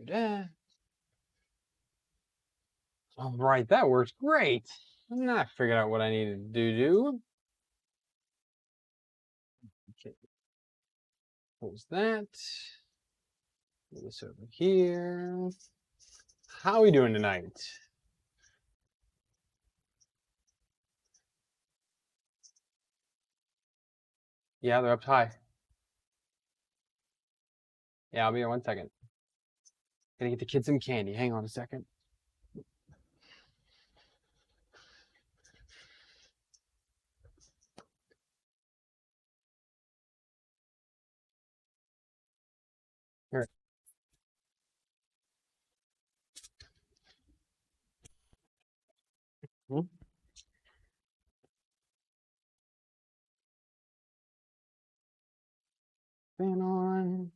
Do that. All right, that works great. I figured out what I needed to do. Okay. Close that. Move this over here. How are we doing tonight? Yeah, they're up high. Yeah, I'll be here 1 second. Gonna get the kids some candy. Hang on a second. Here. Hmm? Fan on.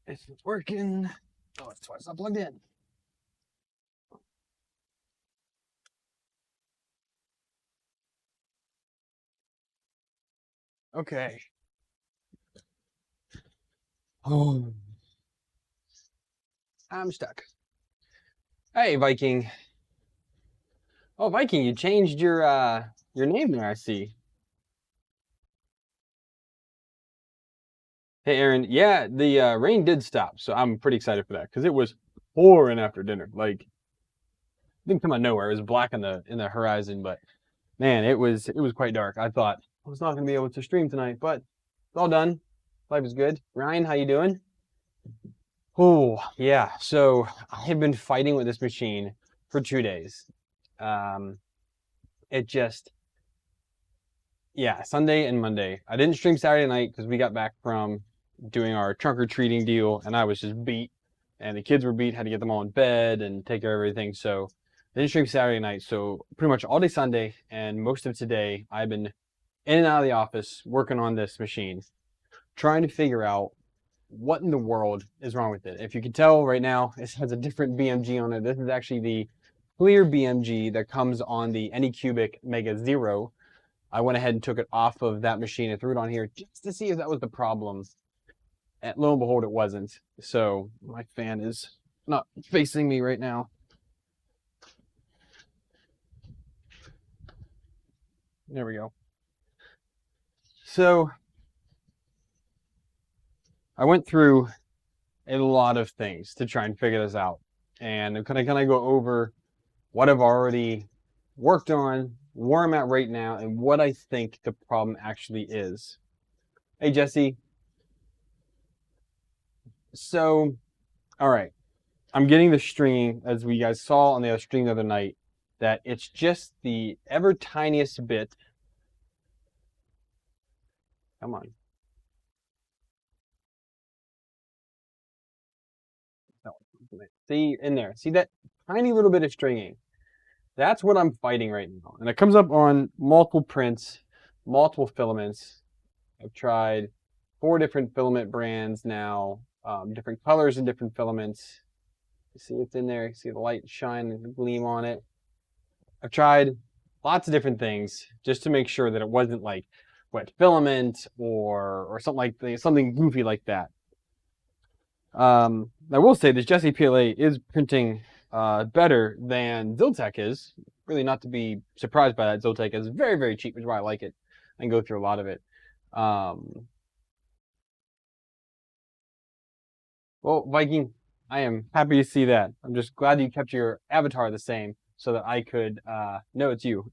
It's working. Oh, that's why it's not plugged in. Okay. Oh, I'm stuck. Hey, Viking. Oh, Viking, you changed your name there, I see. Hey, Aaron. Yeah, the rain did stop, so I'm pretty excited for that because it was pouring after dinner. Like, it didn't come out of nowhere. It was black in the horizon, but man, it was quite dark. I thought I was not gonna be able to stream tonight, but it's all done. Life is good. Ryan, how you doing? Oh, yeah. So I have been fighting with this machine for 2 days. Um, it just, yeah, Sunday and Monday. I didn't stream Saturday night because we got back from doing our trunk or treating deal, and I was just beat, and the kids were beat. Had to get them all in bed and take care of everything. So I didn't stream Saturday night. So pretty much all day Sunday and most of today, I've been in and out of the office working on this machine, trying to figure out what in the world is wrong with it. If you can tell right now, it has a different BMG on it. This is actually the clear BMG that comes on the Anycubic Mega Zero. I went ahead and took it off of that machine and threw it on here just to see if that was the problem. And lo and behold, it wasn't. So my fan is not facing me right now. There we go. So I went through a lot of things to try and figure this out. And can I go over what I've already worked on, where I'm at right now, and what I think the problem actually is. Hey, Jesse. So, all right. I'm getting the stringing, as we guys saw on the other stream the other night, that it's just the ever tiniest bit. Come on. See in there. See that tiny little bit of stringing. That's what I'm fighting right now. And it comes up on multiple prints, multiple filaments. I've tried 4 different filament brands now, different colors and different filaments. You see it's in there. You see the light shine and gleam on it. I've tried lots of different things just to make sure that it wasn't like wet filament or something goofy like that. I will say this Jesse PLA is printing better than Ziltech is. Really not to be surprised by that. Ziltech is very, very cheap, which is why I like it. I can go through a lot of it. Well, Viking, I am happy to see that. I'm just glad you kept your avatar the same so that I could know it's you.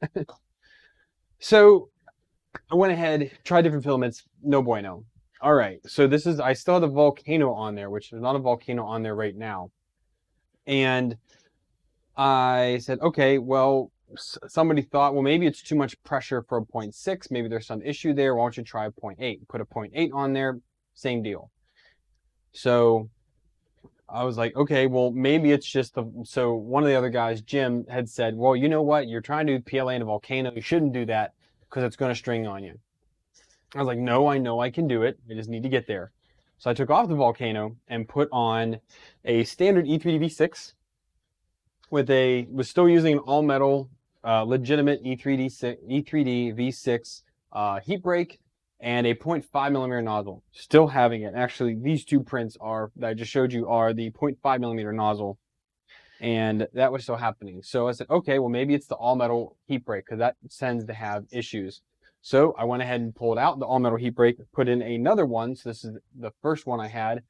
So I went ahead, tried different filaments, no bueno. All right, so I still have the Volcano on there, which there's not a Volcano on there right now. And I said, okay, well, somebody thought, well, maybe it's too much pressure for a 0.6. Maybe there's some issue there. Why don't you try a 0.8? Put a 0.8 on there, same deal. So I was like, okay, well, maybe it's just so one of the other guys, Jim, had said, well, you know what? You're trying to do PLA in a Volcano. You shouldn't do that because it's going to string on you. I was like, no, I know I can do it. I just need to get there. So I took off the Volcano and put on a standard E3D V6 was still using an all metal, legitimate E3D V6 heat break and a 0.5 millimeter nozzle. Still having it. Actually, these two prints that I just showed you are the 0.5 millimeter nozzle, and that was still happening. So I said, okay, well maybe it's the all metal heat break because that tends to have issues. So I went ahead and pulled out the all metal heat break, put in another one. So this is the first one I had.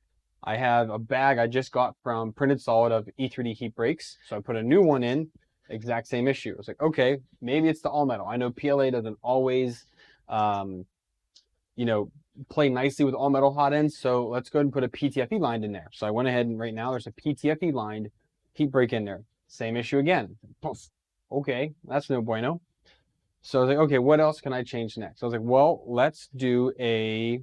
I have a bag I just got from Printed Solid of E3D heat breaks. So I put a new one in, exact same issue. I was like, okay, maybe it's the all metal. I know PLA doesn't always, you know, play nicely with all metal hot ends. So let's go ahead and put a PTFE line in there. So I went ahead and right now there's a PTFE lined heat break in there. Same issue again. Okay, that's no bueno. So I was like, okay, what else can I change next? I was like, well, let's do a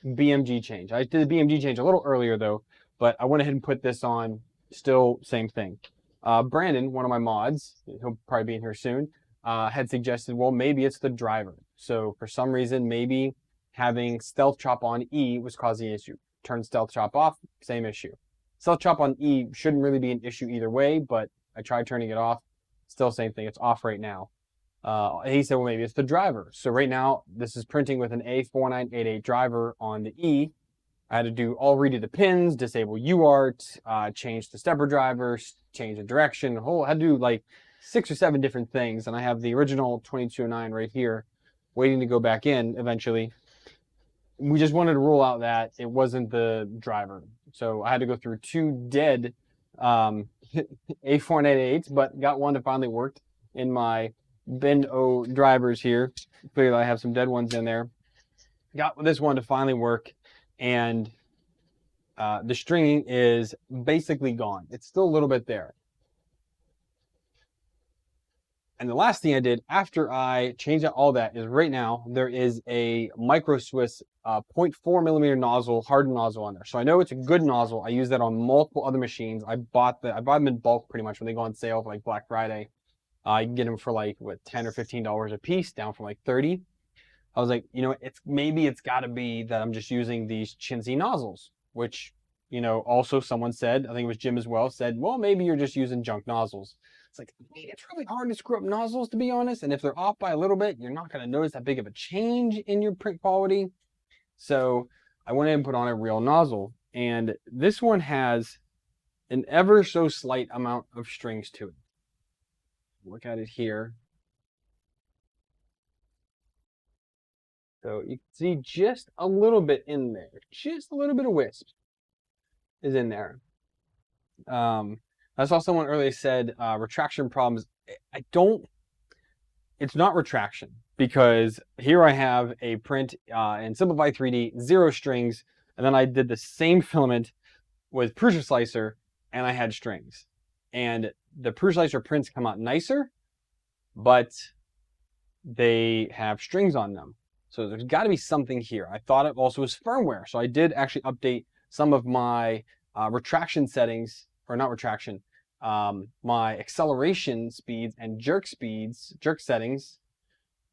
BMG change. I did the BMG change a little earlier though, but I went ahead and put this on. Still same thing. Brandon, one of my mods, he'll probably be in here soon, had suggested, well, maybe it's the driver. So for some reason, maybe having Stealth Chop on E was causing an issue. Turn Stealth Chop off, same issue. Stealth Chop on E shouldn't really be an issue either way, but I tried turning it off. Still same thing. It's off right now. He said, well, maybe it's the driver. So right now, this is printing with an A4988 driver on the E. I had to redo the pins, disable UART, change the stepper drivers, change the direction, I had to do like 6 or 7 different things. And I have the original 2209 right here, waiting to go back in eventually. We just wanted to rule out that it wasn't the driver. So I had to go through 2 dead A488s, but got one that finally worked in my bin O drivers here. Clearly I have some dead ones in there. Got this one to finally work, and the stringing is basically gone. It's still a little bit there. And the last thing I did after I changed out all that is right now there is a Micro Swiss 0.4 millimeter nozzle, hardened nozzle on there. So I know it's a good nozzle. I use that on multiple other machines. I bought them in bulk pretty much when they go on sale for like Black Friday. You can get them for like what, $10 or $15 a piece, down from like 30. I was like, you know, maybe it's got to be that I'm just using these chintzy nozzles, which, you know, also someone said, I think it was Jim as well, said, well, maybe you're just using junk nozzles. It's like, it's really hard to screw up nozzles, to be honest. And if they're off by a little bit, you're not going to notice that big of a change in your print quality. So I went ahead and put on a real nozzle. And this one has an ever so slight amount of strings to it. Look at it here. So you can see just a little bit in there. Just a little bit of wisp is in there. I saw someone earlier said retraction problems. It's not retraction, because here I have a print in Simplify 3D, 0 strings, and then I did the same filament with Prusa Slicer, and I had strings. And the Prusa Slicer prints come out nicer, but they have strings on them. So there's got to be something here. I thought it also was firmware. So I did actually update some of my retraction settings, or not retraction, my acceleration speeds and jerk settings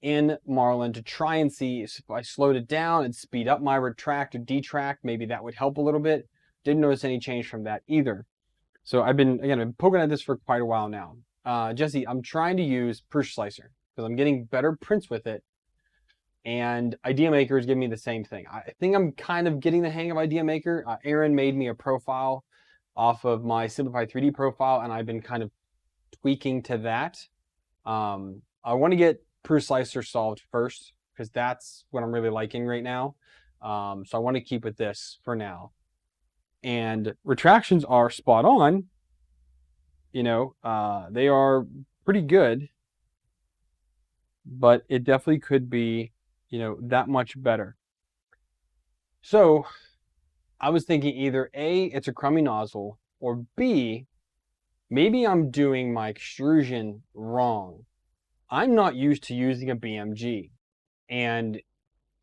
in Marlin to try and see if I slowed it down and speed up my retract or detract, maybe that would help a little bit. Didn't notice any change from that either. So I've been poking at this for quite a while now. Jesse, I'm trying to use Prusa Slicer because I'm getting better prints with it. And Idea Maker is giving me the same thing. I think I'm kind of getting the hang of Idea Maker. Aaron made me a profile off of my Simplify 3D profile, and I've been kind of tweaking to that. I want to get Prusa Slicer solved first, because that's what I'm really liking right now. So I want to keep with this for now. And retractions are spot on. You know, they are pretty good, but it definitely could be, you know, that much better. So I was thinking either A, it's a crummy nozzle, or B, maybe I'm doing my extrusion wrong. I'm not used to using a BMG, and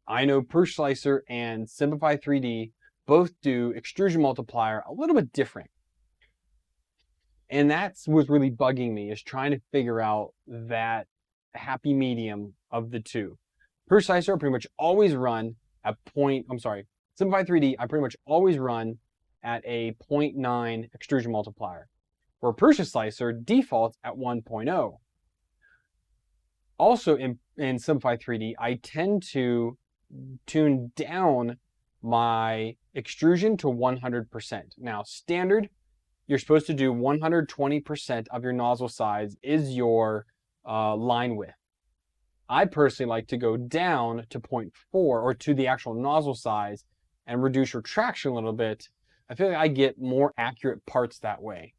I know Prusa Slicer and Simplify 3D both do extrusion multiplier a little bit different. And that's what's really bugging me, is trying to figure out that happy medium of the two. Prusa Slicer I pretty much always run at Simplify 3D, I pretty much always run at a 0.9 extrusion multiplier, where Prusa Slicer defaults at 1.0. Also in Simplify 3D, I tend to tune down my extrusion to 100%. Now, standard, you're supposed to do 120% of your nozzle size is your line width. I personally like to go down to 0.4 or to the actual nozzle size and reduce retraction a little bit. I feel like I get more accurate parts that way.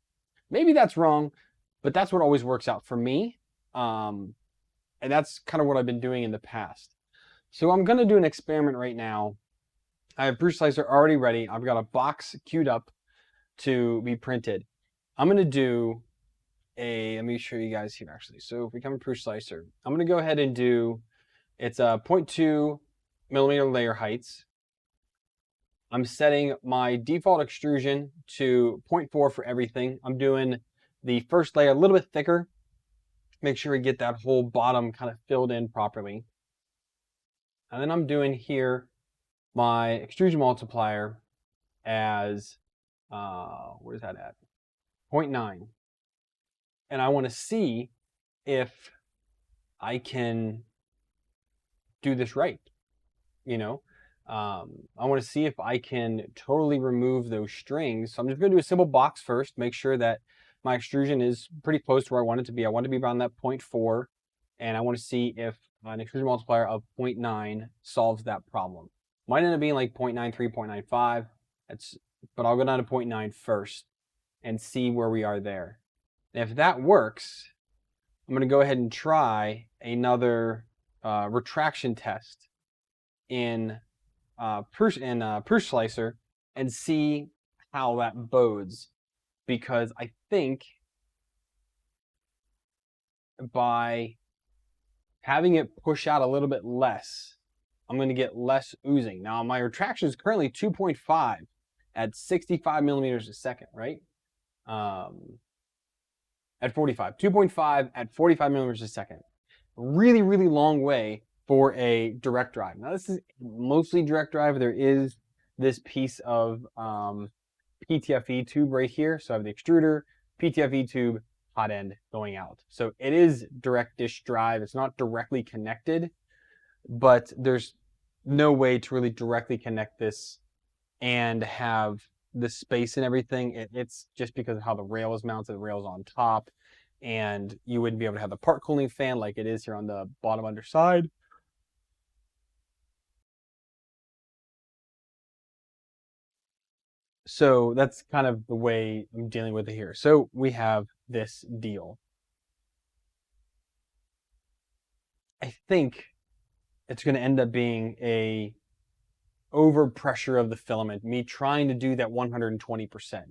Maybe that's wrong, but that's what always works out for me. And that's kind of what I've been doing in the past. So I'm going to do an experiment right now. I have proof slicer already ready. I've got a box queued up to be printed. I'm going to do let me show you guys here actually. So if we come to proof slicer, I'm going to go ahead and do, it's a 0.2 millimeter layer heights. I'm setting my default extrusion to 0.4 for everything. I'm doing the first layer a little bit thicker. Make sure we get that whole bottom kind of filled in properly. And then I'm doing here my extrusion multiplier as, where's that at? 0.9. And I want to see if I can do this right. You know, I want to see if I can totally remove those strings. So I'm just going to do a simple box first, make sure that my extrusion is pretty close to where I want it to be. I want it to be around that 0.4, and I want to see if an extrusion multiplier of 0.9 solves that problem. Might end up being like 0.93, 0.95. But I'll go down to 0.9 first and see where we are there. And if that works, I'm going to go ahead and try another retraction test in proof slicer and see how that bodes, because I think by having it push out a little bit less, I'm going to get less oozing. Now my retraction is currently 2.5 at 65 millimeters a second, right? At 45, 2.5 at 45 millimeters a second. Really, really long way for a direct drive. Now this is mostly direct drive. There is this piece of PTFE tube right here. So I have the extruder, PTFE tube, hot end going out. So it is direct dish drive. It's not directly connected, but there's no way to really directly connect this and have the space and everything. It's just because of how the rail is mounted. The rail's on top, and you wouldn't be able to have the part cooling fan like it is here on the bottom underside. So that's kind of the way I'm dealing with it here. So we have this deal. I think it's going to end up being a overpressure of the filament, me trying to do that 120%.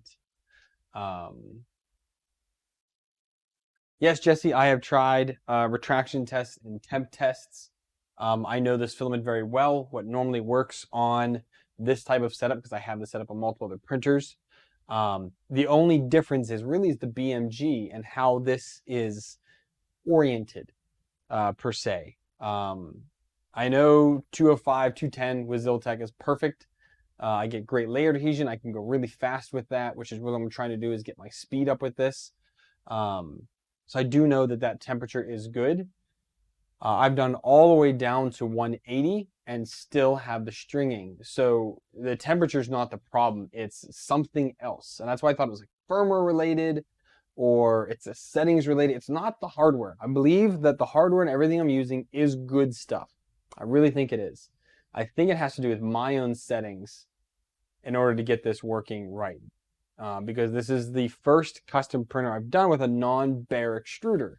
Yes, Jesse, I have tried retraction tests and temp tests. I know this filament very well, what normally works on this type of setup, because I have this set up on multiple other printers. The only difference is really the BMG and how this is oriented per se. I know 205, 210 with Ziltech is perfect. I get great layer adhesion. I can go really fast with that, which is what I'm trying to do, is get my speed up with this. So I do know that that temperature is good. I've done all the way down to 180 and still have the stringing. So the temperature is not the problem. It's something else. And that's why I thought it was like firmware related, or it's a settings related. It's not the hardware. I believe that the hardware and everything I'm using is good stuff. I really think it is. I think it has to do with my own settings in order to get this working right. Because this is the first custom printer I've done with a non-bare extruder.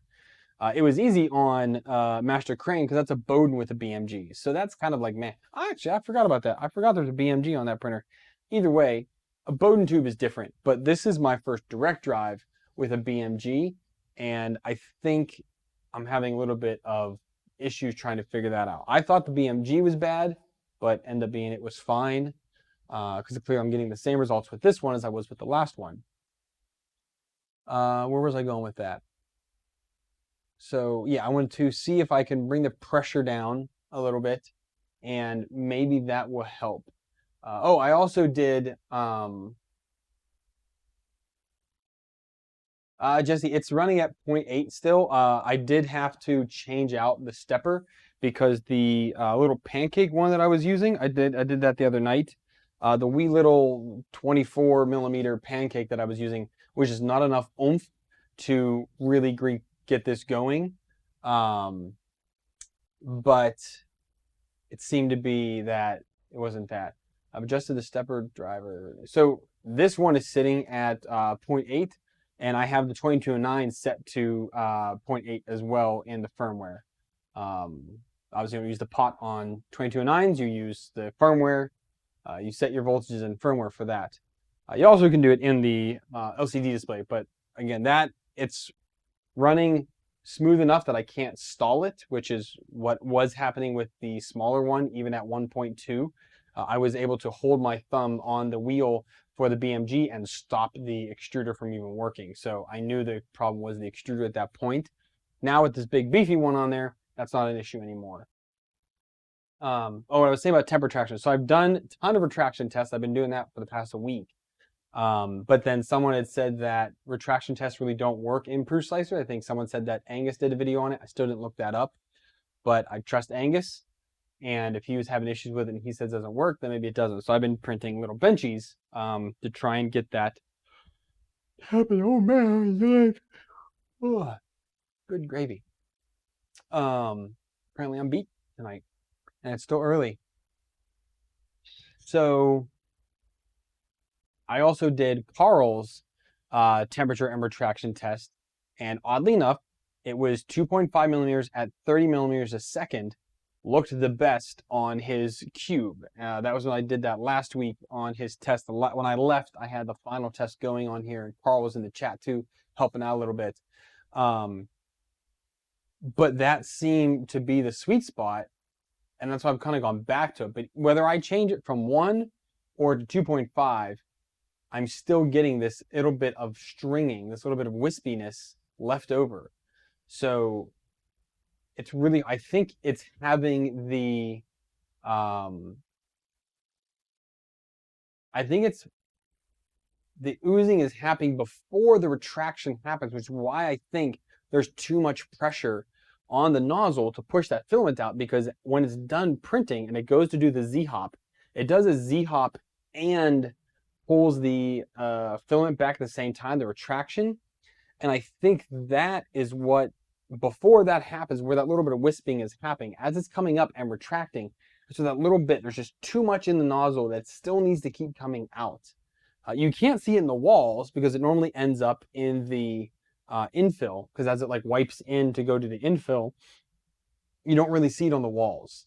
It was easy on Master Crane because that's a Bowden with a BMG. So that's kind of like, man, actually, I forgot about that. I forgot there's a BMG on that printer. Either way, a Bowden tube is different. But this is my first direct drive with a BMG. And I think I'm having a little bit of issues trying to figure that out. I thought the BMG was bad, but ended up being it was fine. Because clearly I'm getting the same results with this one as I was with the last one. Where was I going with that? So yeah, I want to see if I can bring the pressure down a little bit, and maybe that will help. Oh, I also did, Jesse, it's running at 0.8 still. I did have to change out the stepper because the little pancake one that I was using, I did that the other night. The wee little 24 millimeter pancake that I was using, which is not enough oomph to really get this going. But it seemed to be that it wasn't that. I've adjusted the stepper driver. So this one is sitting at 0.8, and I have the 2209 set to 0.8 as well in the firmware. Obviously, when you use the pot on 2209s, you use the firmware. You set your voltages in firmware for that. You also can do it in the LCD display, but again, it's running smooth enough that I can't stall it, which is what was happening with the smaller one, even at 1.2. I was able to hold my thumb on the wheel for the BMG and stop the extruder from even working. So I knew the problem was the extruder at that point. Now with this big beefy one on there, that's not an issue anymore. What I was saying about temp retraction. So I've done a ton of retraction tests. I've been doing that for the past week. But then someone had said that retraction tests really don't work in Proof Slicer. I think someone said that Angus did a video on it. I still didn't look that up, but I trust Angus. And if he was having issues with it and he says it doesn't work, then maybe it doesn't. So I've been printing little benchies to try and get that happen. Oh man, oh, good gravy. Apparently I'm beat tonight, and it's still early. So I also did Carl's temperature and retraction test, and oddly enough, it was 2.5 millimeters at 30 millimeters a second. Looked the best on his cube. That was when I did that last week on his test. When I left, I had the final test going on here, and Carl was in the chat too, helping out a little bit. But that seemed to be the sweet spot, and that's why I've kind of gone back to it. But whether I change it from 1 or to 2.5, I'm still getting this little bit of stringing, this little bit of wispiness left over. So it's really, I think it's having the, I think it's, the oozing is happening before the retraction happens, which is why I think there's too much pressure on the nozzle to push that filament out, because when it's done printing and it goes to do the Z-hop, it does a Z-hop and pulls the filament back at the same time, the retraction. And I think that is what, before that happens, where that little bit of wisping is happening, as it's coming up and retracting. So that little bit, there's just too much in the nozzle that still needs to keep coming out. You can't see it in the walls because it normally ends up in the infill, because as it like wipes in to go to the infill, you don't really see it on the walls,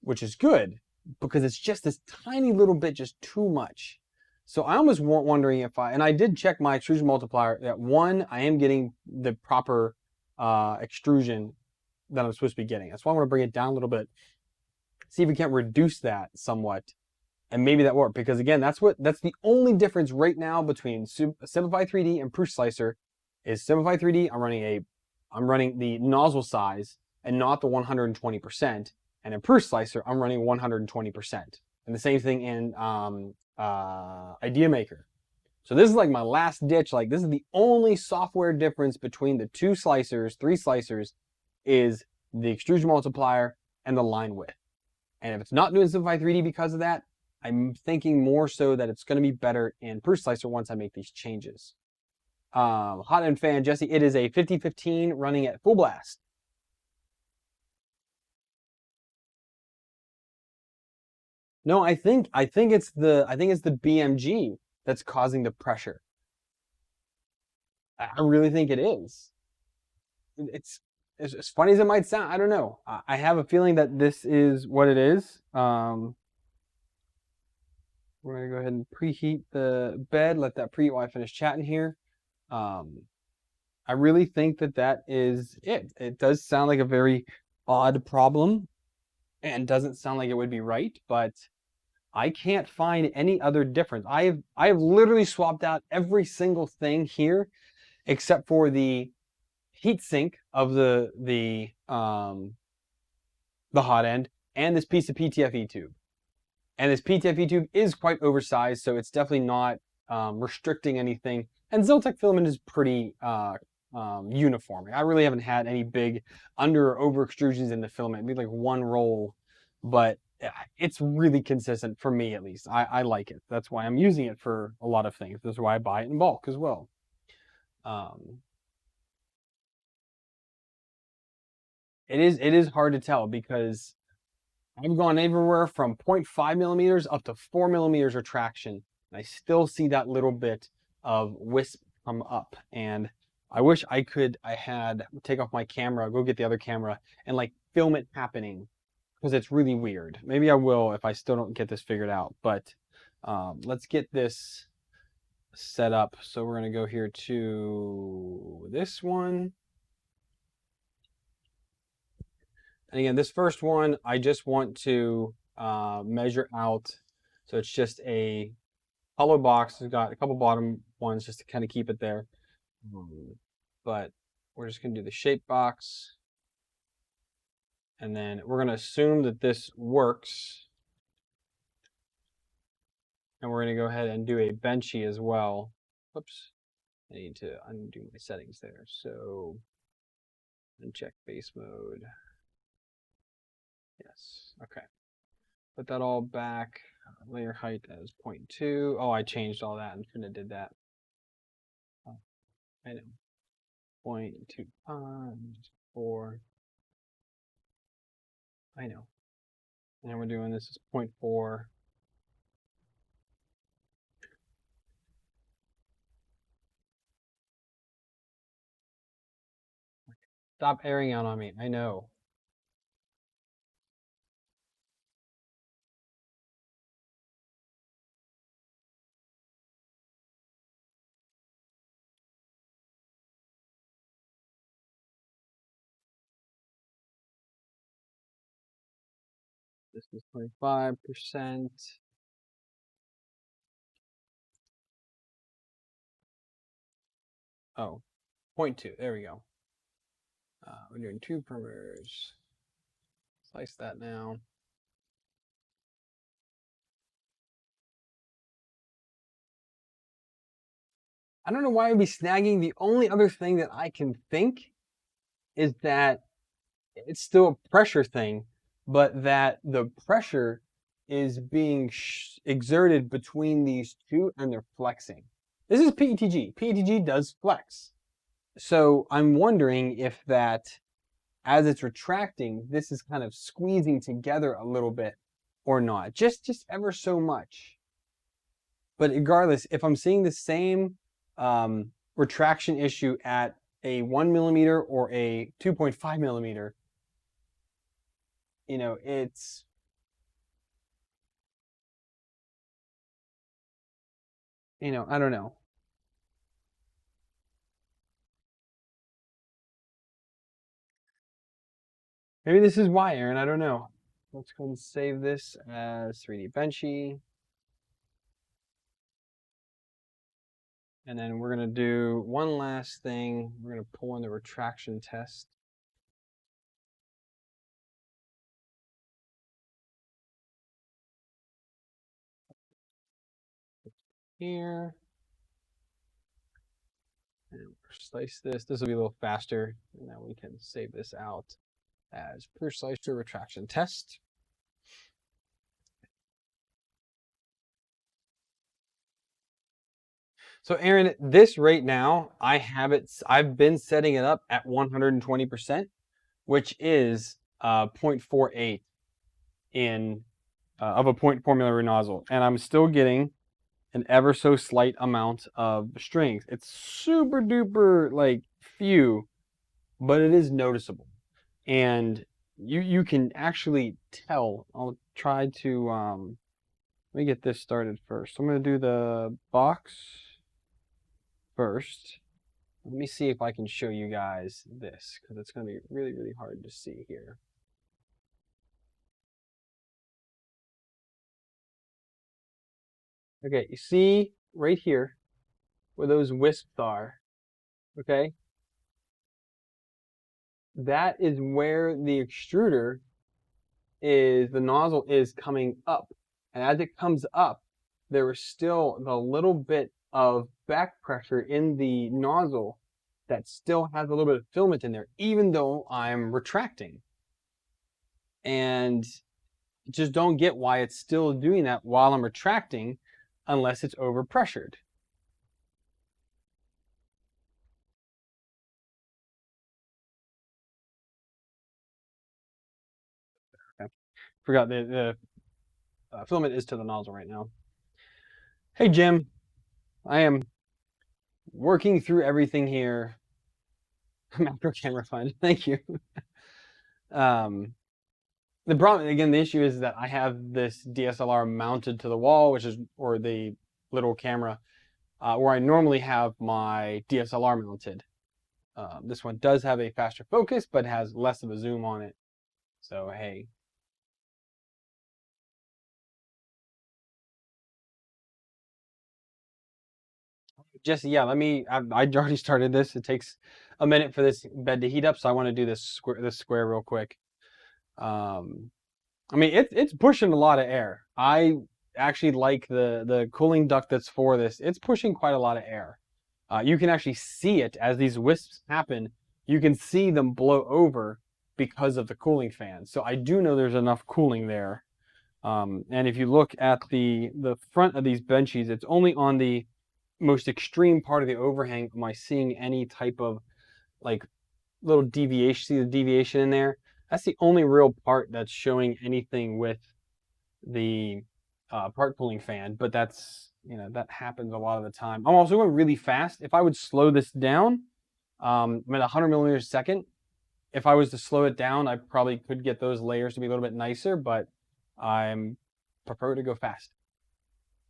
which is good because it's just this tiny little bit, just too much. So I almost wondering if and I did check my extrusion multiplier at 1, I am getting the proper extrusion that I'm supposed to be getting. That's why I want to bring it down a little bit, see if we can't reduce that somewhat, and maybe that worked. Because again, that's the only difference right now between Simplify 3D and Proof Slicer is Simplify 3D. I'm running the nozzle size and not the 120%, and in Proof Slicer I'm running 120%. And the same thing in Idea Maker. So this is like my last ditch. Like, this is the only software difference between the 2 slicers, 3 slicers, is the extrusion multiplier and the line width. And if it's not doing Simplify 3D because of that, I'm thinking more so that it's going to be better in Proof Slicer once I make these changes. Hotend fan Jesse, it is a 5015 running at full blast. No, I think it's the BMG that's causing the pressure. I really think it is. It's as funny as it might sound. I don't know. I have a feeling that this is what it is. We're gonna go ahead and preheat the bed. Let that preheat while I finish chatting here. I really think that is it. It does sound like a very odd problem, and doesn't sound like it would be right, but I can't find any other difference. I have literally swapped out every single thing here except for the heatsink of the Hotend and this piece of PTFE tube. And this PTFE tube is quite oversized, so it's definitely not restricting anything. And Ziltech filament is pretty uniform. I really haven't had any big under or over extrusions in the filament. Maybe like one roll, but it's really consistent for me at least. I like it. That's why I'm using it for a lot of things. That's why I buy it in bulk as well. It is hard to tell because I've gone everywhere from 0.5 millimeters up to 4 millimeters retraction. And I still see that little bit of wisp come up. And I wish I had take off my camera, go get the other camera, and like film it happening because it's really weird. Maybe I will if I still don't get this figured out. But let's get this set up. So we're going to go here to this one. And again, this first one, I just want to measure out. So it's just a hollow box. It's got a couple bottom ones just to kind of keep it there. But we're just going to do the shape box. And then we're going to assume that this works. And we're going to go ahead and do a benchy as well. Whoops. I need to undo my settings there. So uncheck base mode. Yes. Okay. Put that all back. Layer height as 0.2. Oh, I changed all that and shouldn't have did that. Oh, I know. 0.25, 4. I know. And we're doing this as 0.4. Stop airing out on me. I know. This is 25%. Oh, 0.2. There we go. We're doing 2 perimeters. Slice that now. I don't know why I'd be snagging. The only other thing that I can think is that it's still a pressure thing, but that the pressure is being exerted between these two and they're flexing. This is PETG. PETG does flex. So I'm wondering if that, as it's retracting, this is kind of squeezing together a little bit or not. Just ever so much. But regardless, if I'm seeing the same retraction issue at a 1 millimeter or a 2.5 millimeter, you know, it's I don't know. Maybe this is why, Aaron. I don't know. Let's go and save this as 3D Benchy. And then we're going to do one last thing. We're going to pull in the retraction test. Here. And slice this. This will be a little faster. And then we can save this out as per slicer retraction test. So Aaron, this right now, I've been setting it up at 120%, which is 0.48 in of a 0.4 millimeter nozzle, and I'm still getting an ever so slight amount of strings. It's super duper like few, but it is noticeable, and you can actually tell. I'll try to let me get this started first. I'm going to do the box first. Let me see if I can show you guys this because it's going to be really, really hard to see here. Okay, you see right here where those wisps are, okay? That is where the extruder the nozzle is coming up. And as it comes up, there is still the little bit of back pressure in the nozzle that still has a little bit of filament in there, even though I'm retracting. And just don't get why it's still doing that while I'm retracting unless it's overpressured. Okay. Forgot the filament is to the nozzle right now. Hey, Jim. I am working through everything here. Macro camera fund. Thank you. The problem, again, the issue is that I have this DSLR mounted to the wall, or the little camera, where I normally have my DSLR mounted. This one does have a faster focus, but has less of a zoom on it. So, hey. Jesse, yeah, I already started this. It takes a minute for this bed to heat up, so I want to do this square real quick. I mean, it's pushing a lot of air. I actually like the cooling duct that's for this. It's pushing quite a lot of air. You can actually see it as these wisps happen. You can see them blow over because of the cooling fan. So I do know there's enough cooling there. And if you look at the front of these benches, it's only on the most extreme part of the overhang am I seeing any type of like little deviation. See the deviation in there? That's the only real part that's showing anything with the part cooling fan, but that's, that happens a lot of the time. I'm also going really fast. If I would slow this down, I'm at 100 millimeters a second. If I was to slow it down, I probably could get those layers to be a little bit nicer, but I prefer to go fast.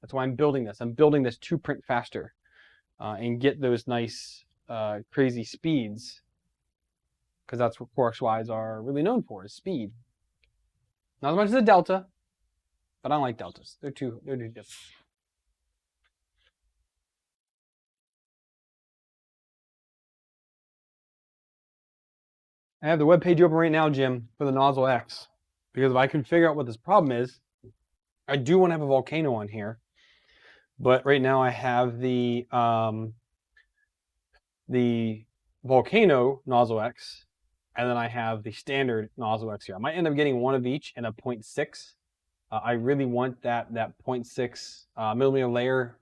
That's why I'm building this. I'm building this to print faster and get those nice, crazy speeds, because that's what Core-XYs are really known for, is speed. Not as much as a Delta, but I don't like Deltas. They're too different. I have the web page open right now, Jim, for the Nozzle X, because if I can figure out what this problem is, I do want to have a Volcano on here, but right now I have the Volcano Nozzle X, and then I have the standard Nozzle X here. I might end up getting one of each in a 0.6. I really want that 0.6 millimeter layer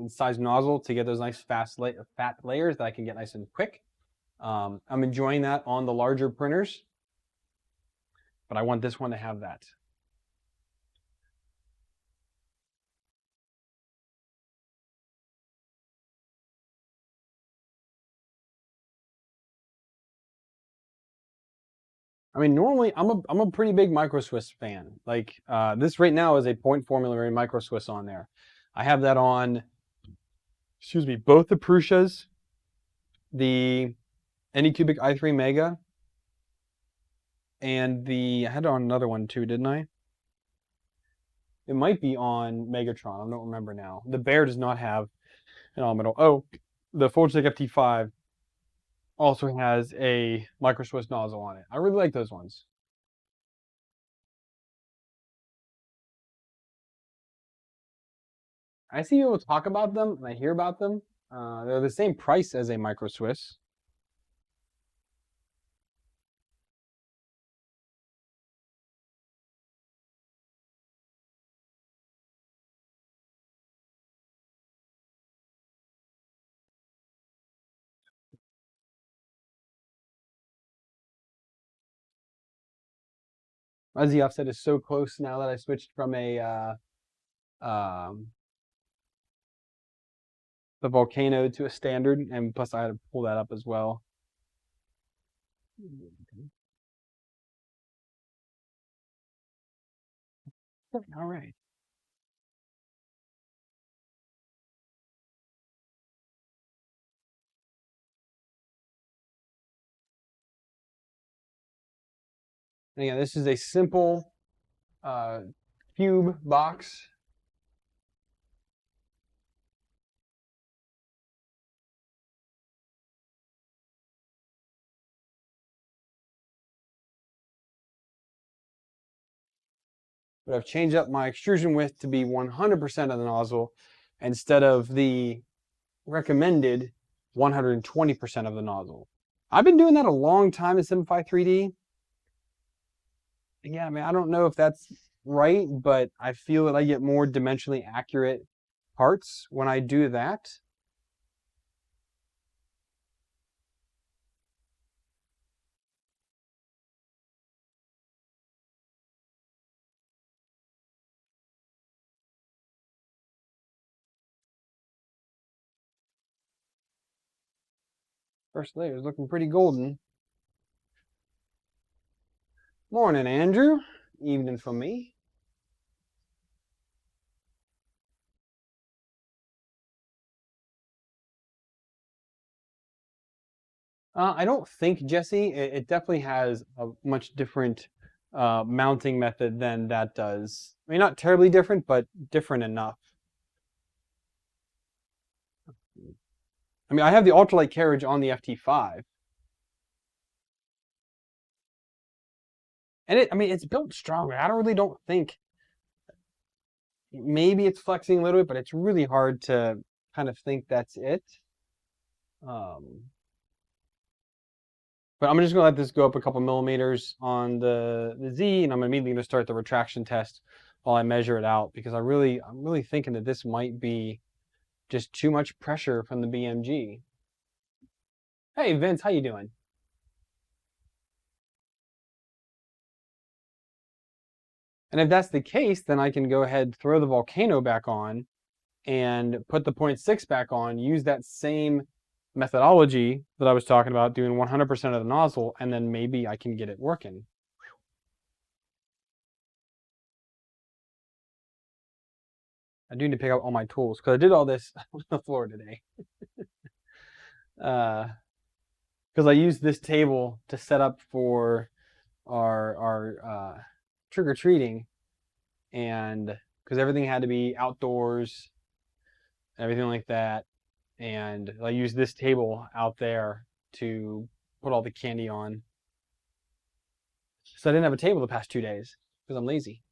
size nozzle to get those nice fat layers that I can get nice and quick. I'm enjoying that on the larger printers, but I want this one to have that. I mean, normally I'm a pretty big Micro Swiss fan. Like this right now is a 0.4 millimeter Micro Swiss on there. I have that on, excuse me, both the Prussias, the Anycubic i3 Mega, and I had it on another one too, didn't I? It might be on Megatron. I don't remember now. The Bear does not have an orbital. Oh, the Fortech FT5 also has a Micro Swiss nozzle on it. I really like those ones. I see people talk about them and I hear about them. They're the same price as a Micro Swiss. As the offset is so close now that I switched from the Volcano to a standard, and plus I had to pull that up as well. All right. And again, this is a simple cube box. But I've changed up my extrusion width to be 100% of the nozzle instead of the recommended 120% of the nozzle. I've been doing that a long time in Simplify 3D. Yeah, I mean, I don't know if that's right, but I feel that I get more dimensionally accurate parts when I do that. First layer is looking pretty golden. Morning, Andrew. Evening for me. I don't think, Jesse, it definitely has a much different mounting method than that does. I mean, not terribly different, but different enough. I mean, I have the ultralight carriage on the FT5. And I mean, it's built stronger. I don't think, maybe it's flexing a little bit, but it's really hard to kind of think that's it. But I'm just gonna let this go up a couple millimeters on the Z, and I'm immediately gonna start the retraction test while I measure it out, because I'm really thinking that this might be just too much pressure from the BMG. Hey Vince, how you doing? And if that's the case, then I can go ahead, throw the Volcano back on, and put the 0.6 back on, use that same methodology that I was talking about, doing 100% of the nozzle, and then maybe I can get it working. I do need to pick up all my tools, because I did all this on the floor today. Because I used this table to set up for our trick-or-treating, and because everything had to be outdoors, everything like that, and I used this table out there to put all the candy on. So I didn't have a table the past 2 days because I'm lazy.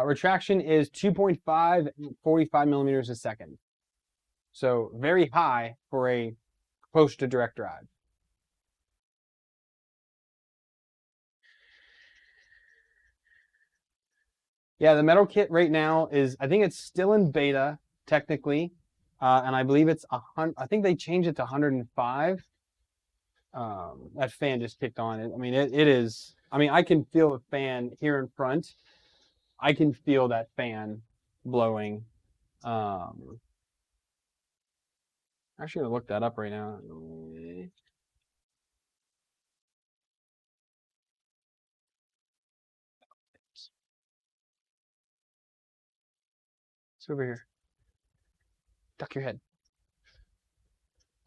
Retraction is 2.5 and 45 millimeters a second. So very high for a close to direct drive. Yeah, the metal kit right now is, I think it's still in beta technically, and I believe it's 100. I think they changed it to 105. That fan just kicked on. I mean, it is. I mean, I can feel the fan here in front. I can feel that fan blowing. Actually, gonna look that up right now. It's over here. Duck your head.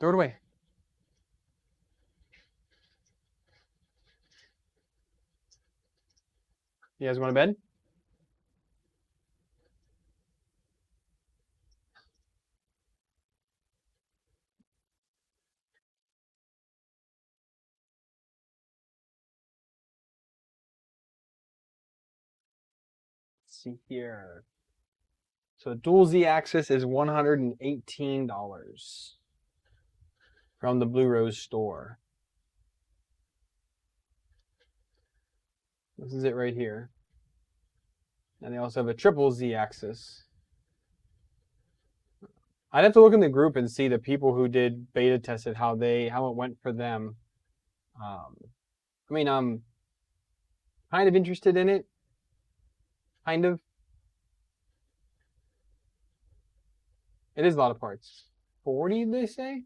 Throw it away. You guys going to bed? Let's see here. So the dual Z axis is $118 from the Blue Rose store. This is it right here. And they also have a triple Z axis. I'd have to look in the group and see the people who did beta tested how it went for them. I mean, I'm kind of interested in it. Kind of. It is a lot of parts. 40, they say?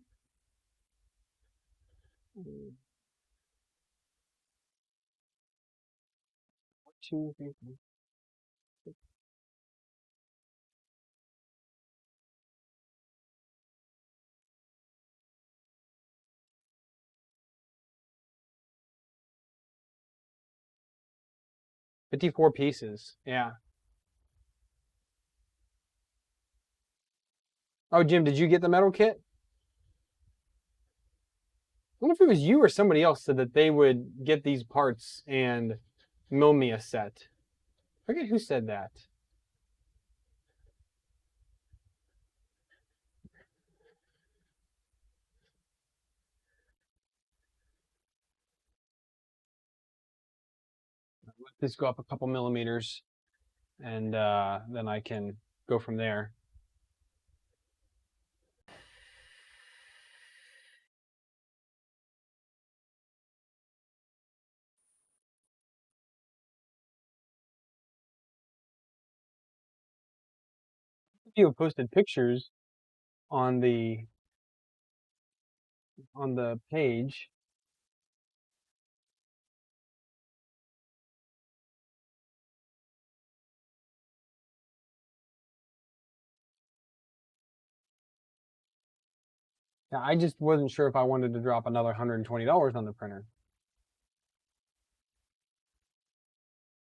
2, 3, 4. 54 pieces. Yeah. Oh, Jim, did you get the metal kit? wonder if it was you or somebody else said that they would get these parts and mill me a set. I forget who said that. Let this go up a couple millimeters, and then I can go from there. You have posted pictures on the page. Yeah, I just wasn't sure if I wanted to drop another $120 on the printer.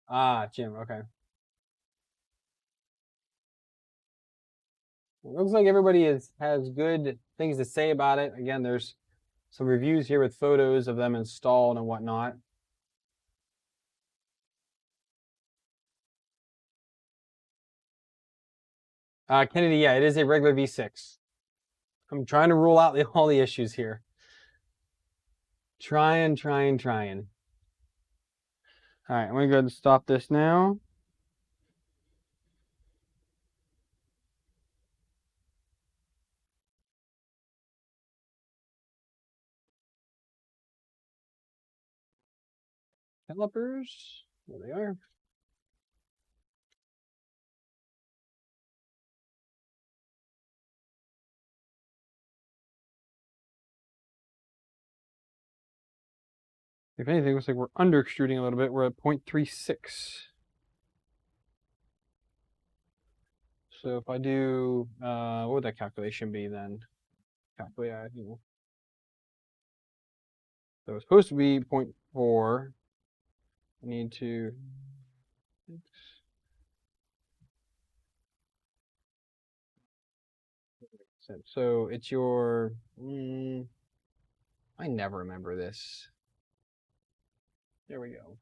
Ah, Jim, okay. It looks like everybody has good things to say about it. Again, there's some reviews here with photos of them installed and whatnot. Kennedy, yeah, it is a regular V6. I'm trying to rule out all the issues here. Trying. All right, I'm gonna go ahead and stop this now. Calipers, there they are. If anything, it looks like we're under extruding a little bit. We're at 0.36. So if I do, what would that calculation be then? Calculate, so it's supposed to be 0.4. I need to. So it's your. I never remember this. There we go.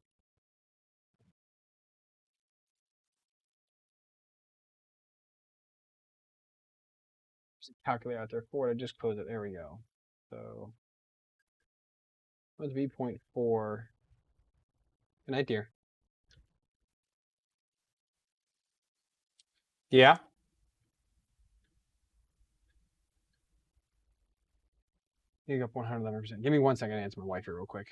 Calculate out there for it. I just close it. There we go. So let's be 0.4. Good night, dear. Yeah. You got 111%. Give me 1 second to answer my wife here real quick.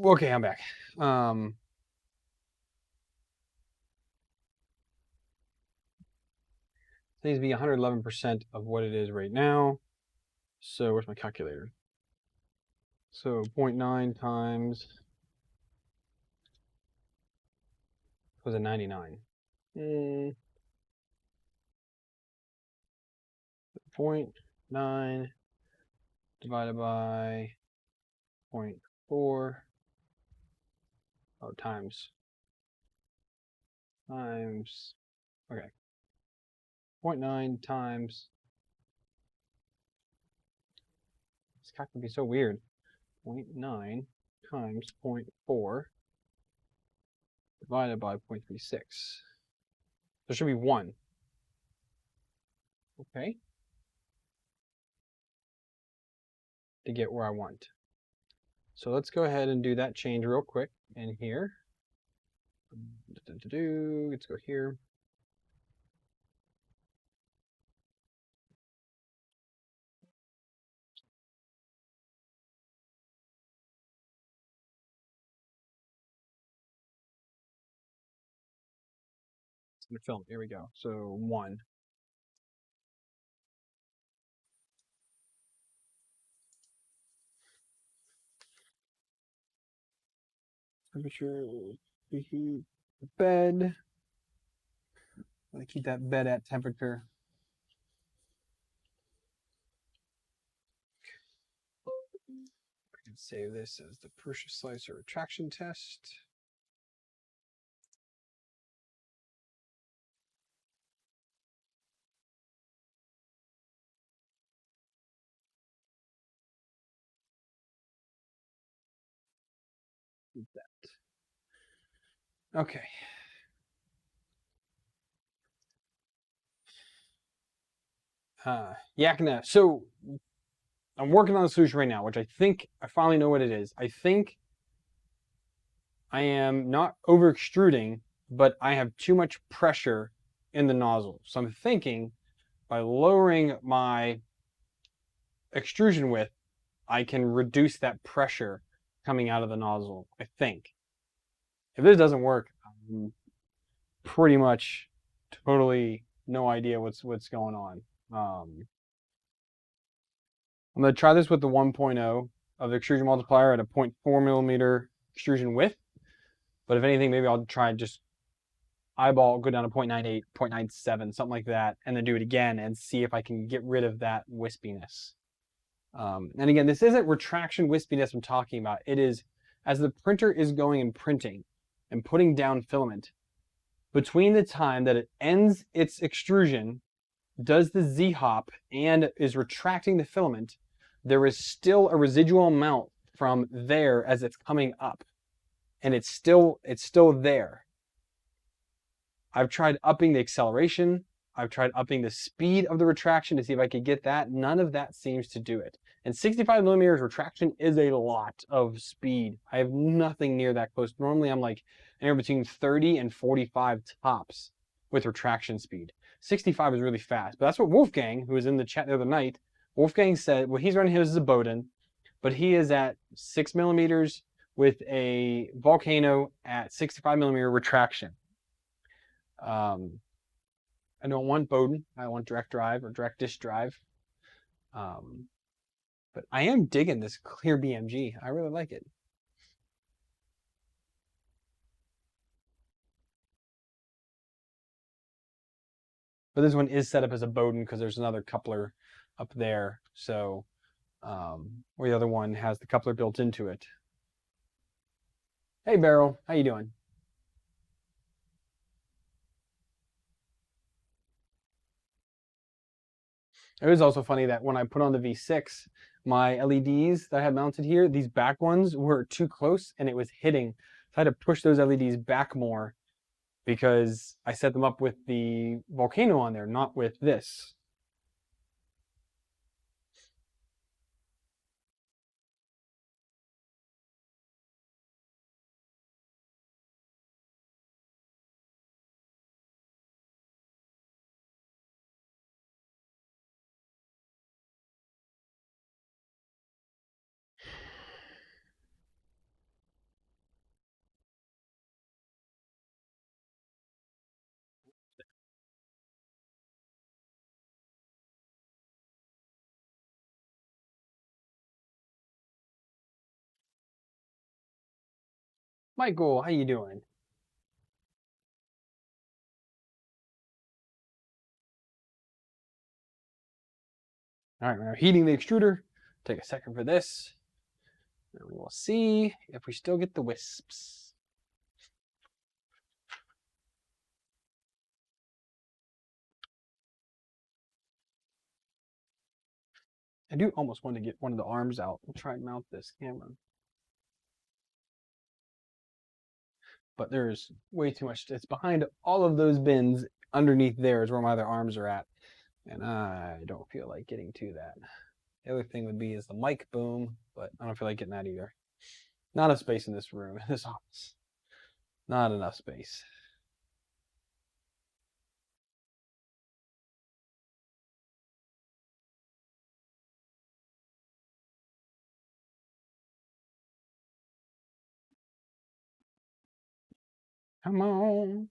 Okay, I'm back. It needs to be 111% of what it is right now. So where's my calculator? So 0.9 times, was it 99? 0.9 divided by 0.4, times, okay. 0.9 times, this calc can be so weird. 0.9 times 0.4 divided by 0.36. There should be 1. Okay. To get where I want. So let's go ahead and do that change real quick in here. Let's go here. It's in the film. Here we go. So 1. Temperature, preheat the bed. I'm gonna keep that bed at temperature. I can save this as the pressure slicer retraction test. Keep that. Okay. Yakna. So I'm working on a solution right now, which I think I finally know what it is. I think I am not over extruding, but I have too much pressure in the nozzle. So I'm thinking by lowering my extrusion width, I can reduce that pressure coming out of the nozzle, I think. If this doesn't work, I'm pretty much totally no idea what's going on. I'm going to try this with the 1.0 of the extrusion multiplier at a 0.4 millimeter extrusion width. But if anything, maybe I'll try just eyeball, go down to 0.98, 0.97, something like that, and then do it again and see if I can get rid of that wispiness. And again, this isn't retraction wispiness I'm talking about. It is as the printer is going and printing and putting down filament, between the time that it ends its extrusion, does the Z-hop, and is retracting the filament, there is still a residual amount from there as it's coming up. And it's still there. I've tried upping the acceleration. I've tried upping the speed of the retraction to see if I could get that. None of that seems to do it. And 65 millimeters retraction is a lot of speed. I have nothing near that close. Normally I'm like anywhere between 30 and 45 tops with retraction speed. 65 is really fast. But that's what Wolfgang, who was in the chat the other night, Wolfgang said, well, he's running his as a Bowden, but he is at 6 millimeters with a Volcano at 65 millimeter retraction. I don't want Bowden. I want direct drive or direct disk drive. But I am digging this clear BMG. I really like it. But this one is set up as a Bowden because there's another coupler up there. So, or the other one has the coupler built into it. Hey, Beryl, how you doing? It was also funny that when I put on the V6, my LEDs that I had mounted here, these back ones were too close and it was hitting. So I had to push those LEDs back more because I set them up with the Volcano on there, not with this. Michael, how you doing? All right, we're heating the extruder. Take a second for this. And we'll see if we still get the wisps. I do almost want to get one of the arms out and try and mount this camera. But there's way too much. It's behind all of those bins. Underneath there is where my other arms are at. And I don't feel like getting to that. The other thing would be is the mic boom, but I don't feel like getting that either. Not enough space in this room, in this office. Not enough space. Come on.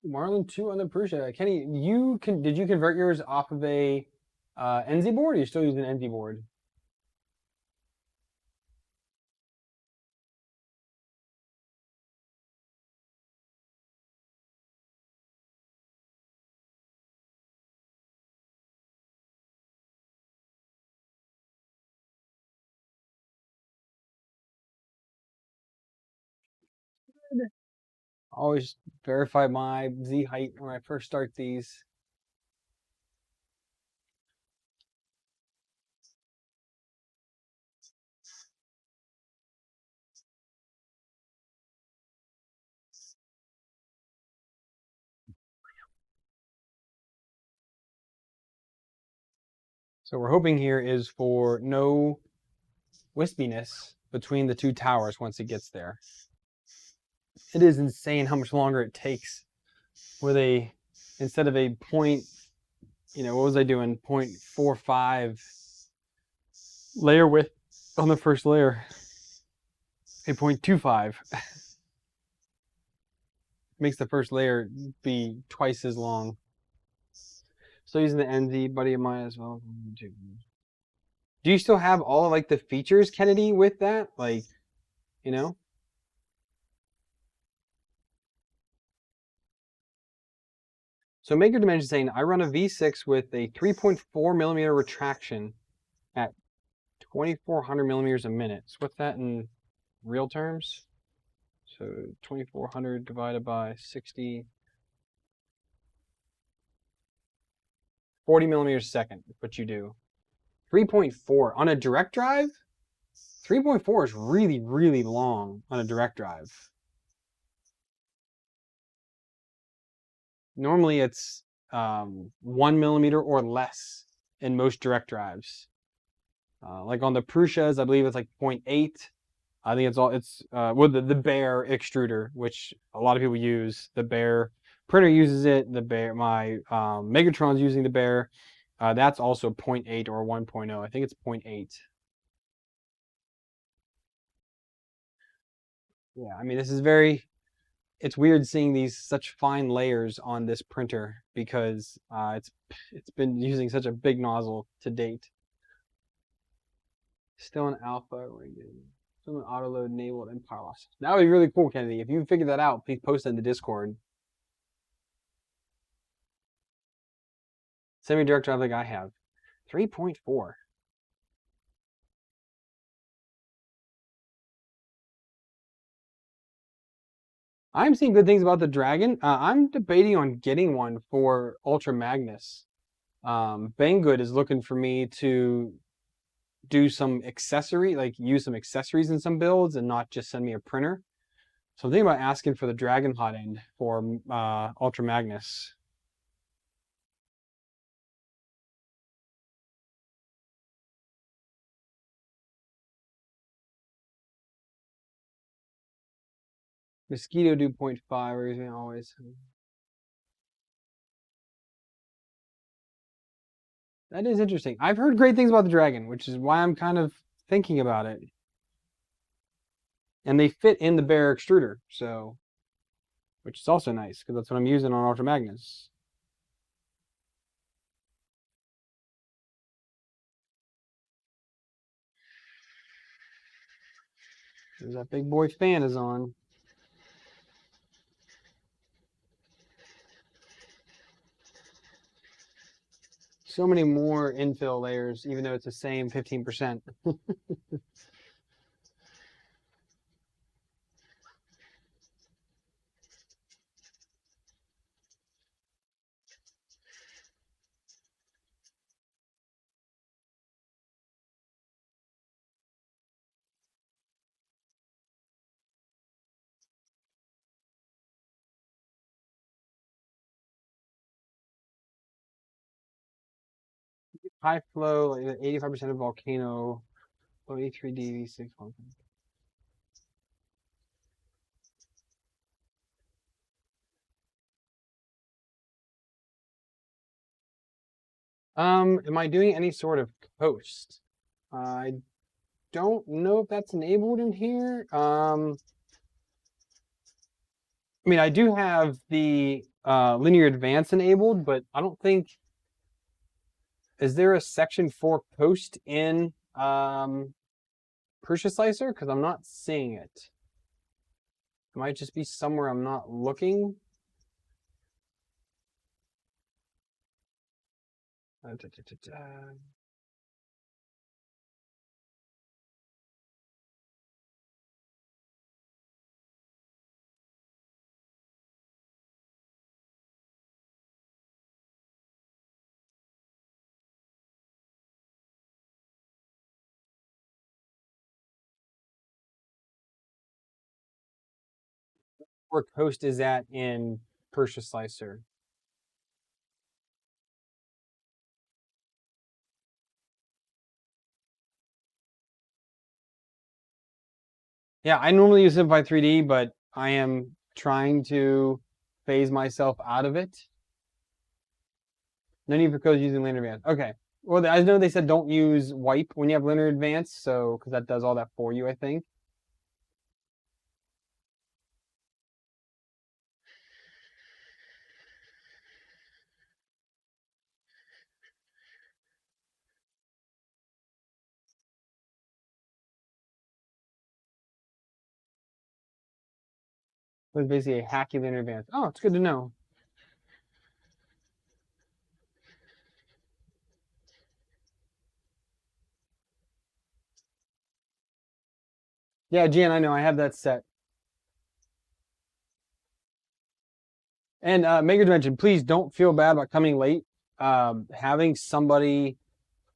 Marlin 2 on the Prusa. Kenny, did you convert yours off of a NZ board, or you still using an NZ board? Always verify my Z height when I first start these. So we're hoping here is for no wispiness between the two towers once it gets there. It is insane how much longer it takes with instead of a point, what was I doing? 0.45 layer width on the first layer. A 0.25 makes the first layer be twice as long. Still using the NZ, buddy of mine as well. Do you still have all of the features, Kennedy, with that? So Maker Dimension saying I run a V6 with a 3.4 millimeter retraction at 2,400 millimeters a minute. So what's that in real terms? So 2,400 divided by 60, 40 millimeters a second, what you do. 3.4 on a direct drive? 3.4 is really, really long on a direct drive. Normally it's 1 millimeter or less in most direct drives. Like on the Prushas, I believe it's like 0.8. I think it's the Bear extruder, which a lot of people use. The Bear printer uses it. The Bear, my Megatron's using the Bear. That's also 0.8 or 1.0. I think it's 0.8. Yeah, I mean this is it's weird seeing these such fine layers on this printer because it's been using such a big nozzle to date. Still an alpha. Still an auto load enabled and power loss. That would be really cool, Kennedy. If you figure that out, please post it in the Discord. Semi-direct drive like I have. 3.4. I'm seeing good things about the Dragon. I'm debating on getting one for Ultra Magnus. Banggood is looking for me to do some accessory, use some accessories in some builds and not just send me a printer. So I'm thinking about asking for the Dragon Hotend for Ultra Magnus. Mosquito do 0.5 or anything always. That is interesting. I've heard great things about the Dragon, which is why I'm kind of thinking about it. And they fit in the bare extruder, so, which is also nice because that's what I'm using on Ultra Magnus. That big boy fan is on. So many more infill layers, even though it's the same 15%. High flow, like 85% of Volcano, E3D, V6. Am I doing any sort of coast? I don't know if that's enabled in here. I mean, I do have the linear advance enabled, but I don't think, is there a section for coast in Purchase Slicer? Because I'm not seeing it. It might just be somewhere I'm not looking. Where coast is at in Purchase Slicer. Yeah, I normally use Simplify 3D, but I am trying to phase myself out of it. No need for codes using linear advance. Okay. Well, I know they said don't use wipe when you have linear advance, so because that does all that for you, I think. It was basically a hacky linear advance. Oh, it's good to know. Yeah, Jan, I know. I have that set. And Mega Dimension, please don't feel bad about coming late. Having somebody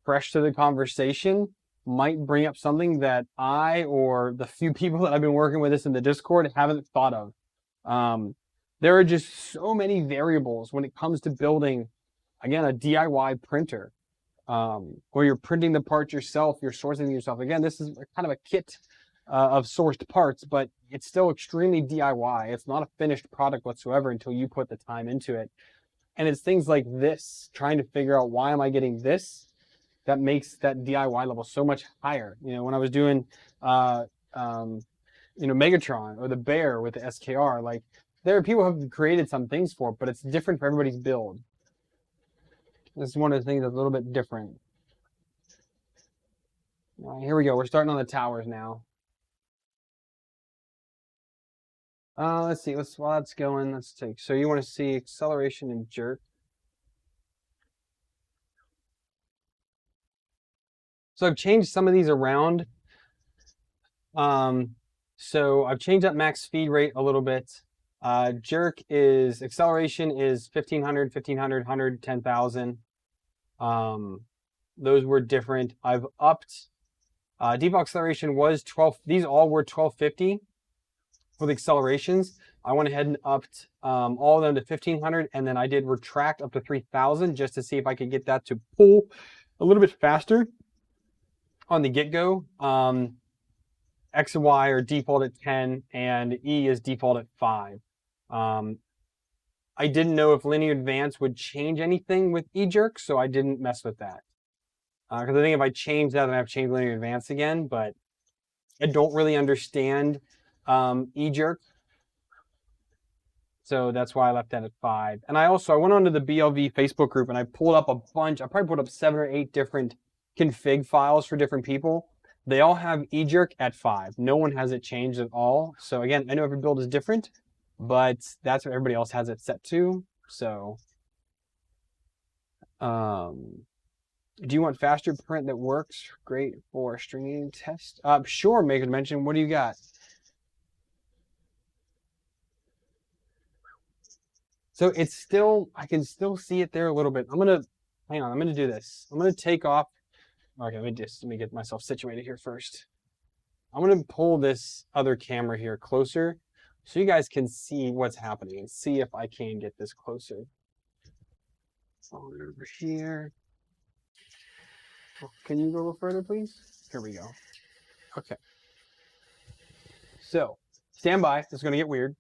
fresh to the conversation might bring up something that I or the few people that I've been working with this in the Discord haven't thought of. There are just so many variables when it comes to building, again, a DIY printer, where you're printing the parts yourself, you're sourcing them yourself. Again, this is kind of a kit of sourced parts, but it's still extremely DIY. It's not a finished product whatsoever until you put the time into it. And it's things like this, trying to figure out why am I getting this, that makes that DIY level so much higher. You know, when I was doing, Megatron or the Bear with the SKR, like there are people who have created some things for it, but it's different for everybody's build. This is one of the things that's a little bit different. All right, here we go. We're starting on the towers now. Let's see. While that's going, let's take. So you want to see acceleration and jerk. So I've changed some of these around. So I've changed up max speed rate a little bit. Jerk is acceleration is 1500, 1500, 100, 10,000. Those were different. I've upped. Default acceleration was 12. These all were 1250 for the accelerations. I went ahead and upped all of them to 1500, and then I did retract up to 3000 just to see if I could get that to pull a little bit faster on the get-go. X and Y are default at 10, and E is default at 5. I didn't know if linear advance would change anything with e-jerk, so I didn't mess with that. Because I think if I change that, then I have to change linear advance again, but I don't really understand e-jerk. So that's why I left that at 5. And I went onto the BLV Facebook group and I pulled up a bunch. I probably pulled up 7 or 8 different config files for different people. They all have e-jerk at 5. No one has it changed at all. So again, I know every build is different, but that's what everybody else has it set to. So, do you want faster print that works great for stringing test? Sure, make a mention. What do you got? So it's still, I can still see it there a little bit. Hang on, I'm gonna do this. I'm gonna take off. Okay, let me get myself situated here first. I'm gonna pull this other camera here closer so you guys can see what's happening and see if I can get this closer. Over here. Can you go a little further, please? Here we go. Okay. So, stand by. This is gonna get weird.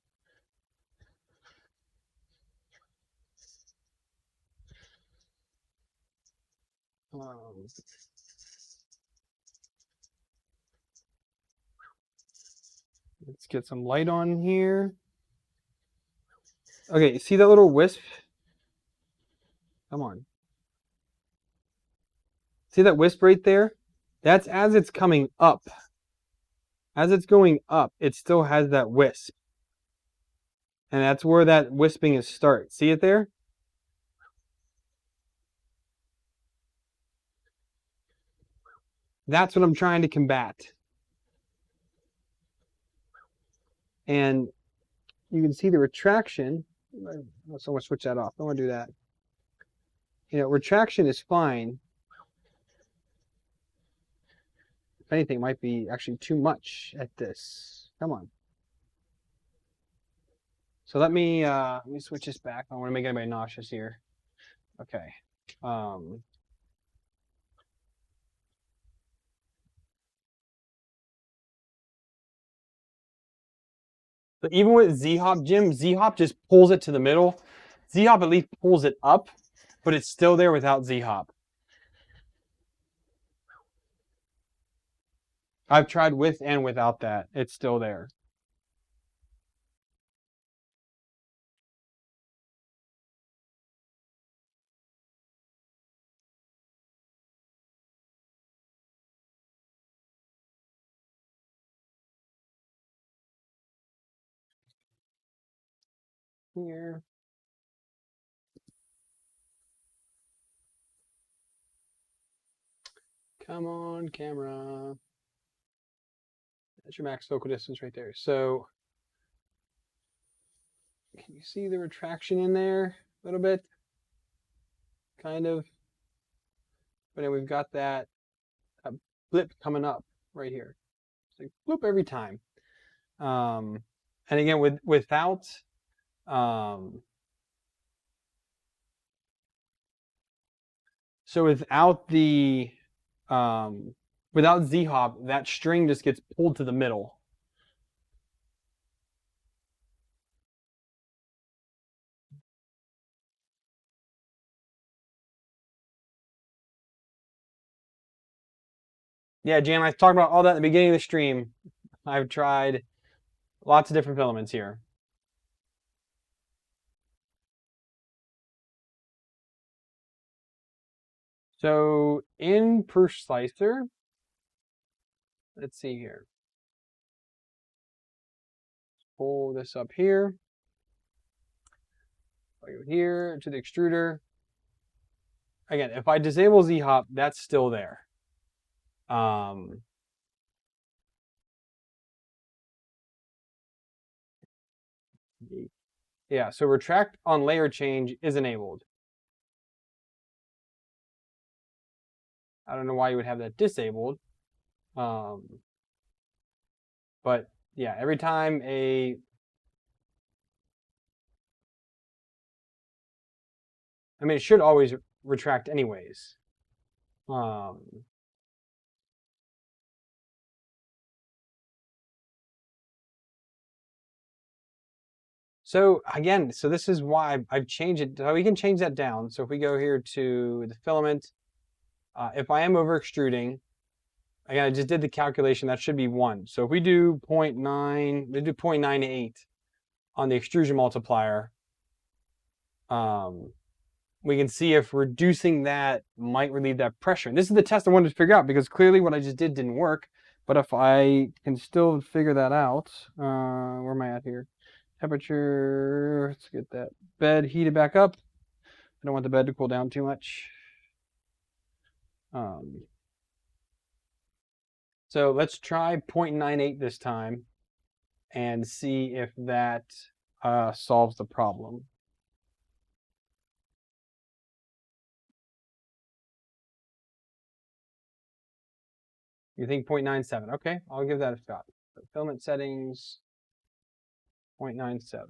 Let's get some light on here. Okay, see that little wisp? Come on. See that wisp right there? That's as it's coming up. As it's going up, it still has that wisp. And that's where that wisping is start. See it there? That's what I'm trying to combat. And you can see the retraction. So I'm going to switch that off. I don't want to do that. You know, retraction is fine. If anything, it might be actually too much at this. Come on. So let me switch this back. I don't want to make anybody nauseous here. Okay. But even with Z-Hop, Jim, Z-Hop just pulls it to the middle. Z-Hop at least pulls it up, but it's still there without Z-Hop. I've tried with and without that. It's still there. Here. Come on, camera. That's your max focal distance right there. So, can you see the retraction in there a little bit? Kind of. But then we've got that blip coming up right here. It's like bloop every time. And again, without so without the without Z-Hop, that string just gets pulled to the middle. Yeah, Jan, I talked about all that at the beginning of the stream. I've tried lots of different filaments here. So in PerSlicer, let's see here. Pull this up here. I go here to the extruder. Again, if I disable Z-Hop, that's still there. Yeah, so retract on layer change is enabled. I don't know why you would have that disabled. But yeah, every time I mean, it should always retract anyways. So again, so this is why I've changed it. So we can change that down. So if we go here to the filament, if I am over extruding, again, I just did the calculation, that should be 1. So if we do 0.9, we do 0.98 on the extrusion multiplier, we can see if reducing that might relieve that pressure. And this is the test I wanted to figure out, because clearly what I just did didn't work. But if I can still figure that out, where am I at here? Temperature, let's get that bed heated back up. I don't want the bed to cool down too much. So let's try 0.98 this time and see if that solves the problem. You think 0.97? Okay, I'll give that a shot. So filament settings, 0.97.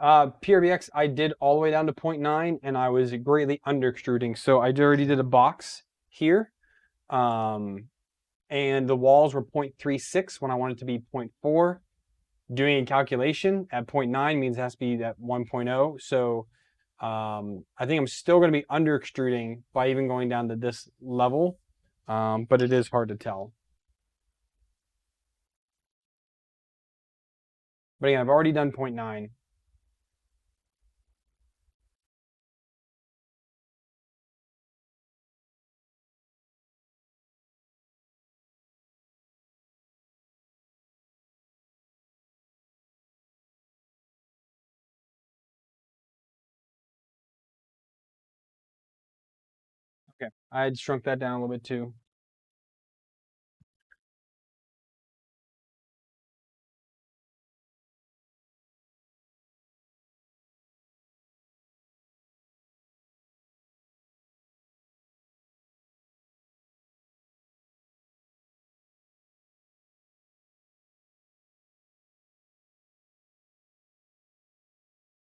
PRBX, I did all the way down to 0.9, and I was greatly under extruding. So I already did a box here, and the walls were 0.36 when I wanted it to be 0.4. Doing a calculation at 0.9 means it has to be at 1.0. So I think I'm still going to be under extruding by even going down to this level, but it is hard to tell. But again, I've already done 0.9. Okay, I had shrunk that down a little bit too.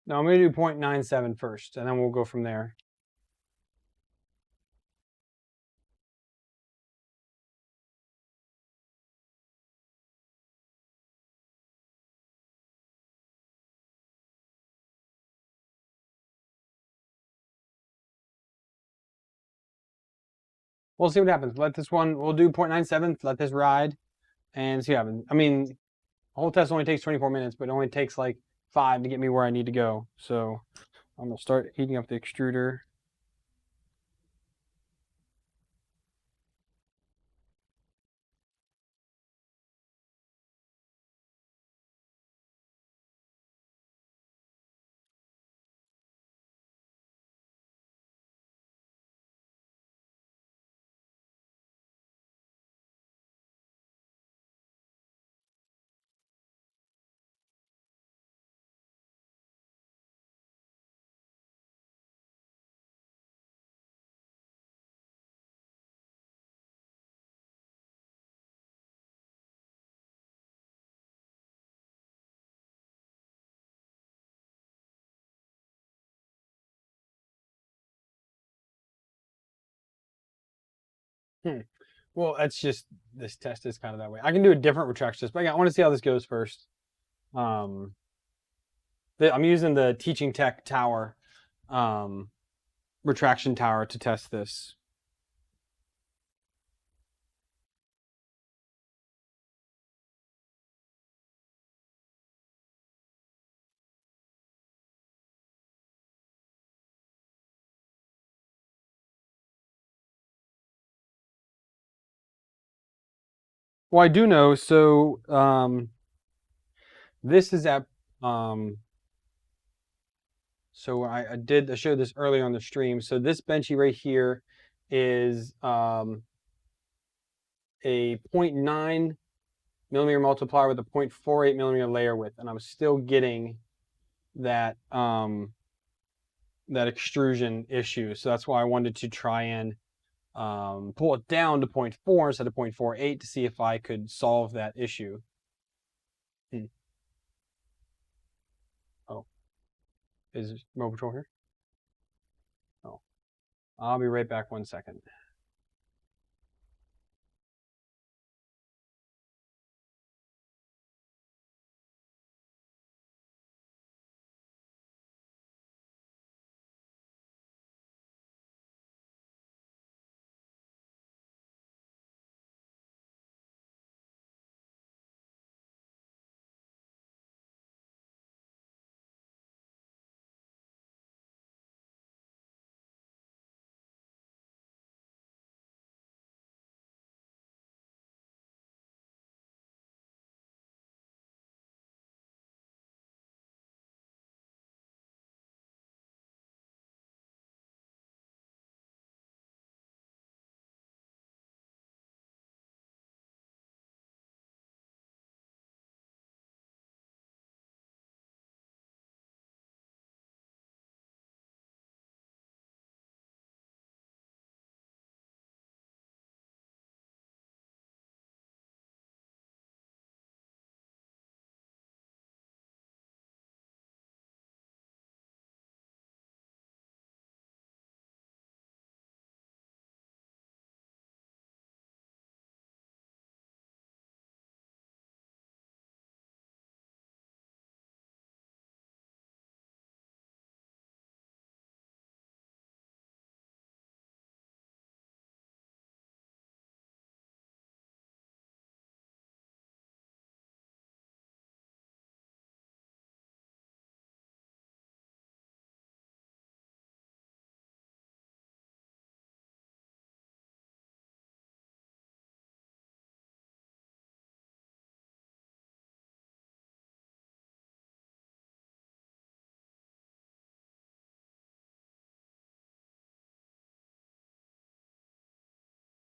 Now I'm going to do 0.97 first, and then we'll go from there. We'll see what happens. Let this one, we'll do 0.97, let this ride, and see what happens. I mean, the whole test only takes 24 minutes, but it only takes like 5 to get me where I need to go. So I'm going to start heating up the extruder. Well, that's just, this test is kind of that way. I can do a different retraction test, but I want to see how this goes first. I'm using the Teaching Tech tower, retraction tower to test this. Well, I do know, so this is at, so I showed this earlier on the stream. So this benchy right here is a 0.9 millimeter multiplier with a 0.48 millimeter layer width, and I'm still getting that that extrusion issue. So that's why I wanted to try and pull it down to 0.4 instead of 0.48 to see if I could solve that issue. Oh, is remote control here? Oh, I'll be right back 1 second.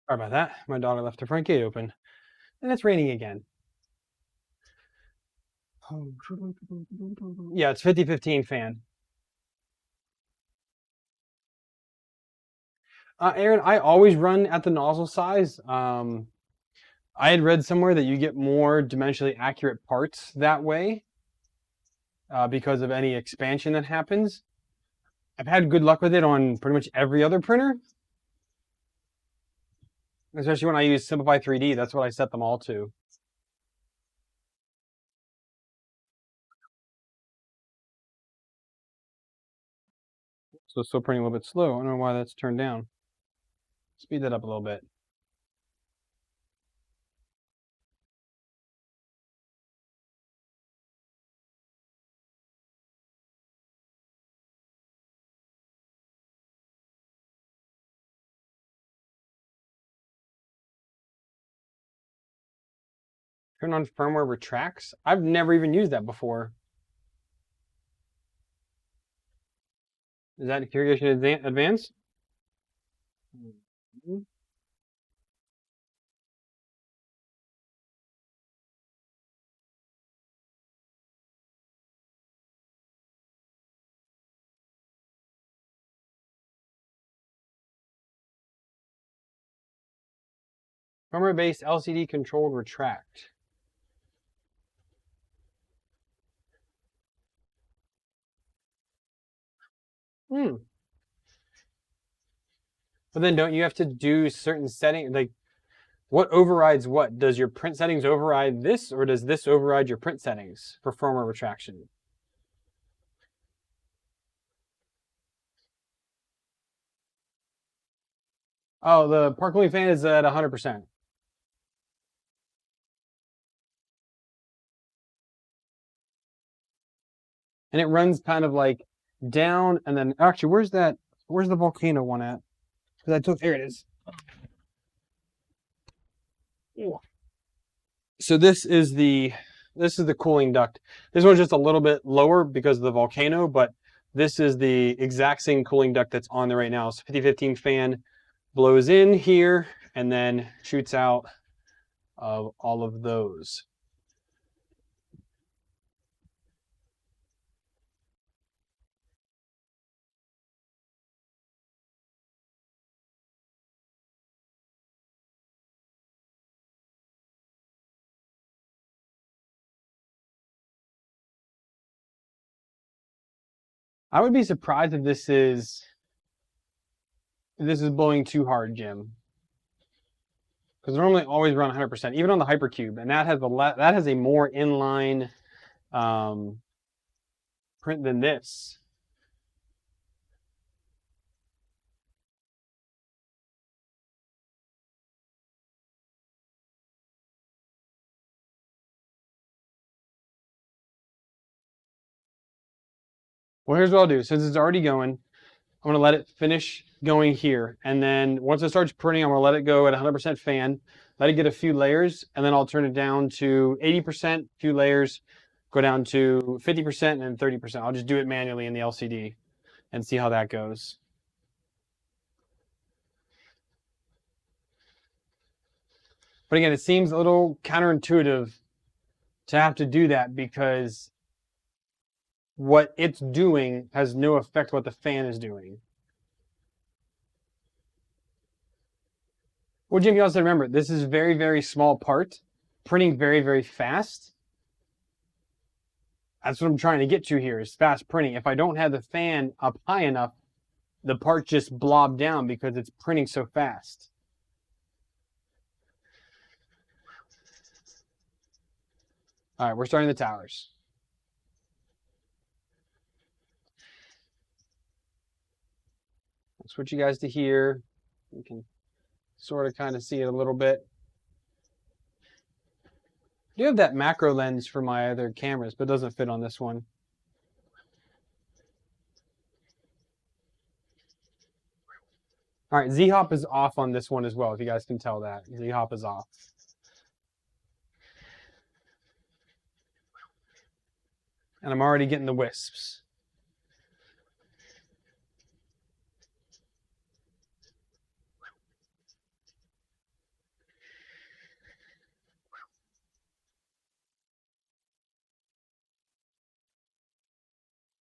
Sorry about that. My daughter left the front gate open. And it's raining again. Yeah, it's 50-15 fan. Aaron, I always run at the nozzle size. I had read somewhere that you get more dimensionally accurate parts that way because of any expansion that happens. I've had good luck with it on pretty much every other printer. Especially when I use Simplify 3D, that's what I set them all to. So it's still printing a little bit slow. I don't know why that's turned down. Speed that up a little bit. Turn on firmware retracts. I've never even used that before. Is that Calibration Advanced? Firmware-based LCD controlled retract. But then don't you have to do certain settings? Like, what overrides what? Does your print settings override this, or does this override your print settings for firmware retraction? Oh, the part cooling fan is at 100%. And it runs kind of like down, and then actually, where's the Volcano one at? Because I took, there it is. So this is the cooling duct. This one's just a little bit lower because of the Volcano, but this is the exact same cooling duct that's on there right now. So 50-15 fan blows in here and then shoots out of all of those. I would be surprised if this is blowing too hard, Jim. Because normally always run 100%, even on the Hypercube, and that has a more inline print than this. Well, here's what I'll do. Since it's already going, I'm going to let it finish going here. And then once it starts printing, I'm going to let it go at 100% fan, let it get a few layers, and then I'll turn it down to 80%, few layers, go down to 50% and then 30%. I'll just do it manually in the LCD and see how that goes. But again, it seems a little counterintuitive to have to do that because what it's doing has no effect what the fan is doing. Well, Jim, you also remember, this is very, very small part, printing very, very fast. That's what I'm trying to get to here is fast printing. If I don't have the fan up high enough, the part just blob down because it's printing so fast. All right, we're starting the towers. I'll switch you guys to here. You can sort of kind of see it a little bit. I do have that macro lens for my other cameras, but it doesn't fit on this one. All right, Z-hop is off on this one as well, if you guys can tell that. Z-hop is off. And I'm already getting the wisps.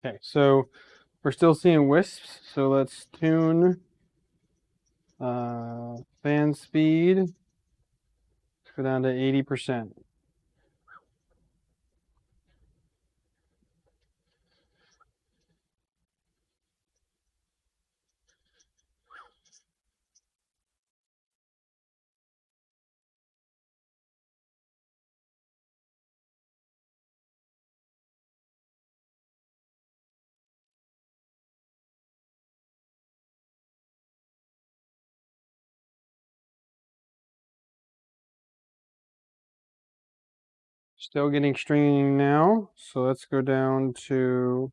Okay, so we're still seeing wisps, so let's tune fan speed. Let's go down to 80%. Still getting stringing now, so let's go down to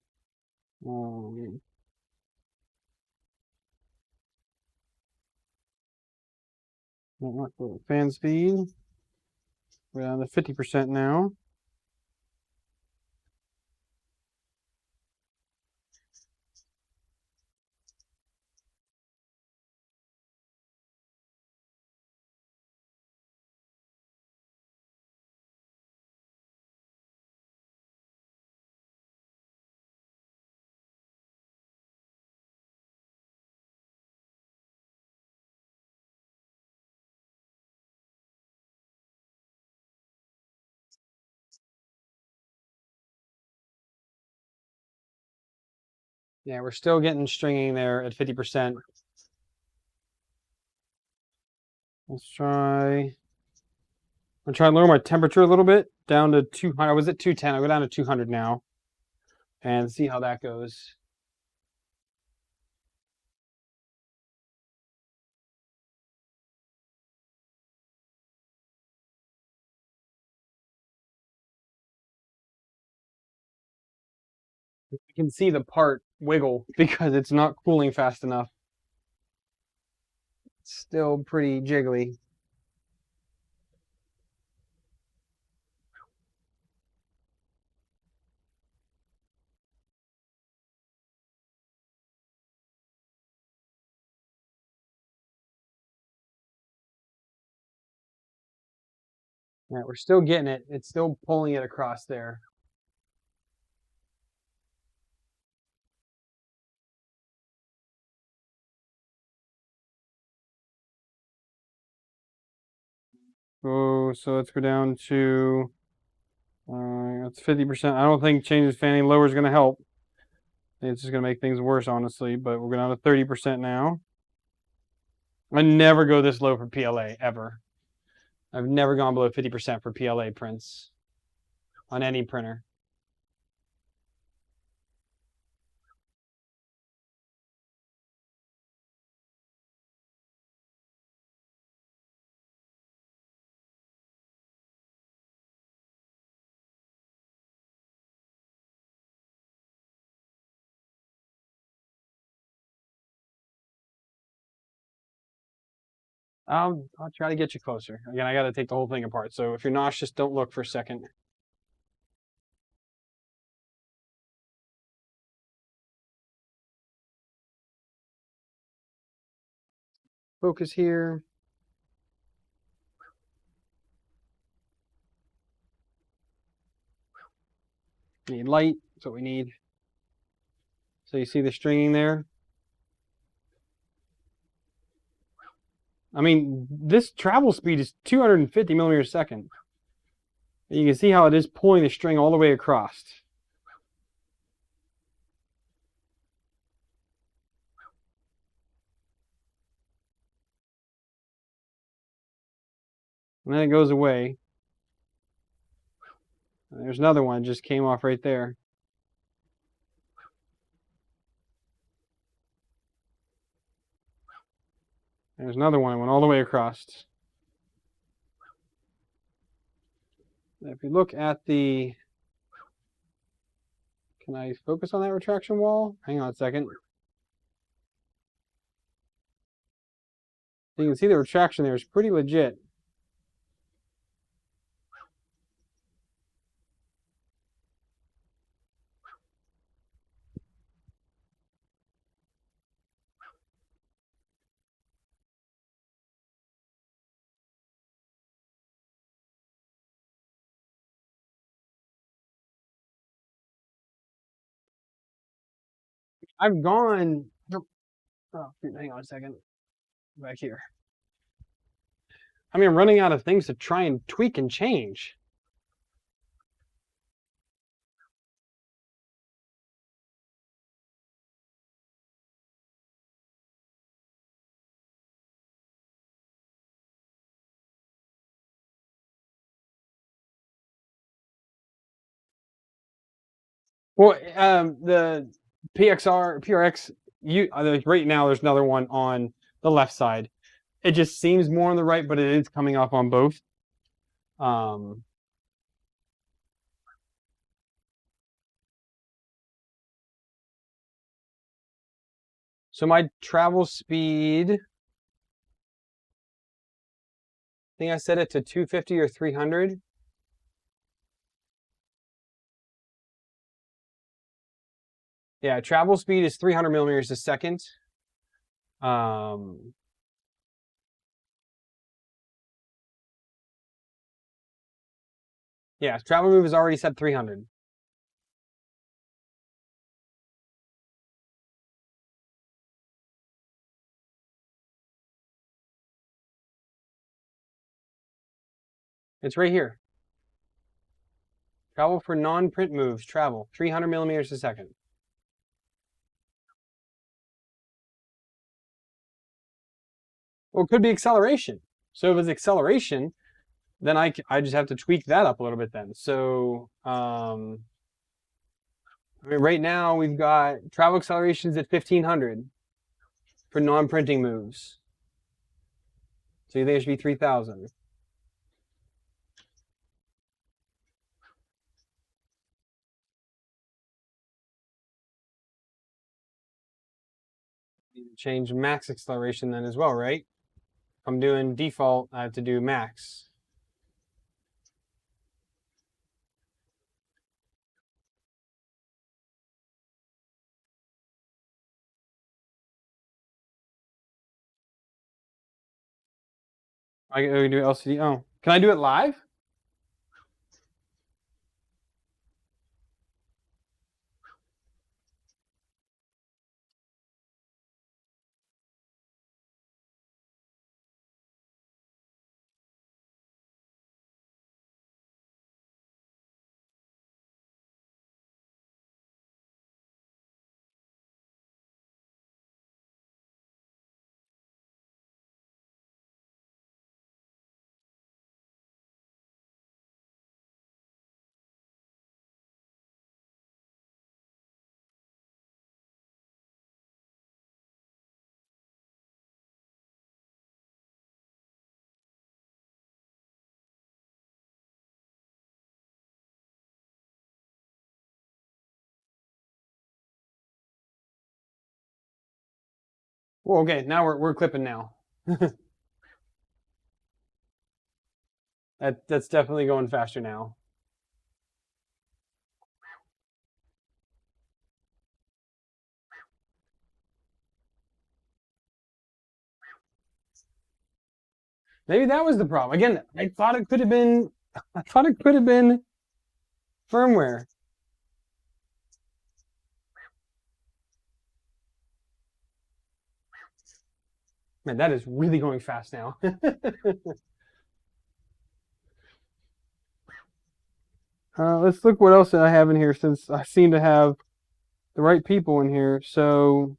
fan speed. We're down to 50% now. Yeah, we're still getting stringing there at 50%. Let's try. I'm trying to lower my temperature a little bit down to 200. I was at 210. I'll go down to 200 now and see how that goes. You can see the part wiggle because it's not cooling fast enough. It's still pretty jiggly. Yeah, we're still getting it. It's still pulling it across there. Oh, so let's go down to that's 50%. I don't think changing fanning lower is going to help. It's just going to make things worse, honestly. But we're going down to 30% now. I never go this low for PLA ever. I've never gone below 50% for PLA prints on any printer. I'll try to get you closer. Again, I got to take the whole thing apart. So if you're nauseous, don't look for a second. Focus here. Need light. That's what we need. So you see the stringing there? I mean, this travel speed is 250 millimeters a second. And you can see how it is pulling the string all the way across. And then it goes away. And there's another one, just came off right there. There's another one, it went all the way across. If you look at the, can I focus on that retraction wall? Hang on a second. You can see the retraction there is pretty legit. I've gone. Oh, hang on a second. Back here. I mean, I'm running out of things to try and tweak and change. Well, the PRX, right now there's another one on the left side. It just seems more on the right, but it is coming up on both. So my travel speed, I think I set it to 250 or 300. Yeah, travel speed is 300 millimeters a second. Yeah, travel move is already set 300. It's right here. Travel for non-print moves, travel 300 millimeters a second. Well, it could be acceleration. So if it's acceleration, then I just have to tweak that up a little bit then. So I mean, right now we've got travel accelerations at 1500 for non-printing moves. So you think it should be 3000? Change max acceleration then as well, right? If I'm doing default, I have to do max. I can do LCD. Oh, can I do it live? Well, okay, now we're clipping now. That's definitely going faster now. Maybe that was the problem. Again, I thought it could have been firmware. Man, that is really going fast now. Let's look what else I have in here since I seem to have the right people in here. So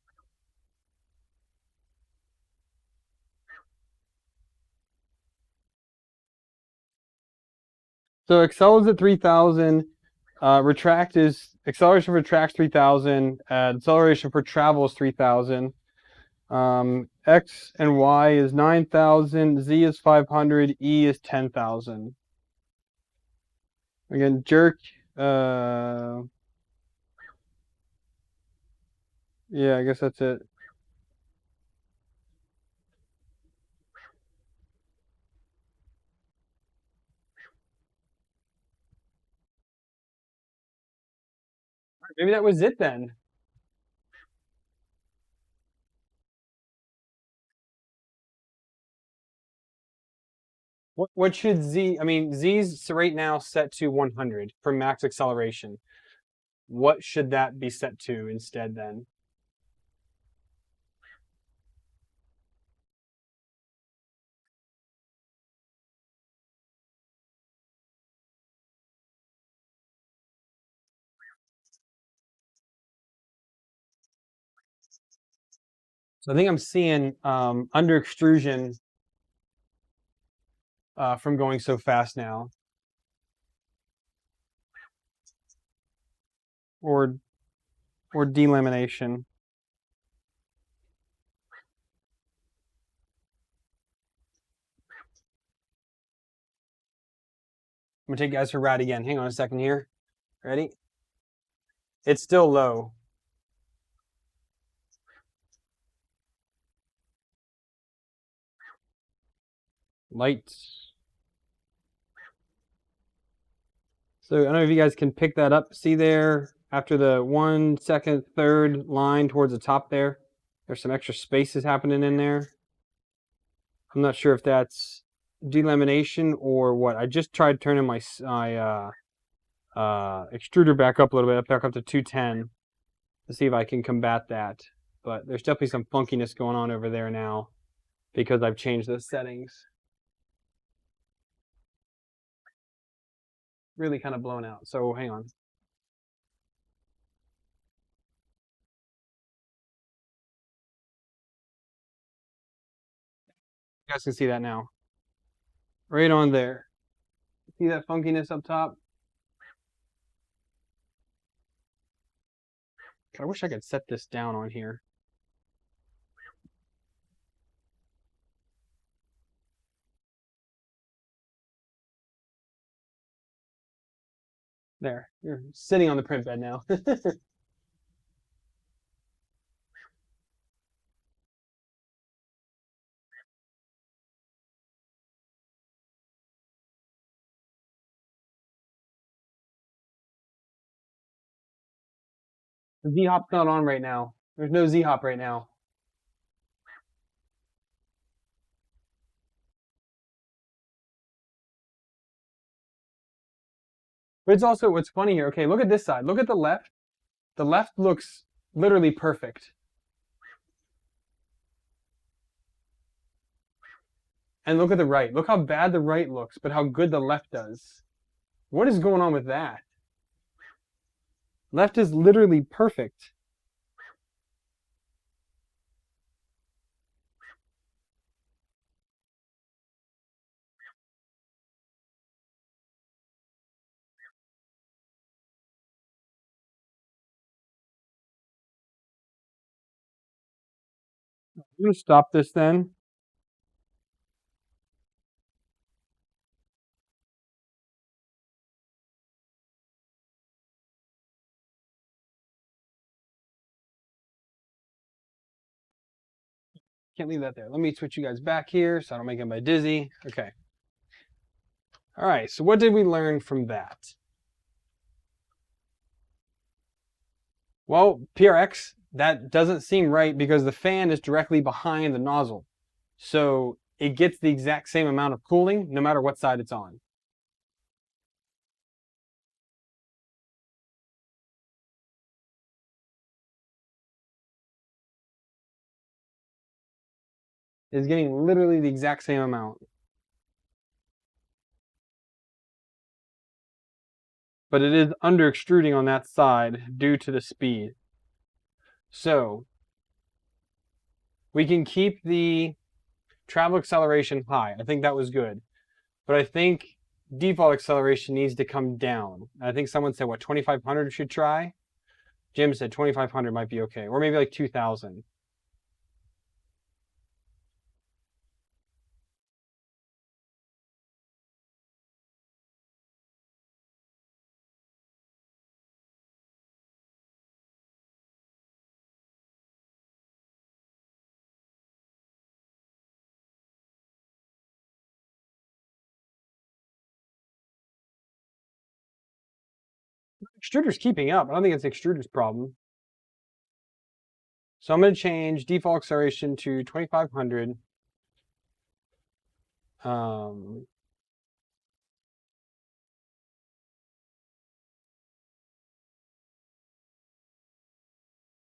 Excel is at 3000. Retract is acceleration for retracts 3000. Acceleration for travel is 3000. X and Y is 9000. Z is 500. E is 10,000. Again, jerk. Yeah, I guess that's it. Maybe that was it then. What should Z? I mean, Z's right now set to 100 for max acceleration. What should that be set to instead then? So I think I'm seeing under extrusion from going so fast now. Or delamination. I'm gonna take you guys for a ride again. Hang on a second here. Ready? It's still low. Lights. So I don't know if you guys can pick that up. See there, after the 1 second, third line towards the top there, there's some extra spaces happening in there. I'm not sure if that's delamination or what. I just tried turning my extruder back up a little bit, back up to 210, to see if I can combat that. But there's definitely some funkiness going on over there now because I've changed the settings. Really kind of blown out. So hang on. You guys can see that now. Right on there. See that funkiness up top? I wish I could set this down on here. There, you're sitting on the print bed now. The Z-hop's not on right now. There's no Z-hop right now. But it's also, what's funny here, okay, look at this side. Look at the left. The left looks literally perfect. And look at the right. Look how bad the right looks, but how good the left does. What is going on with that? Left is literally perfect. I'm going to stop this then. Can't leave that there. Let me switch you guys back here so I don't make anybody dizzy. Okay. All right, so what did we learn from that? Well, PRX, that doesn't seem right because the fan is directly behind the nozzle. So it gets the exact same amount of cooling no matter what side it's on. It's getting literally the exact same amount. But it is under extruding on that side due to the speed. So we can keep the travel acceleration high. I think that was good. But I think default acceleration needs to come down. I think someone said, what, 2,500 should try? Jim said 2,500 might be okay. Or maybe like 2,000. Extruder's keeping up. I don't think it's Extruder's problem. So I'm going to change default acceleration to 2,500. I'm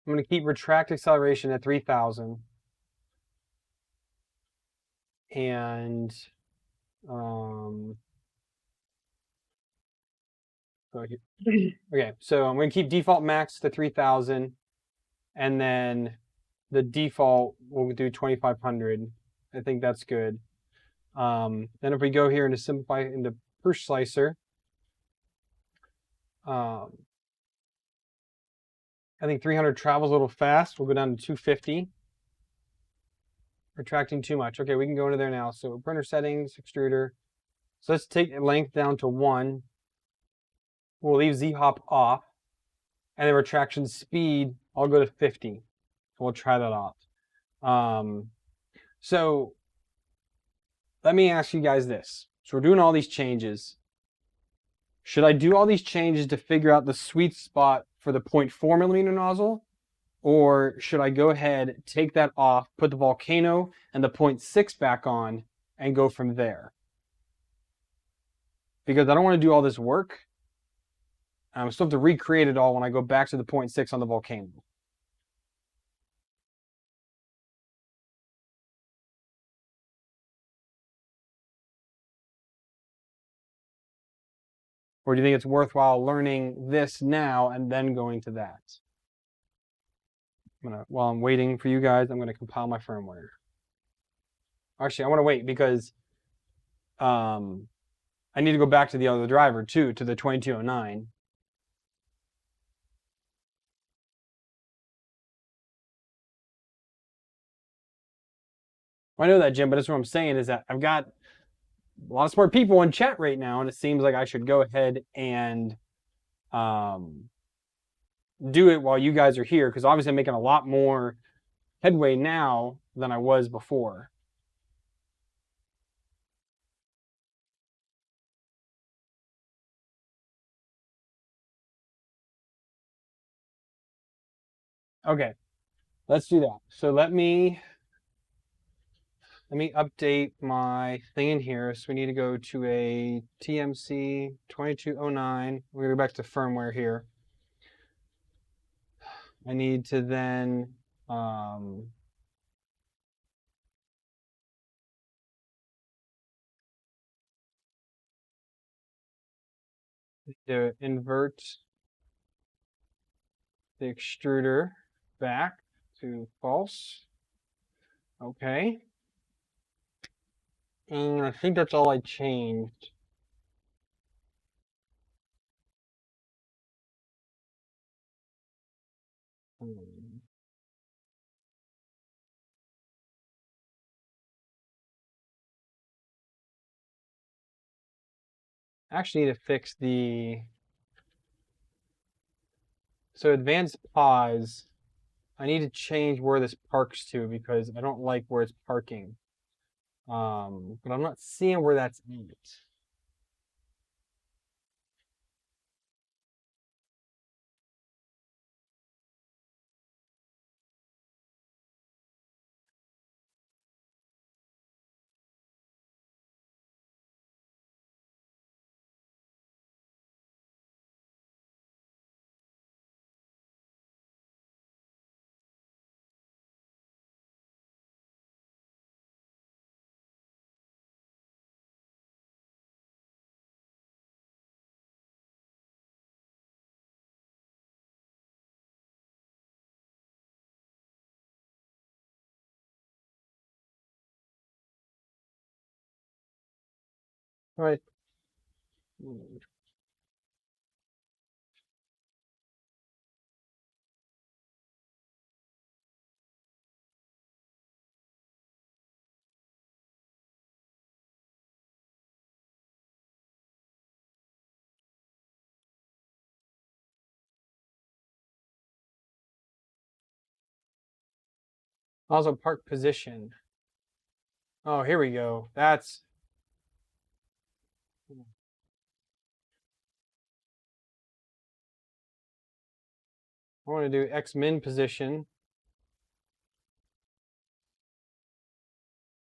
going to keep retract acceleration at 3,000. And okay, so I'm going to keep default max to 3,000. And then the default, we'll do 2500. I think that's good. Then if we go here into simplify into push slicer, I think 300 travels a little fast. We'll go down to 250. Retracting too much. Okay, we can go into there now. So printer settings, extruder. So let's take length down to 1. We'll leave Z-hop off. And then retraction speed, I'll go to 50. We'll try that off. So let me ask you guys this. So we're doing all these changes. Should I do all these changes to figure out the sweet spot for the 0.4 millimeter nozzle? Or should I go ahead, take that off, put the Volcano and the 0.6 back on, and go from there? Because I don't want to do all this work. I still have to recreate it all when I go back to the 0.6 on the Volcano. Or do you think it's worthwhile learning this now and then going to that? While I'm waiting for you guys, I'm going to compile my firmware. Actually, I want to wait because I need to go back to the other driver too, to the 2209. I know that, Jim, but that's what I'm saying is that I've got a lot of smart people in chat right now, and it seems like I should go ahead and do it while you guys are here, because obviously I'm making a lot more headway now than I was before. Okay, let's do that. So let me update my thing in here. So we need to go to a TMC 2209. We're going to go back to firmware here. I need to then to invert the extruder back to false. Okay. And I think that's all I changed. Actually need to fix the, so advanced pause, I need to change where this parks to because I don't like where it's parking. But I'm not seeing where that's at. All right. Also park position. Oh, here we go. That's, I want to do X min position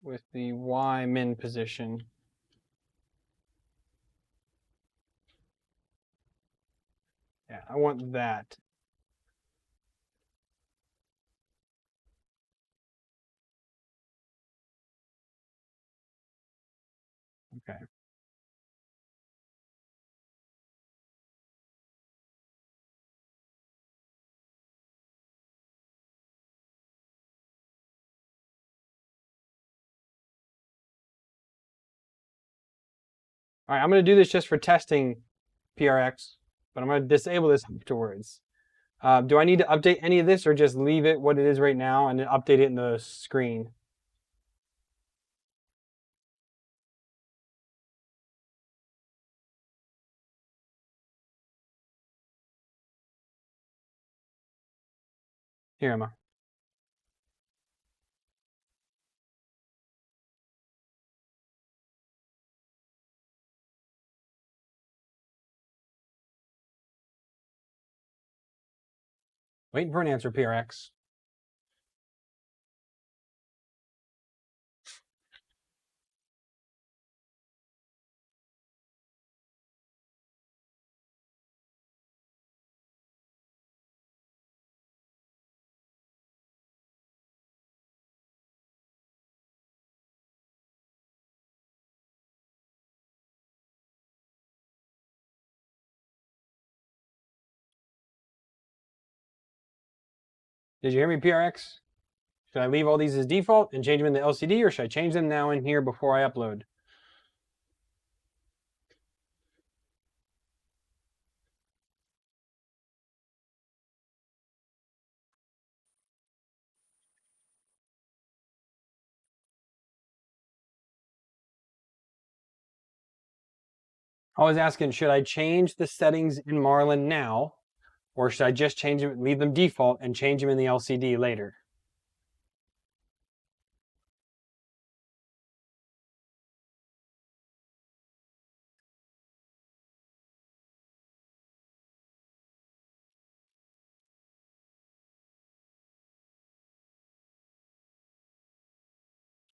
with the Y min position. Yeah, I want that. Okay. All right, I'm going to do this just for testing PRX, but I'm going to disable this afterwards. Do I need to update any of this or just leave it what it is right now and then update it in the screen? Here, Emma. Waiting for an answer, PRX. Did you hear me, PRX? Should I leave all these as default and change them in the LCD, or should I change them now in here before I upload? I was asking, should I change the settings in Marlin now, or should I just change them, leave them default, and change them in the LCD later?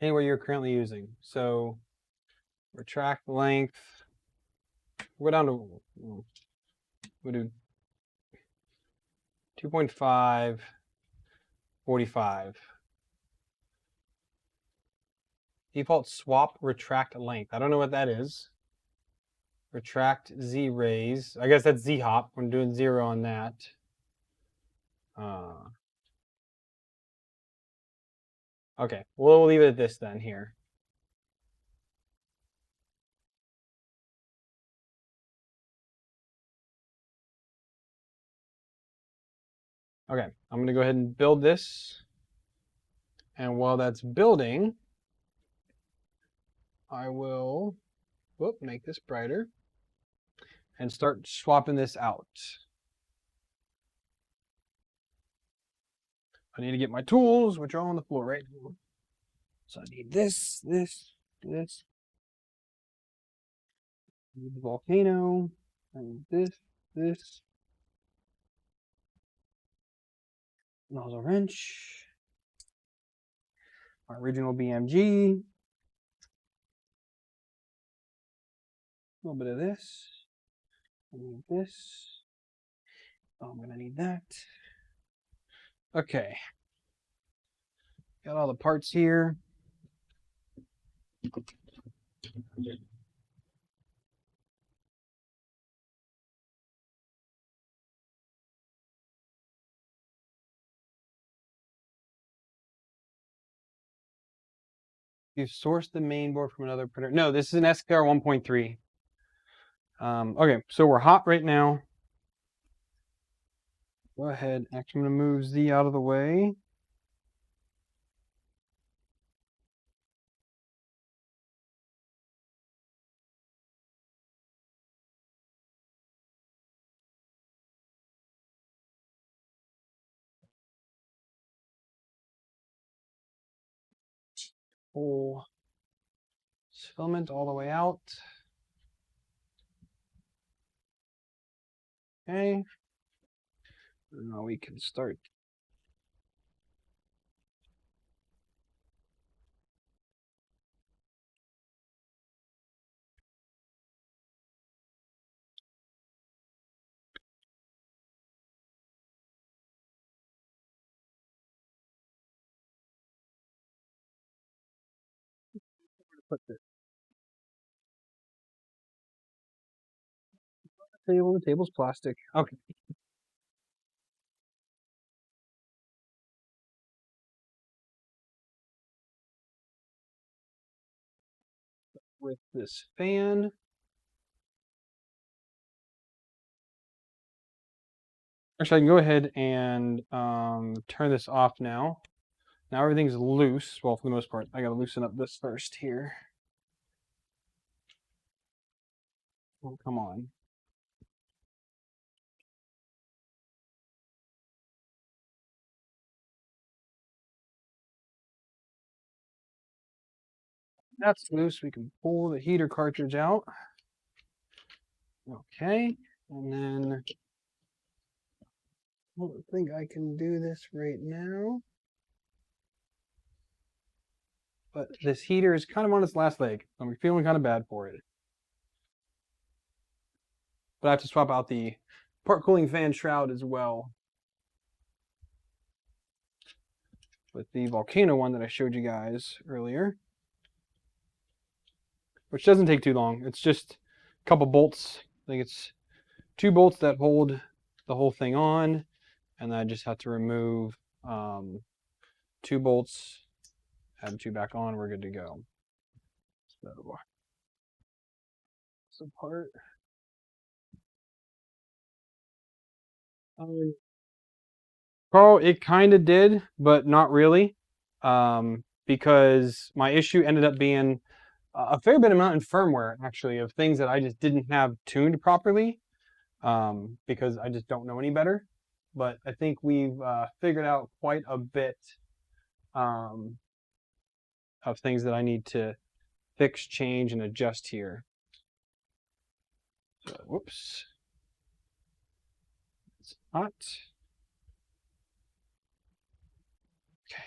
Anywhere you're currently using. So retract length. We're down to, we'll do 2.5, 45. Default swap retract length. I don't know what that is. Retract Z raise. I guess that's Z hop. I'm doing 0 on that. Okay, we'll leave it at this then here. Okay, I'm going to go ahead and build this. And while that's building, I will make this brighter and start swapping this out. I need to get my tools, which are on the floor right now. So I need this. Need the Volcano. I need this. Nozzle wrench. My original BMG. A little bit of this. I need this. Oh, I'm gonna need that. Okay. Got all the parts here. You've sourced the main board from another printer. No, this is an SKR 1.3. Okay, so we're hot right now. Go ahead. Actually, I'm going to move Z out of the way. Pull filament all the way out. Okay. Now we can start. Put this table. The table's plastic. Okay. With this fan. Actually, I can go ahead and turn this off now. Now everything's loose. Well, for the most part, I gotta loosen up this first here. Oh, come on. That's loose. We can pull the heater cartridge out. Okay, and then I don't think I can do this right now. But this heater is kind of on its last leg. I'm feeling kind of bad for it. But I have to swap out the part cooling fan shroud as well with the Volcano one that I showed you guys earlier, which doesn't take too long. It's just a couple bolts. I think it's 2 bolts that hold the whole thing on, and then I just have to remove 2 bolts, add 2 back on, we're good to go. So this apart. Carl, it kind of did, but not really, because my issue ended up being a fair bit amount in firmware, actually, of things that I just didn't have tuned properly, because I just don't know any better. But I think we've figured out quite a bit of things that I need to fix, change, and adjust here. So, whoops. It's hot. Okay.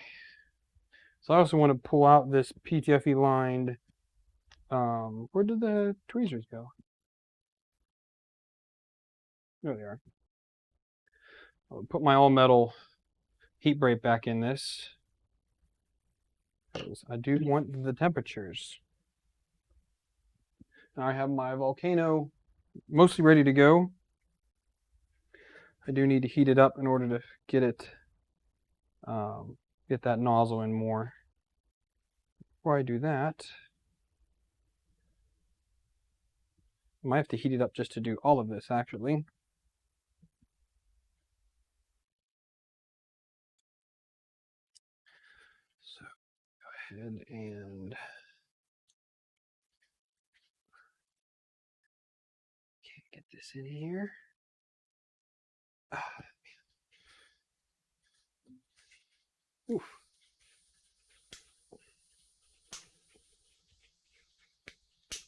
So I also want to pull out this PTFE lined. Where did the tweezers go? There they are. I'll put my all metal heat break back in this, because I do want the temperatures. Now I have my Volcano mostly ready to go. I do need to heat it up in order to get it, get that nozzle in more. Before I do that, I might have to heat it up just to do all of this, actually. So go ahead and can't get this in here. Oof.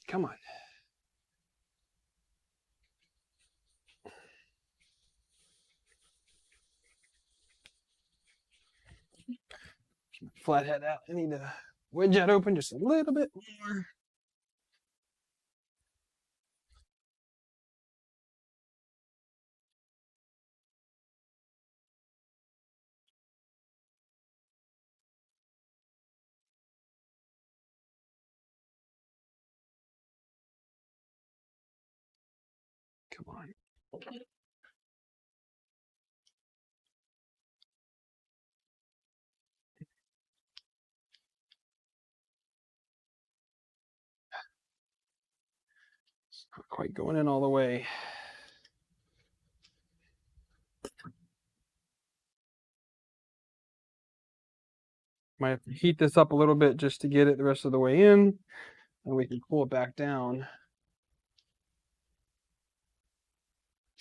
Come on. Flathead out. I need to wedge that open just a little bit more. Come on. It's not quite going in all the way. Might have to heat this up a little bit just to get it the rest of the way in, and we can cool it back down.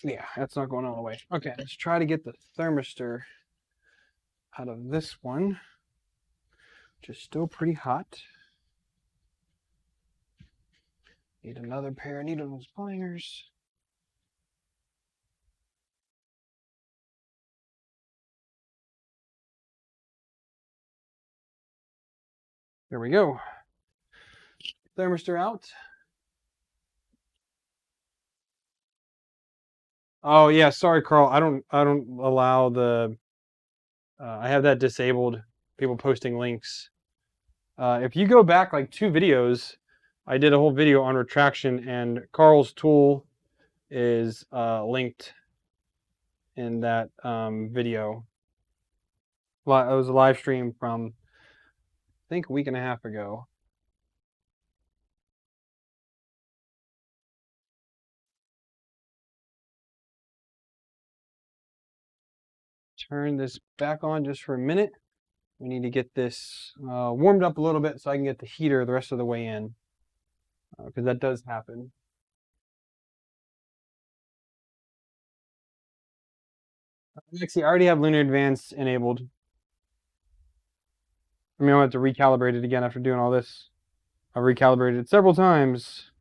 Yeah, that's not going all the way. Okay, let's try to get the thermistor out of this one, which is still pretty hot. Need another pair of needle pliers. There we go. Thermistor out. Oh yeah, sorry, Carl. I don't allow the. I have that disabled. People posting links. If you go back like 2 videos, I did a whole video on retraction, and Carl's tool is linked in that video. It was a live stream from, I think, a week and a half ago. turn this back on just for a minute. We need to get this warmed up a little bit so I can get the heater the rest of the way in, because that does happen. Actually, I already have Linear Advance enabled. I mean, I have to recalibrate it again after doing all this. I've recalibrated it several times.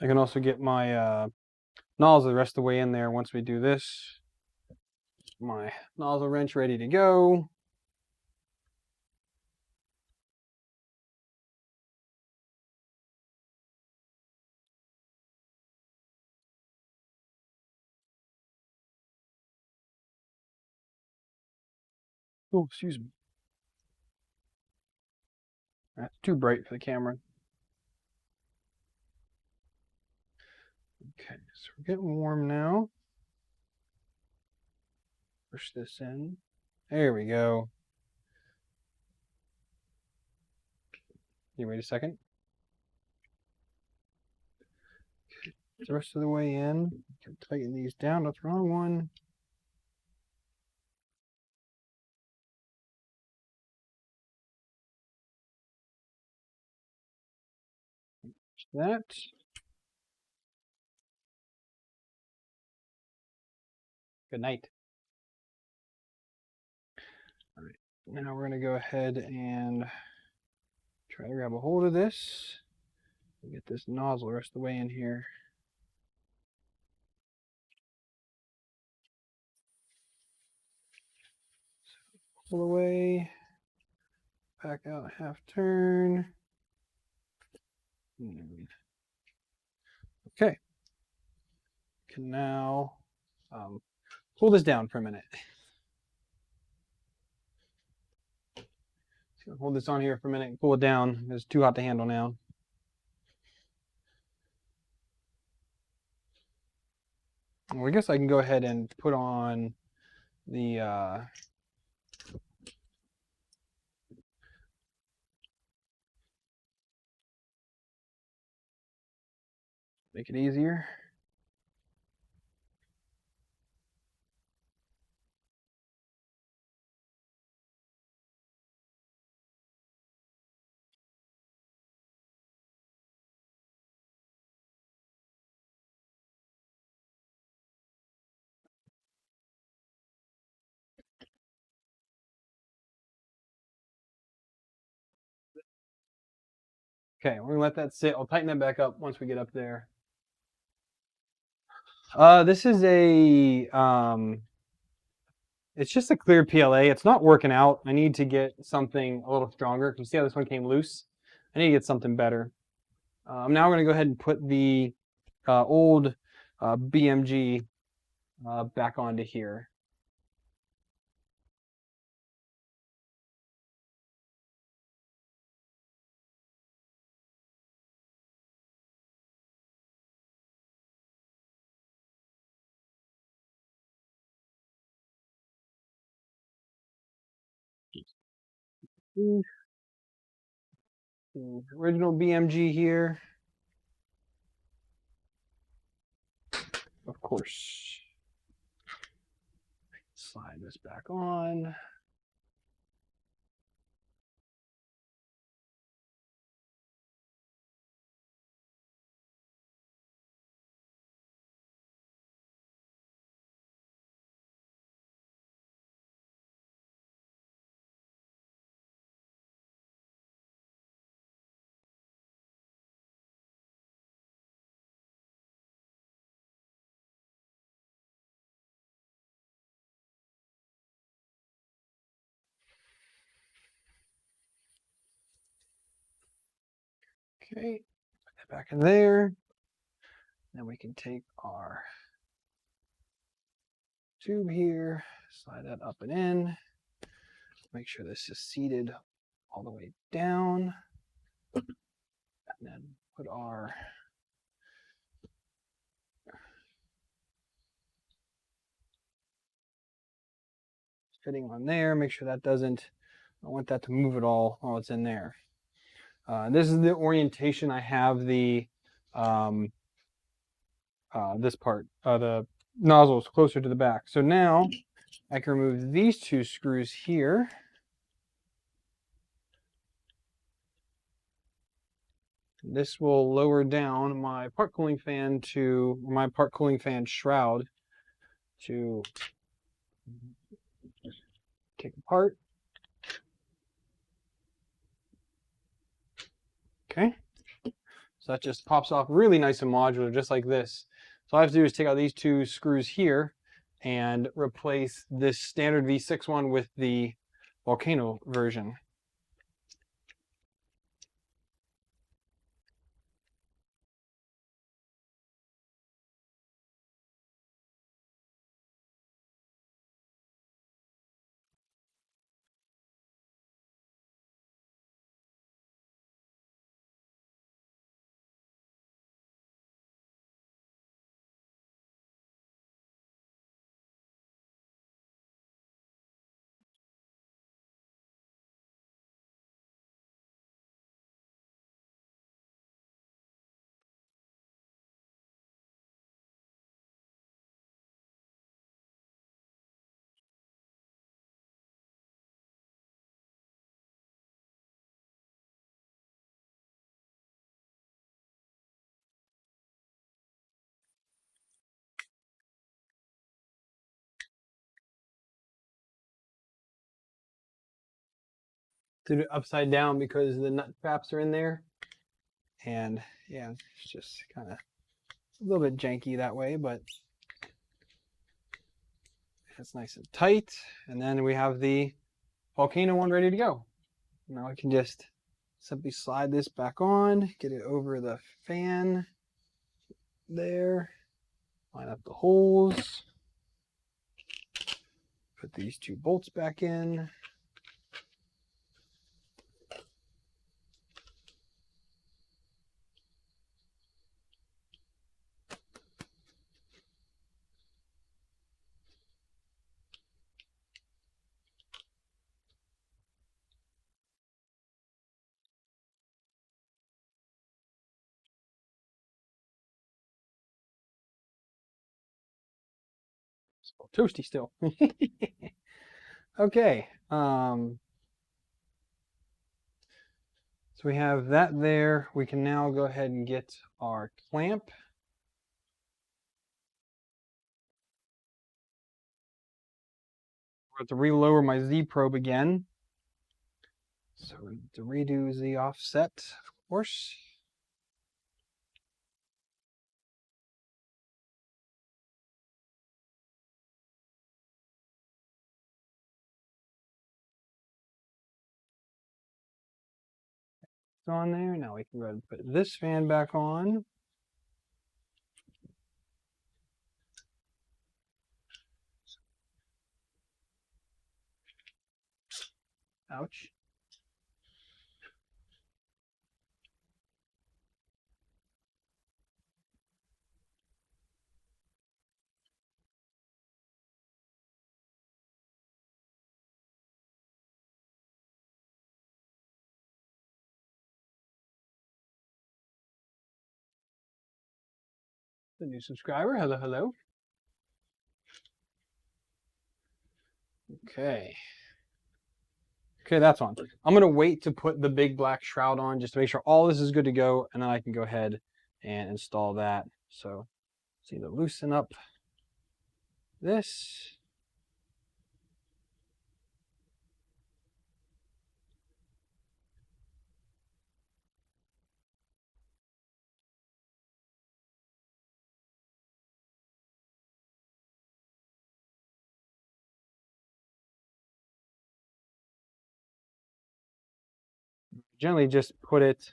I can also get my nozzle the rest of the way in there once we do this. My nozzle wrench ready to go. Oh, excuse me. That's too bright for the camera. Okay, so we're getting warm now. Push this in. There we go. You wait a second. Get the rest of the way in. Tighten these down. That's the wrong one. That. Good night. All right, now we're going to go ahead and try to grab a hold of this. Get this nozzle the rest of the way in here. Pull away. Back out half turn. Okay. Can now pull this down for a minute. So hold this on here for a minute and pull it down. It's too hot to handle now. Well, I guess I can go ahead and put on the make it easier. Okay, we're gonna let that sit. I'll tighten that back up once we get up there. This is a it's just a clear PLA. It's not working out. I need to get something a little stronger. You see how this one came loose? I need to get something better. Now we're gonna go ahead and put the old BMG back onto here. The original BMG here. Of course. Slide this back on. Okay, put that back in there. Then we can take our tube here, slide that up and in. Make sure this is seated all the way down. And then put our fitting on there. Make sure that doesn't, I want that to move at all while it's in there. This is the orientation I have the this part, the nozzle is closer to the back. So now I can remove these two screws here. This will lower down my part cooling fan to my part cooling fan shroud to take apart. Okay. So that just pops off really nice and modular, just like this. So all I have to do is take out these two screws here and replace this standard V6 one with the Volcano version. Did it upside down because the nut traps are in there. And yeah, it's just kind of a little bit janky that way, but it's nice and tight. And then we have the Volcano one ready to go. Now I can just simply slide this back on, get it over the fan there, line up the holes, put these two bolts back in. It's a little toasty still. Okay. So we have that there. We can now go ahead and get our clamp. I have to relower my Z probe again. So we need to redo Z offset, of course. It's on there. Now we can go ahead and put this fan back on. Ouch. The new subscriber. Hello, hello. Okay. Okay, that's on. I'm going to wait to put the big black shroud on just to make sure all this is good to go, and then I can go ahead and install that. So let's either loosen up this. Generally just put it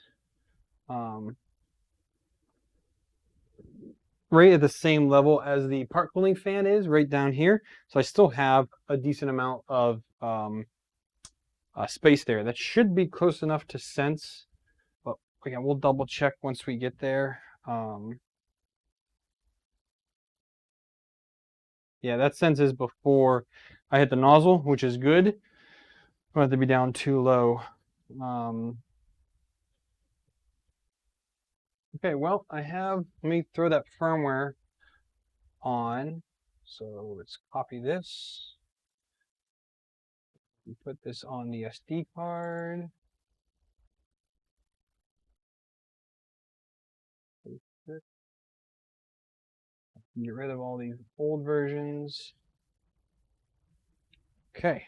right at the same level as the part cooling fan is right down here. So I still have a decent amount of space there. That should be close enough to sense, but again, we'll double check once we get there. Yeah, that senses before I hit the nozzle, which is good. I don't have to be down too low. Okay, well, let me throw that firmware on. So let's copy this. We put this on the SD card. Get rid of all these old versions. Okay.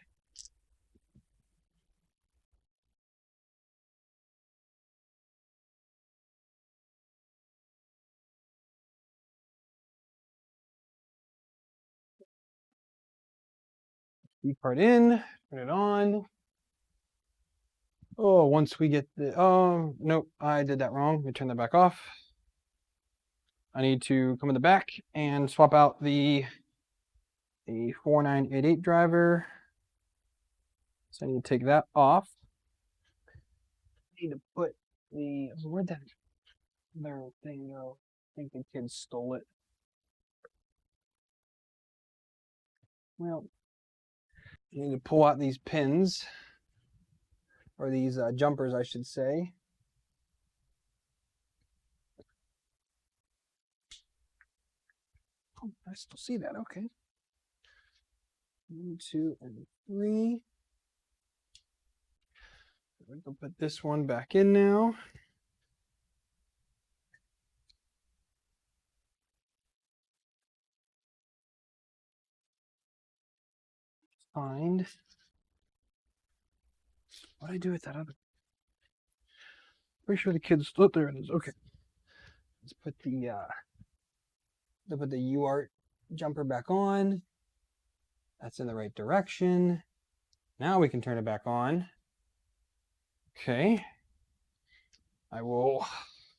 SD card in, put it on. Oh, once we get the, oh, nope, I did that wrong. Let me turn that back off. I need to come in the back and swap out the 4988 driver. So I need to take that off. I need to put where'd that other thing go? I think the kids stole it. Well, you need to pull out these pins, or these jumpers, I should say. Oh, I still see that. Okay. 1, 2, and 3. We're going to put this one back in now. Find. What did I do with that other? Pretty sure the kids stole it. There it is. Okay. Let's put the UART jumper back on. That's in the right direction. Now we can turn it back on. Okay. I will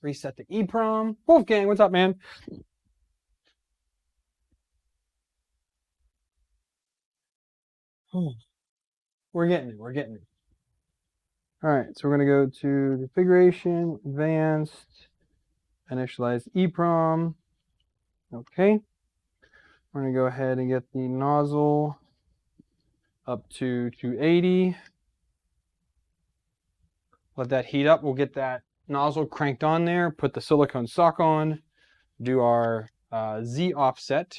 reset the EEPROM. Wolfgang, what's up, man? We're getting it. We're getting it. All right, so we're going to go to configuration, advanced, initialize EEPROM. Okay. We're going to go ahead and get the nozzle up to 280. Let that heat up. We'll get that nozzle cranked on there, put the silicone sock on, do our Z offset.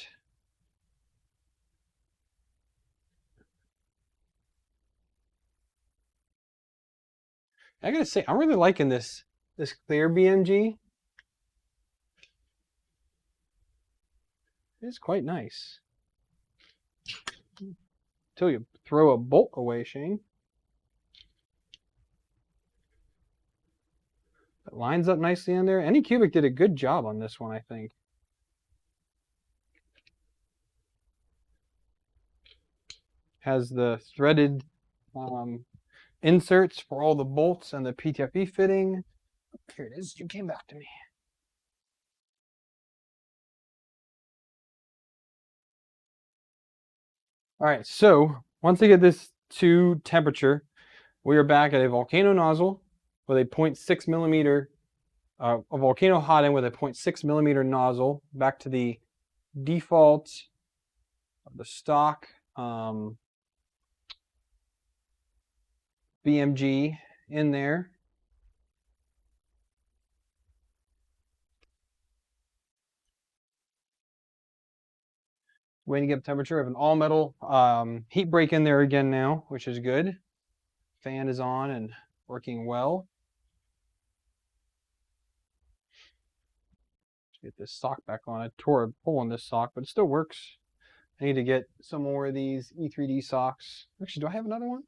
I gotta say, I'm really liking this clear BMG. It's quite nice. Until you throw a bolt away, Shane. It lines up nicely in there. Anycubic did a good job on this one, I think. Has the threaded inserts for all the bolts and the PTFE fitting. Here it is. You came back to me. All right, so once I get this to temperature, we are back at a Volcano nozzle with a 0.6 millimeter, a Volcano Hotend with a 0.6 millimeter nozzle, back to the default of the stock BMG in there. Waiting to get temperature. I have an all metal heat break in there again now, which is good. Fan is on and working well. Let's get this sock back on. I tore a hole in this sock, but it still works. I need to get some more of these E3D socks. Actually, do I have another one?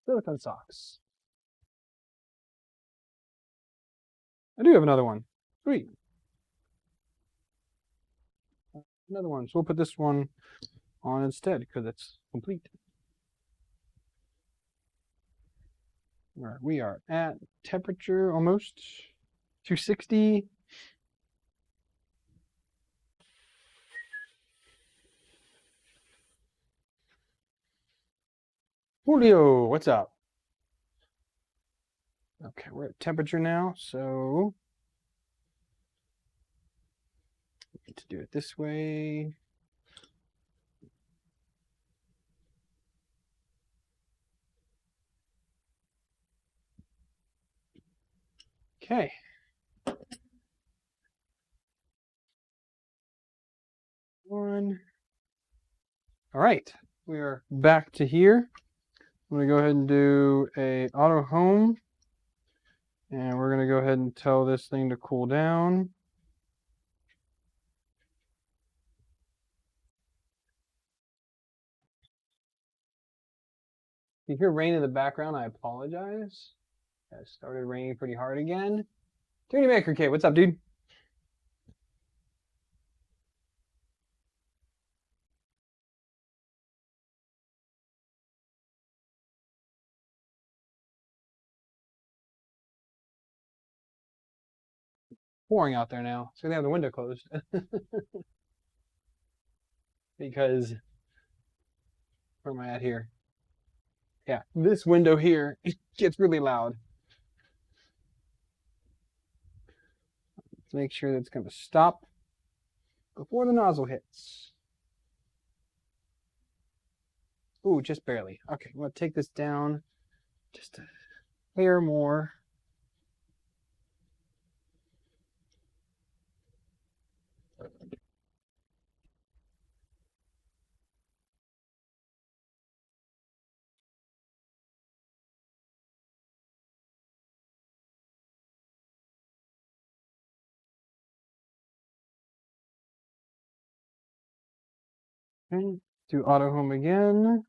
Silicone socks. I do have another one. Sweet. Another one. So we'll put this one on instead because it's complete. We are at temperature almost 260. Julio, what's up? Okay, we're at temperature now, so need to do it this way. Okay. One. All right, we are back to here. I'm gonna go ahead and do a auto home, and we're gonna go ahead and tell this thing to cool down. If you hear rain in the background, I apologize. It started raining pretty hard again. Tony Maker K, what's up, dude? Pouring out there now, so they have the window closed because where am I at here? Yeah, this window here gets really loud. Let's make sure that it's going to stop before the nozzle hits. Ooh, just barely. Okay, I'm going to take this down just a hair more. Okay, do auto home again.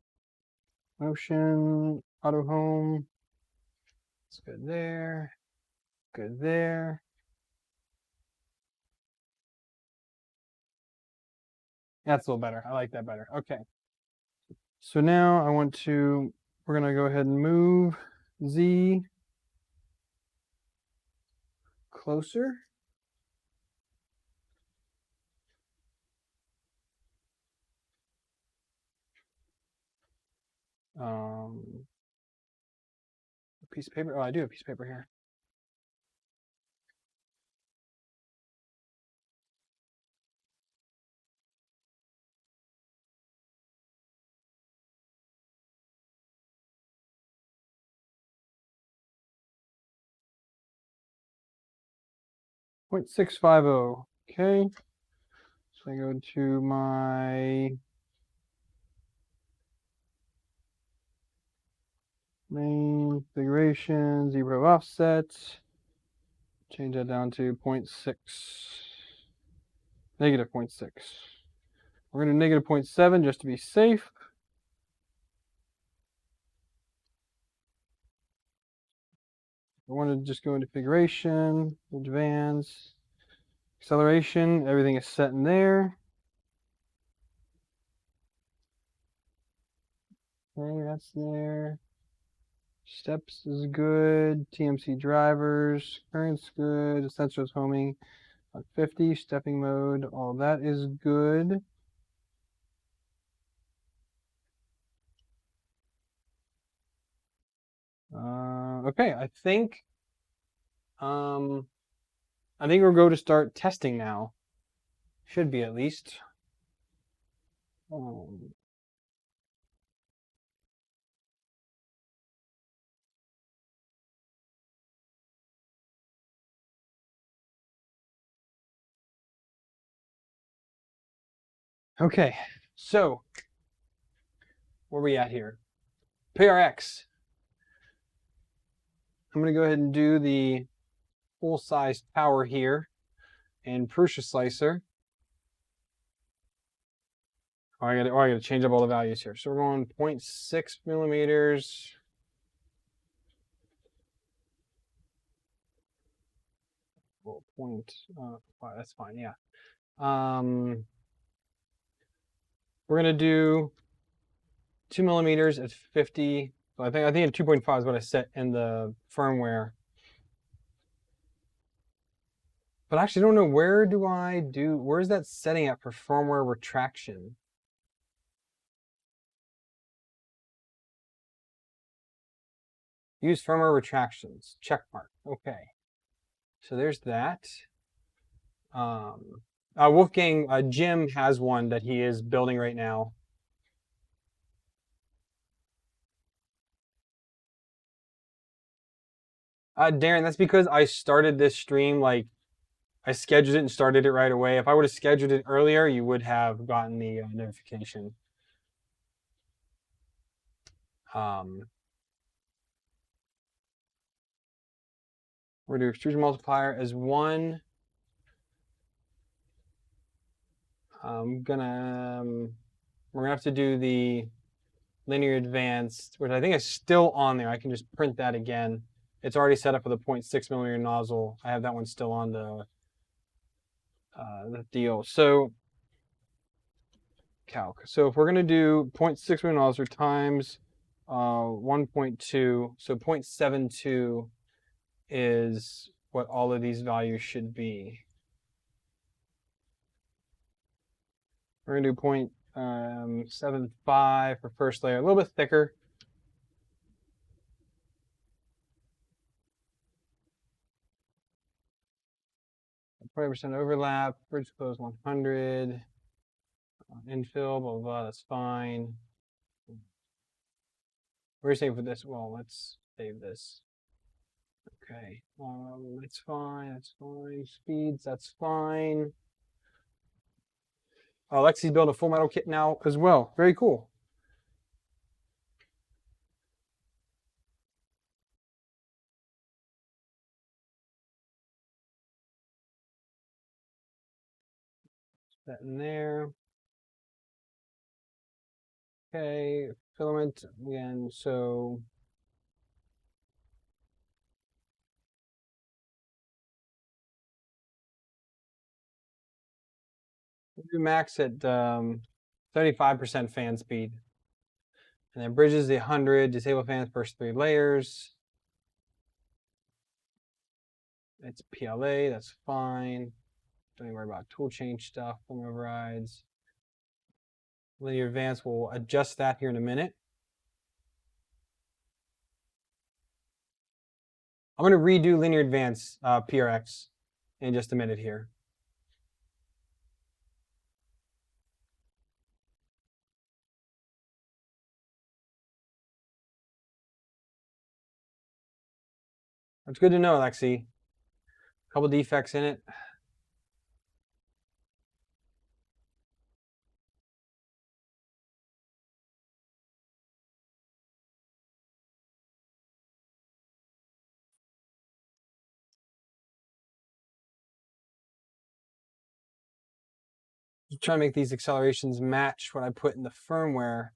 Motion, auto home. It's good there. Good there. That's a little better. I like that better. Okay. So now we're going to go ahead and move Z closer. A piece of paper. Oh, I do have a piece of paper here. .650. Okay. So I go to my main configuration, zero offset. Change that down to 0.6. Negative 0.6. We're going to negative 0.7 just to be safe. I want to just go into configuration, advance, acceleration. Everything is set in there. Okay, that's there. Steps is good. TMC drivers, current's good. Sensors homing on 50. Stepping mode, all that is good. Okay, I think we'll go to start testing now. Should be at least. Okay, so where are we at here? PRX. I'm going to go ahead and do the full-size tower here in Prusa Slicer. I gotta change up all the values here. So we're going 0.6 millimeters. Well, that's fine, yeah. We're gonna do 2 millimeters at 50 So I think a 2.5 is what I set in the firmware. But I actually don't know, where's that setting at for firmware retraction? Use firmware retractions, check mark. Okay. So there's that. Wolfgang, Jim has one that he is building right now. Darren, that's because I started this stream, like, I scheduled it and started it right away. If I would have scheduled it earlier, you would have gotten the notification. We're going to do extrusion multiplier as 1. We're gonna have to do the linear advanced, which I think is still on there. I can just print that again. It's already set up with a 0.6 millimeter nozzle. I have that one still on the deal. So calc. So if we're gonna do 0.6 millimeter nozzle times 1.2, so 0.72 is what all of these values should be. We're gonna do 0.75 for first layer, a little bit thicker. %, overlap, bridge close 100, infill, blah, blah, blah, that's fine. We're saving for this. Well, let's save this. Okay, that's fine, that's fine. Speeds, that's fine. Lexi's built a full metal kit now as well. Very cool. That in there. Okay, filament again. So we'll do max at 35% fan speed. And then bridges the 100, disable fans first 3 layers. It's PLA, that's fine. Don't even worry about tool change stuff, film overrides. Linear advance, we'll adjust that here in a minute. I'm going to redo linear advance PRX in just a minute here. That's good to know, Lexi. A couple defects in it. Just trying to make these accelerations match what I put in the firmware.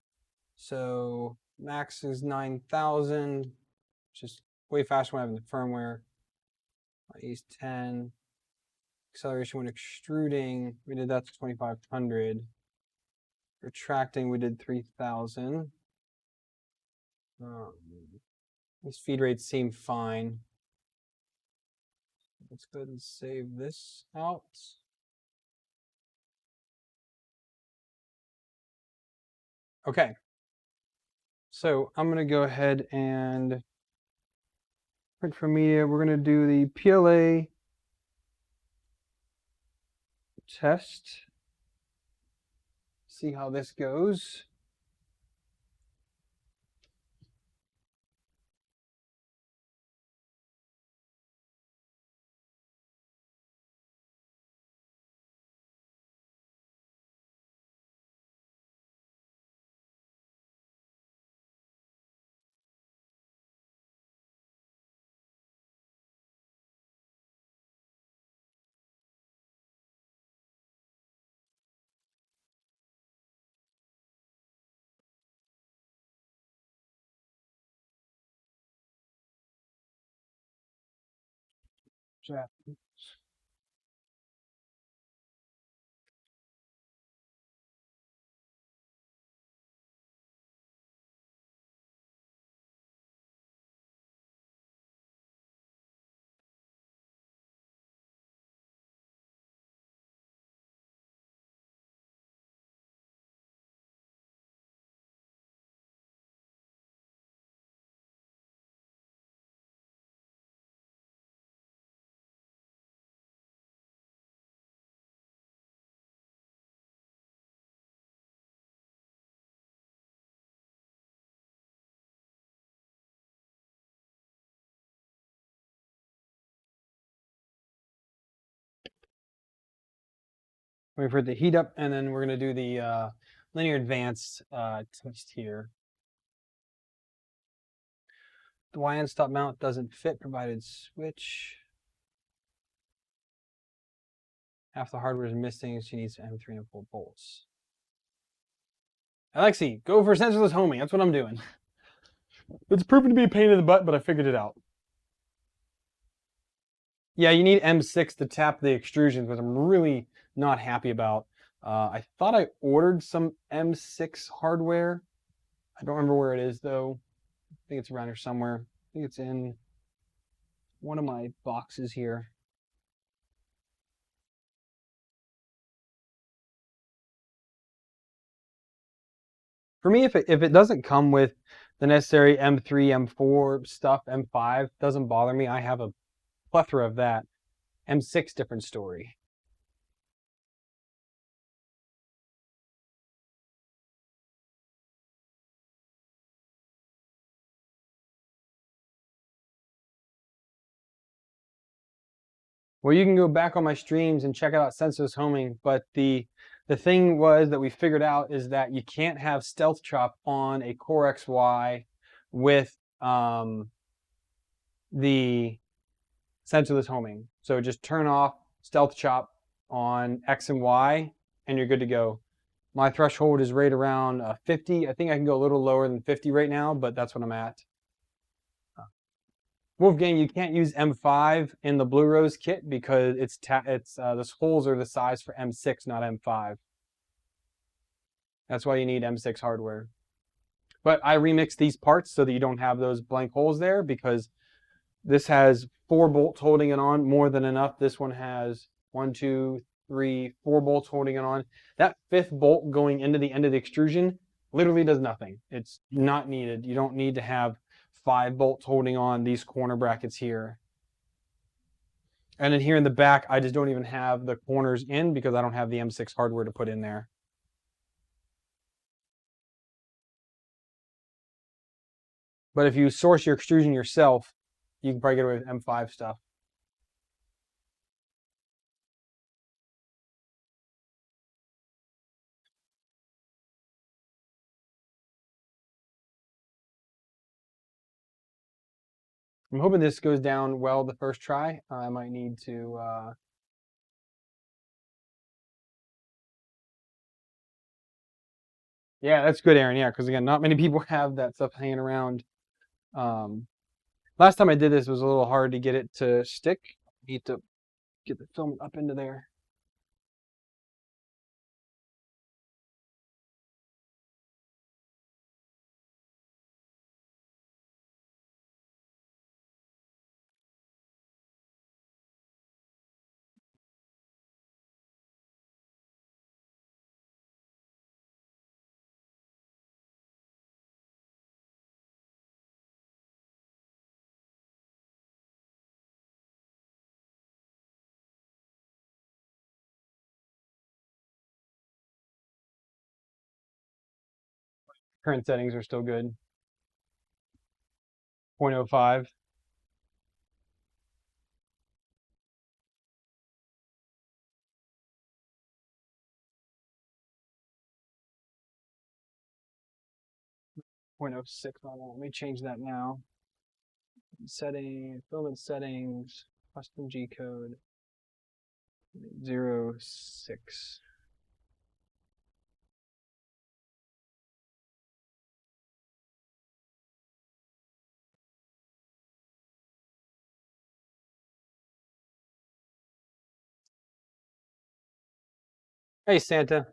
So max is 9,000, which is way faster when I have in the firmware. I use 10. Acceleration when extruding, we did that to 2,500. Retracting, we did 3,000. These feed rates seem fine. Let's go ahead and save this out. Okay. So I'm going to go ahead and print for media. We're going to do the PLA test. See how this goes. Chat. Wait for it to heat up, and then we're going to do the linear advanced test here. The YN stop mount doesn't fit provided switch. Half the hardware is missing. She needs M3 and 4 bolts. Alexi, go for sensorless homing. That's what I'm doing. It's proven to be a pain in the butt, but I figured it out. Yeah, you need M6 to tap the extrusions, which I'm really not happy about. I thought I ordered some M6 hardware. I don't remember where it is, though. I think it's around here somewhere. I think it's in one of my boxes here. For me, if it doesn't come with the necessary M3, M4 stuff, M5 doesn't bother me. I have a plethora of that. M6, different story. Well, you can go back on my streams and check out sensorless homing, but the thing was that we figured out is that you can't have stealth chop on a Core XY with the sensorless homing. So just turn off stealth chop on X and Y and you're good to go. My threshold is right around 50. I think I can go a little lower than 50 right now, but that's what I'm at. Wolfgang, you can't use M5 in the Blue Rose kit because the holes are the size for M6, not M5. That's why you need M6 hardware. But I remixed these parts so that you don't have those blank holes there because this has 4 bolts holding it on, more than enough. This one has 1, 2, 3, 4 bolts holding it on. That 5th bolt going into the end of the extrusion literally does nothing. It's not needed. You don't need to have 5 bolts holding on these corner brackets here. And then here in the back, I just don't even have the corners in because I don't have the M6 hardware to put in there. But if you source your extrusion yourself, you can probably get away with M5 stuff. I'm hoping this goes down well the first try. I might need to... Yeah, that's good, Aaron. Yeah, because again, not many people have that stuff hanging around. Last time I did this, it was a little hard to get it to stick. Need to get the filament up into there. Current settings are still good. 0.05. .06. Let me change that now. Filament settings, custom G code 06. Hey, Santa.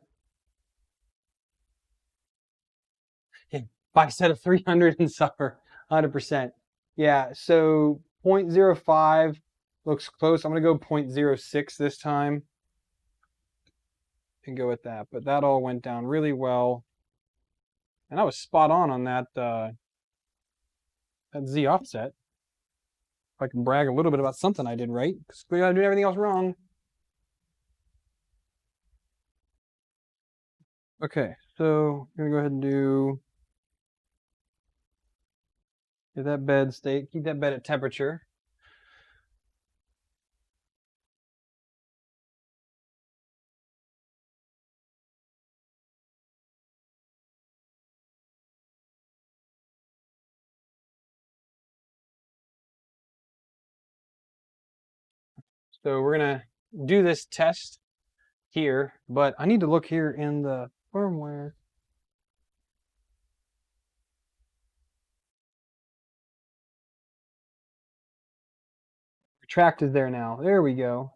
Buy a set of 300 and suffer 100%. Yeah, so 0.05 looks close. I'm going to go 0.06 this time and go with that. But that all went down really well. And I was spot on that, that Z offset. If I can brag a little bit about something I did right, because clearly I did everything else wrong. Okay, so I'm going to go ahead and get that bed state, keep that bed at temperature. So we're gonna do this test here, but I need to look here in the firmware. Retract is there now. There we go.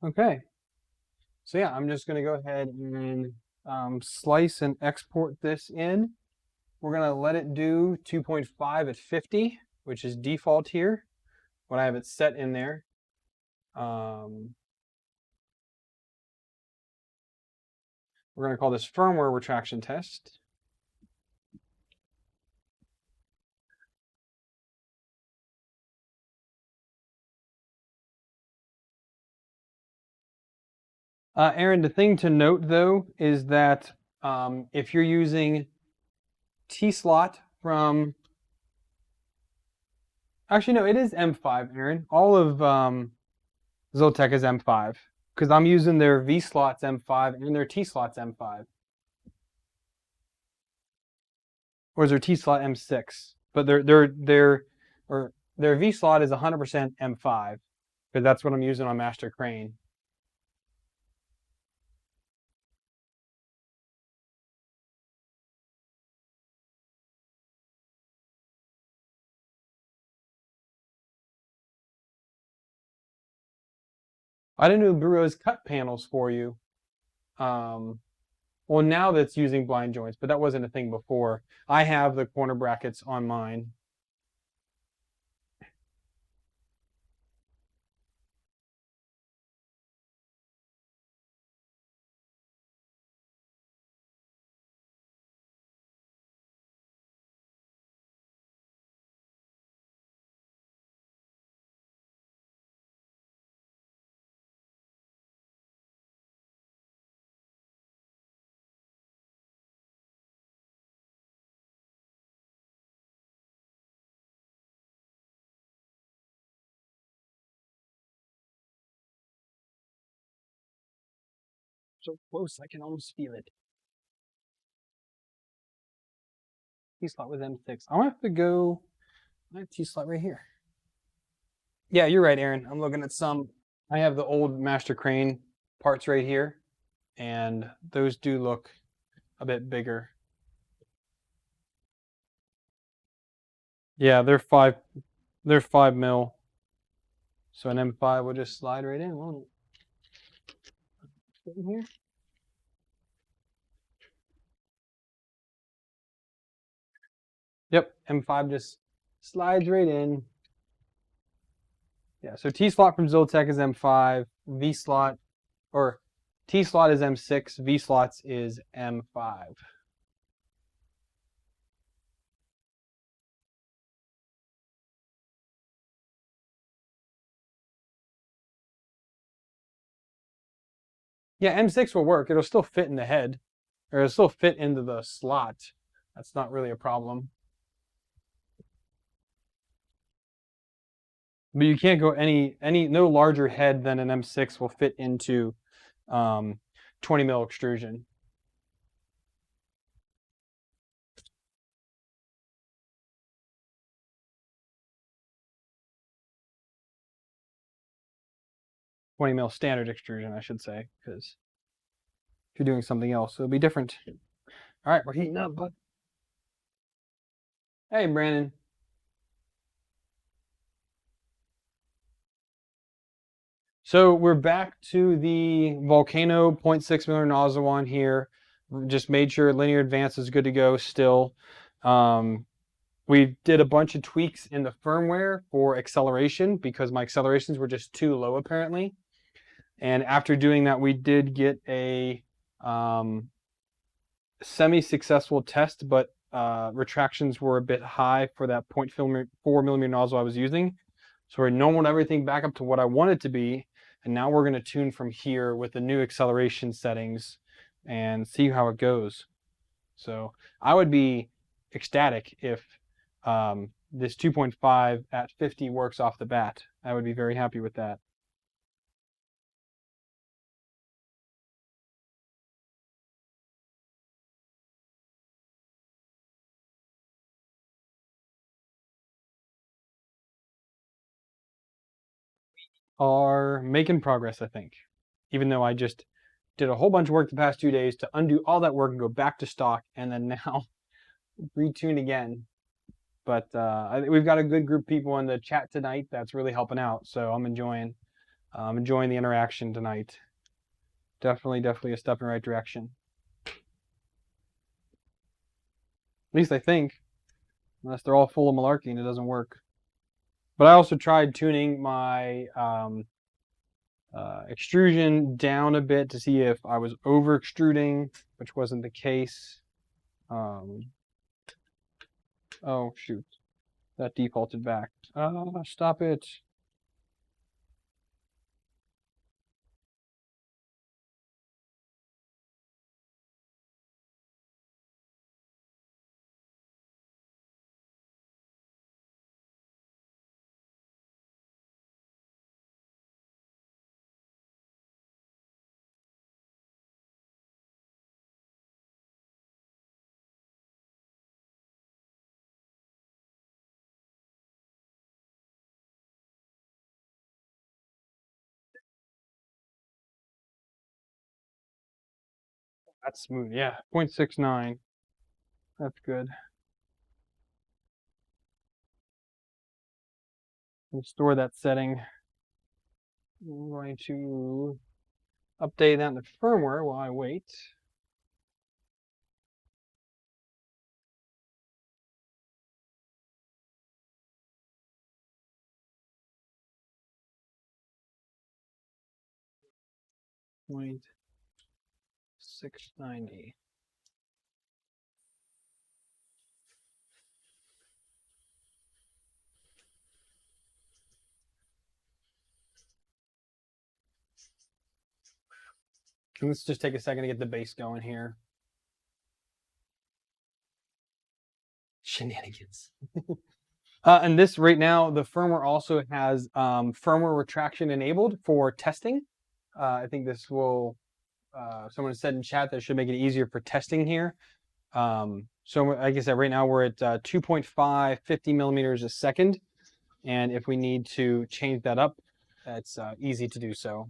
Okay. So yeah, I'm just gonna go ahead and slice and export this in. We're gonna let it do 2.5 at 50, which is default here when I have it set in there. We're gonna call this firmware retraction test. Aaron, the thing to note though is that if you're using T-slot from, actually no, it is M5, Aaron. All of Zolltech is M5 because I'm using their V slots M5 and their T slots M5. Or is their T slot M6? But their V slot is 100% M5 because that's what I'm using on Master Crane. I didn't know Bureau's cut panels for you. Well, now that's using blind joints, but that wasn't a thing before. I have the corner brackets on mine. So close, I can almost feel it. T-slot with M6. I'm gonna have to go. I have T-slot right here. Yeah, you're right, Aaron. I'm looking at some. I have the old Master Crane parts right here, and those do look a bit bigger. Yeah, they're 5 mil. So an M5 will just slide right in, won't it? Fit in here. Yep, M5 just slides right in. Yeah, so T slot from Zolltech is M5, V slot, or T slot is M6, V slots is M5. Yeah, M6 will work. It'll still fit in the head, or it'll still fit into the slot. That's not really a problem. But you can't go no larger head than an M6 will fit into 20 mil extrusion. $20 mil standard extrusion, I should say, because if you're doing something else, it'll be different. All right, we're heating up, bud. Hey, Brandon. So we're back to the Volcano 0.6 millimeter nozzle one here. Just made sure linear advance is good to go still. We did a bunch of tweaks in the firmware for acceleration because my accelerations were just too low apparently. And after doing that, we did get a semi-successful test, but retractions were a bit high for that 0.4 millimeter nozzle I was using. So we normaled everything back up to what I want it to be. And now we're going to tune from here with the new acceleration settings and see how it goes. So I would be ecstatic if this 2.5 at 50 works off the bat. I would be very happy with that. are making progress, I think. Even though I just did a whole bunch of work the past 2 days to undo all that work and go back to stock, and then now retune again. But we've got a good group of people in the chat tonight that's really helping out, so I'm enjoying the interaction tonight. Definitely a step in the right direction. At least I think, unless they're all full of malarkey and it doesn't work. But I also tried tuning my extrusion down a bit to see if I was over extruding, which wasn't the case. Oh shoot, that defaulted back. Stop it. That's smooth. Yeah, 0.69. That's good. Restore that setting. I'm going to update that in the firmware while I wait. .690. Let's just take a second to get the base going here. Shenanigans. And this right now, the firmware also has firmware retraction enabled for testing. I think this will, someone said in chat that should make it easier for testing here. So like I said, right now we're at 2.5, 50 millimeters a second. And if we need to change that up, that's easy to do so.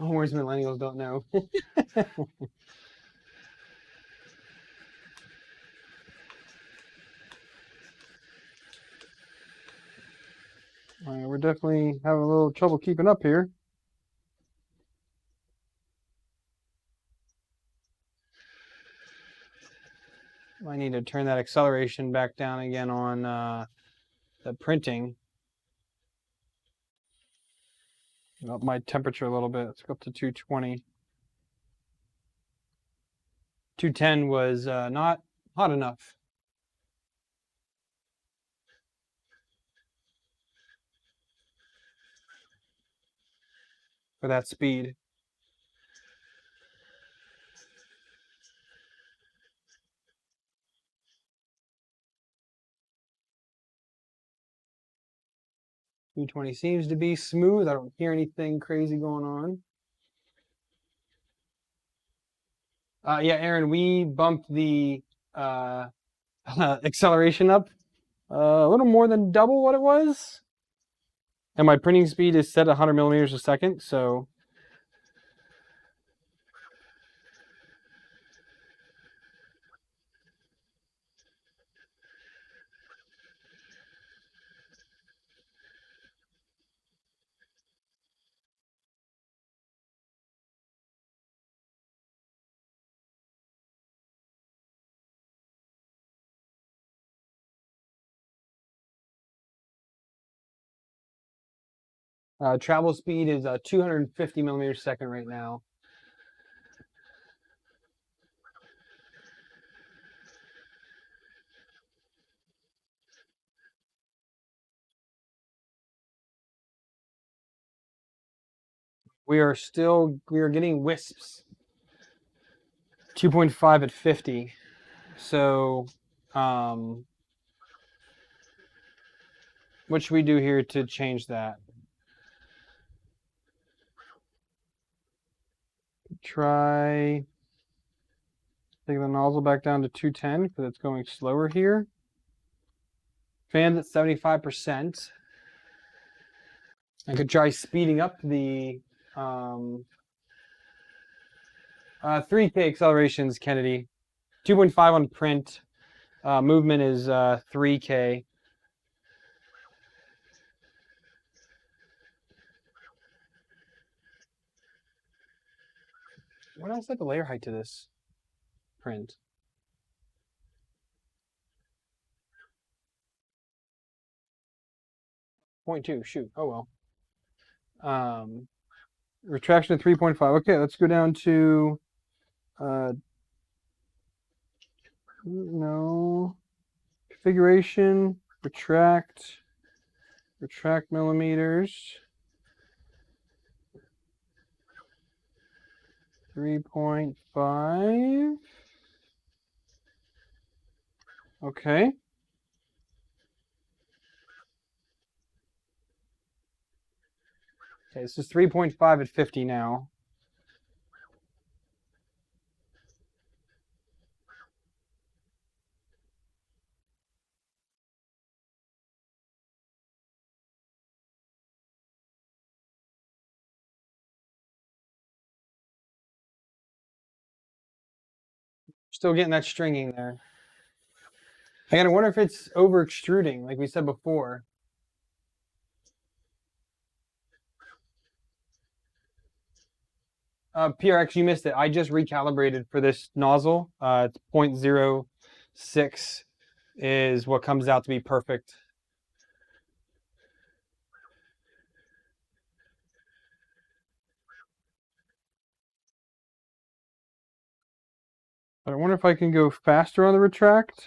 Oh, where's millennials don't know. We're definitely having a little trouble keeping up here. I need to turn that acceleration back down again on the printing. Up my temperature a little bit. Let's go up to 220. 210 was not hot enough. For that speed. .220 seems to be smooth. I don't hear anything crazy going on. Yeah, Aaron, we bumped the acceleration up a little more than double what it was. And my printing speed is set at 100 millimeters a second, so travel speed is 250 millimeters a second right now. we are getting wisps. 2.5 at 50. So, what should we do here to change that? Try taking the nozzle back down to 210 because it's going slower here. Fans at 75%. I could try speeding up the 3K accelerations, Kennedy. 2.5 on print. Movement is 3K. What else set the layer height to this print? .2. Shoot. Oh well. Retraction at 3.5. Okay, let's go down to no configuration. Retract millimeters. 3.5. Okay. Okay, this is 3.5 at 50 now. Still getting that stringing there. I gotta wonder if it's over extruding, like we said before. PRX, you missed it. I just recalibrated for this nozzle. It's 0.06 is what comes out to be perfect. But I wonder if I can go faster on the retract.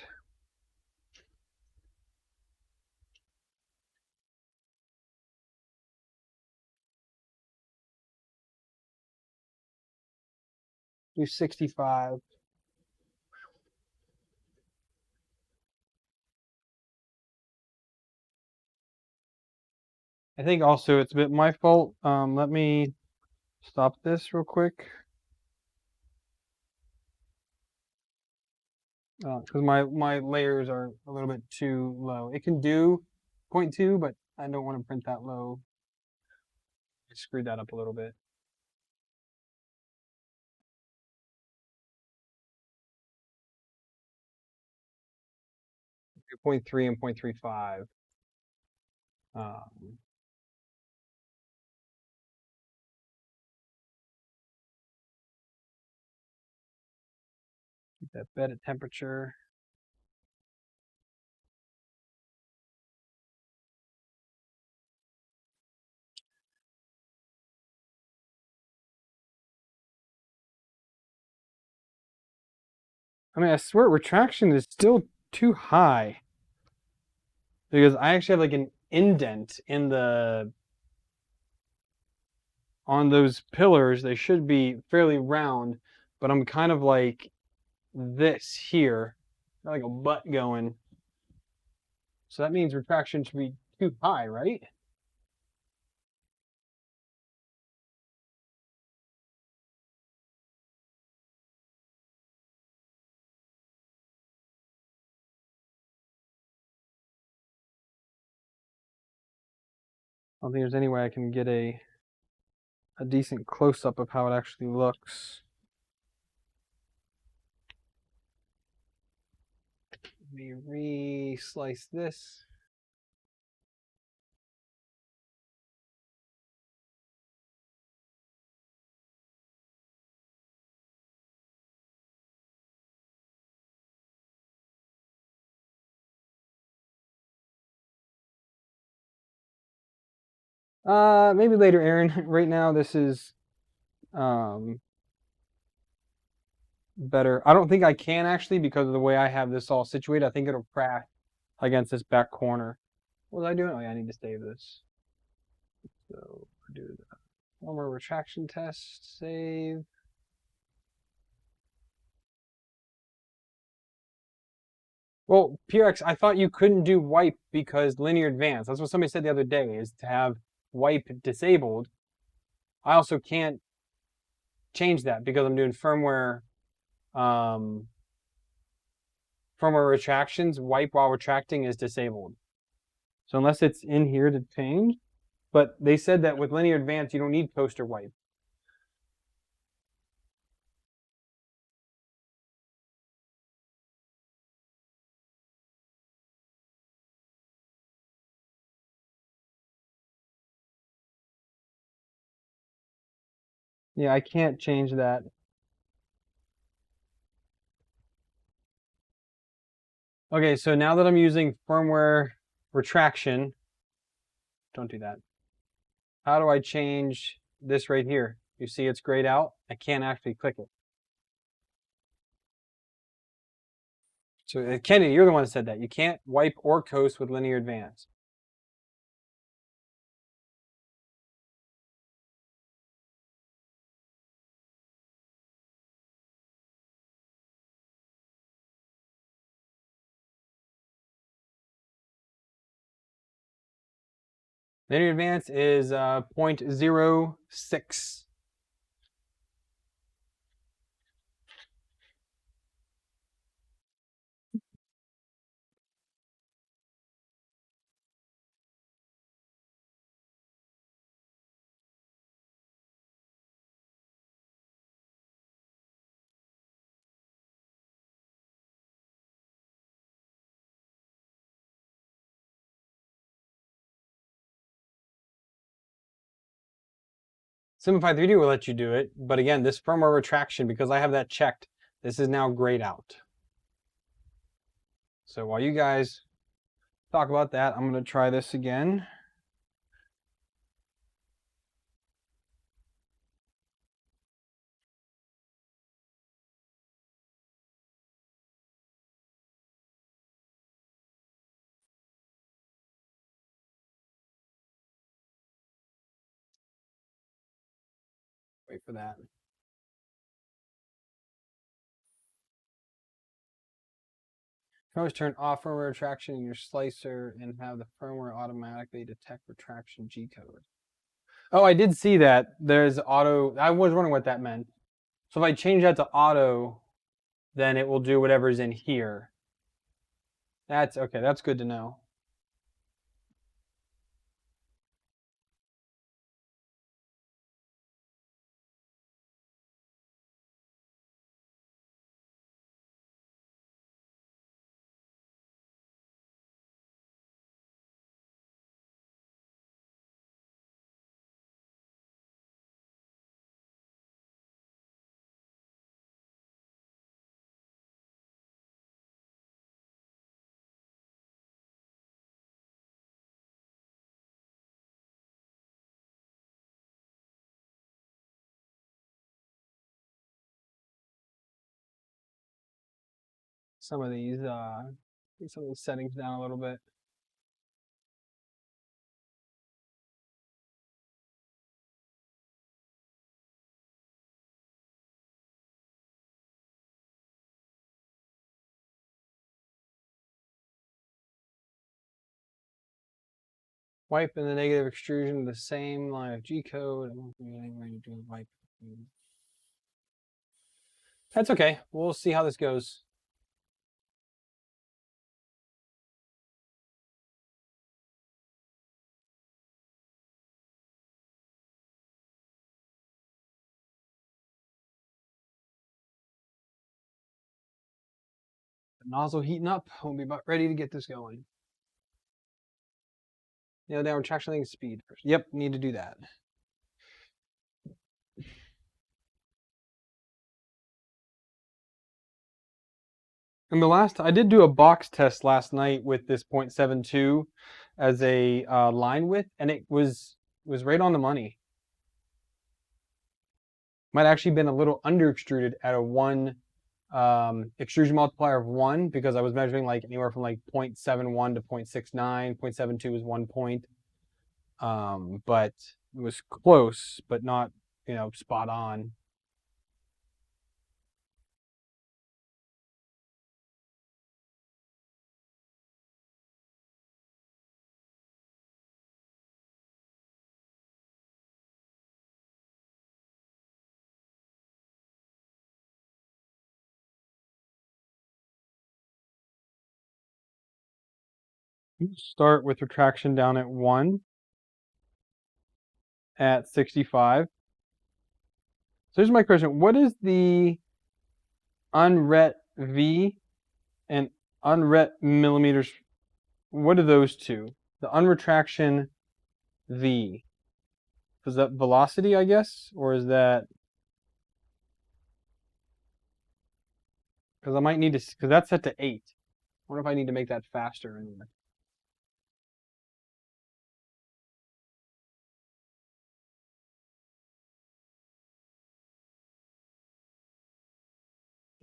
Do 65. I think also it's a bit my fault. Let me stop this real quick. Because my layers are a little bit too low. It can do 0.2, but I don't want to print that low. I screwed that up a little bit. 0.3 and 0.35. Keep that bed at temperature. I mean, I swear retraction is still too high. Because I actually have like an indent in the on those pillars. They should be fairly round, but I'm kind of like this here. Got like a butt going. So that means retraction should be too high, right? I don't think there's any way I can get a decent close-up of how it actually looks. Let me re-slice this. Maybe later, Aaron. Right now, this is better. I don't think I can actually because of the way I have this all situated. I think it'll crash against this back corner. What was I doing? Oh yeah, I need to save this. So do that. One more retraction test, save. Well, PRX, I thought you couldn't do wipe because linear advance. That's what somebody said the other day, is to have wipe disabled. I also can't change that because I'm doing firmware retractions. Wipe while retracting is disabled. So unless it's in here to change, but they said that with linear advance, you don't need coaster wipe. Yeah, I can't change that. Okay, so now that I'm using firmware retraction, don't do that. How do I change this right here? You see it's grayed out? I can't actually click it. So Kenny, you're the one that said that. You can't wipe or coast with linear advance. Linear advance is 0.06. Simplify 3D will let you do it, but again, this firmware retraction, because I have that checked, this is now grayed out. So while you guys talk about that, I'm going to try this again. Wait for that. You can always turn off firmware retraction in your slicer and have the firmware automatically detect retraction G code. Oh, I did see that. There's auto. I was wondering what that meant. So if I change that to auto, then it will do whatever's in here. That's okay. That's good to know. Some of these settings down a little bit. Wipe and the negative extrusion, the same line of G code. Wipe. That's okay. We'll see how this goes. The nozzle heating up. We'll be about ready to get this going. Nail down retraction link speed first. Yep, need to do that. And I did do a box test last night with this 0.72 as a line width, and it was right on the money. Might actually been a little under extruded at a 1 extrusion multiplier of 1 because I was measuring like anywhere from like 0.71 to 0.69. 0.72 is 1 point. But It was close, but not, spot on. Start with retraction down at 1 at 65. So here's my question. What is the unret V and unret millimeters? What are those two? The unretraction V. Is that velocity, I guess? Or is that... Because I might need to... Because that's set to 8. I wonder if I need to make that faster anyway.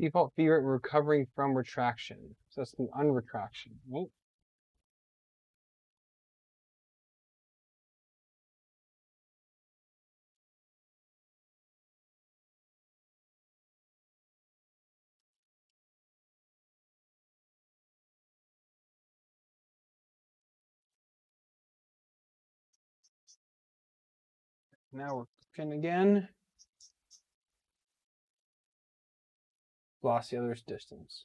Default V rate recovering from retraction. So that's the unretraction, right? Now we're cooking again. Lost the other's distance.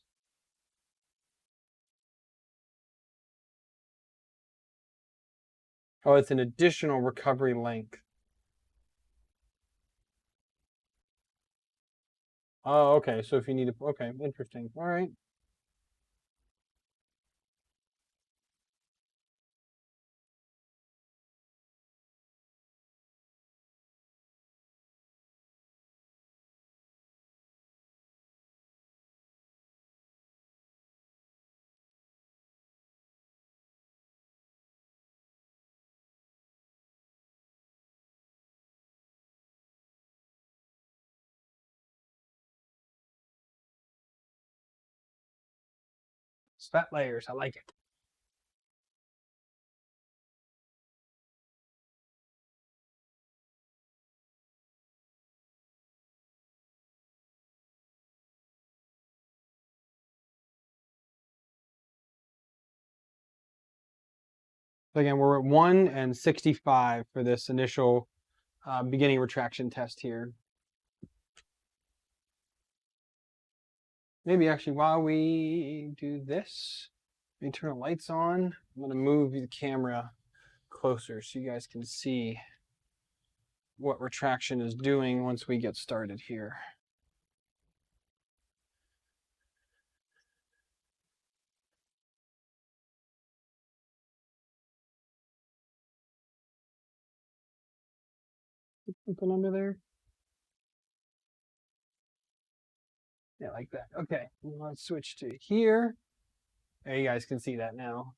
Oh, it's an additional recovery length. Oh, okay. So if you need to, okay, interesting. All right. Fat layers, I like it. So again, we're at 1 and 65 for this initial beginning retraction test here. Maybe actually while we do this, let me turn the lights on. I'm going to move the camera closer so you guys can see what retraction is doing once we get started here. Something under there? Yeah, like that. Okay, let's switch to here. There, you guys can see that now.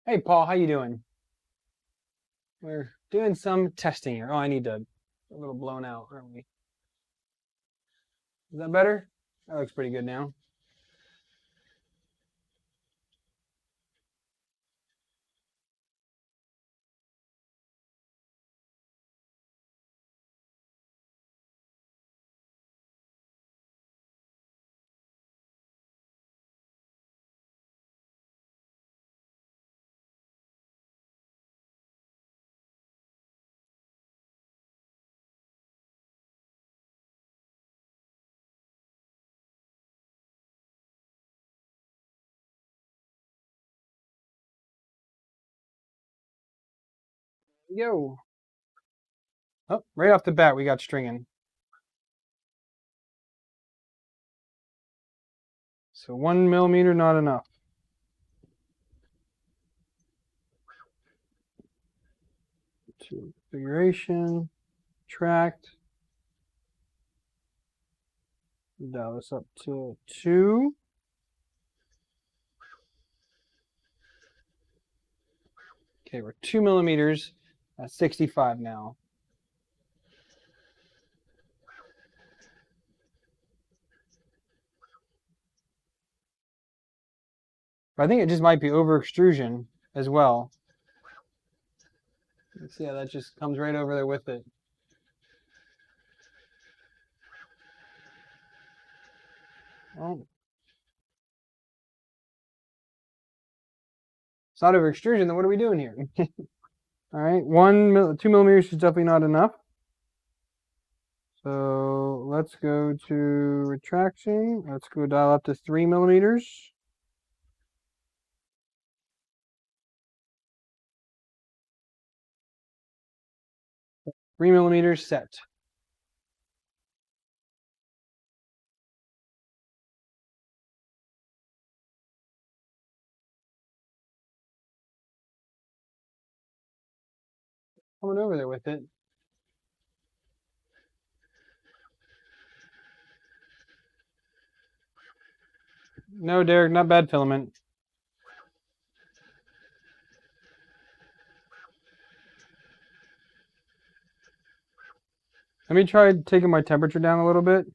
Hey, Paul, how you doing? We're doing some testing here. Oh, I need to a little blown out, aren't we? Is that better? That looks pretty good now. Yo. Oh, right off the bat, we got stringing. So 1 millimeter, not enough. To configuration, tract. Dial this up to 2. Okay, we're 2 millimeters at 65 now. But I think it just might be over extrusion as well. Let's see how that just comes right over there with it. Oh. It's not over extrusion, then what are we doing here? All right, 2 millimeters is definitely not enough. So let's go to retraction. Let's go dial up to 3 millimeters. Three millimeters set. Coming over there with it. No, Derek, not bad filament. Let me try taking my temperature down a little bit.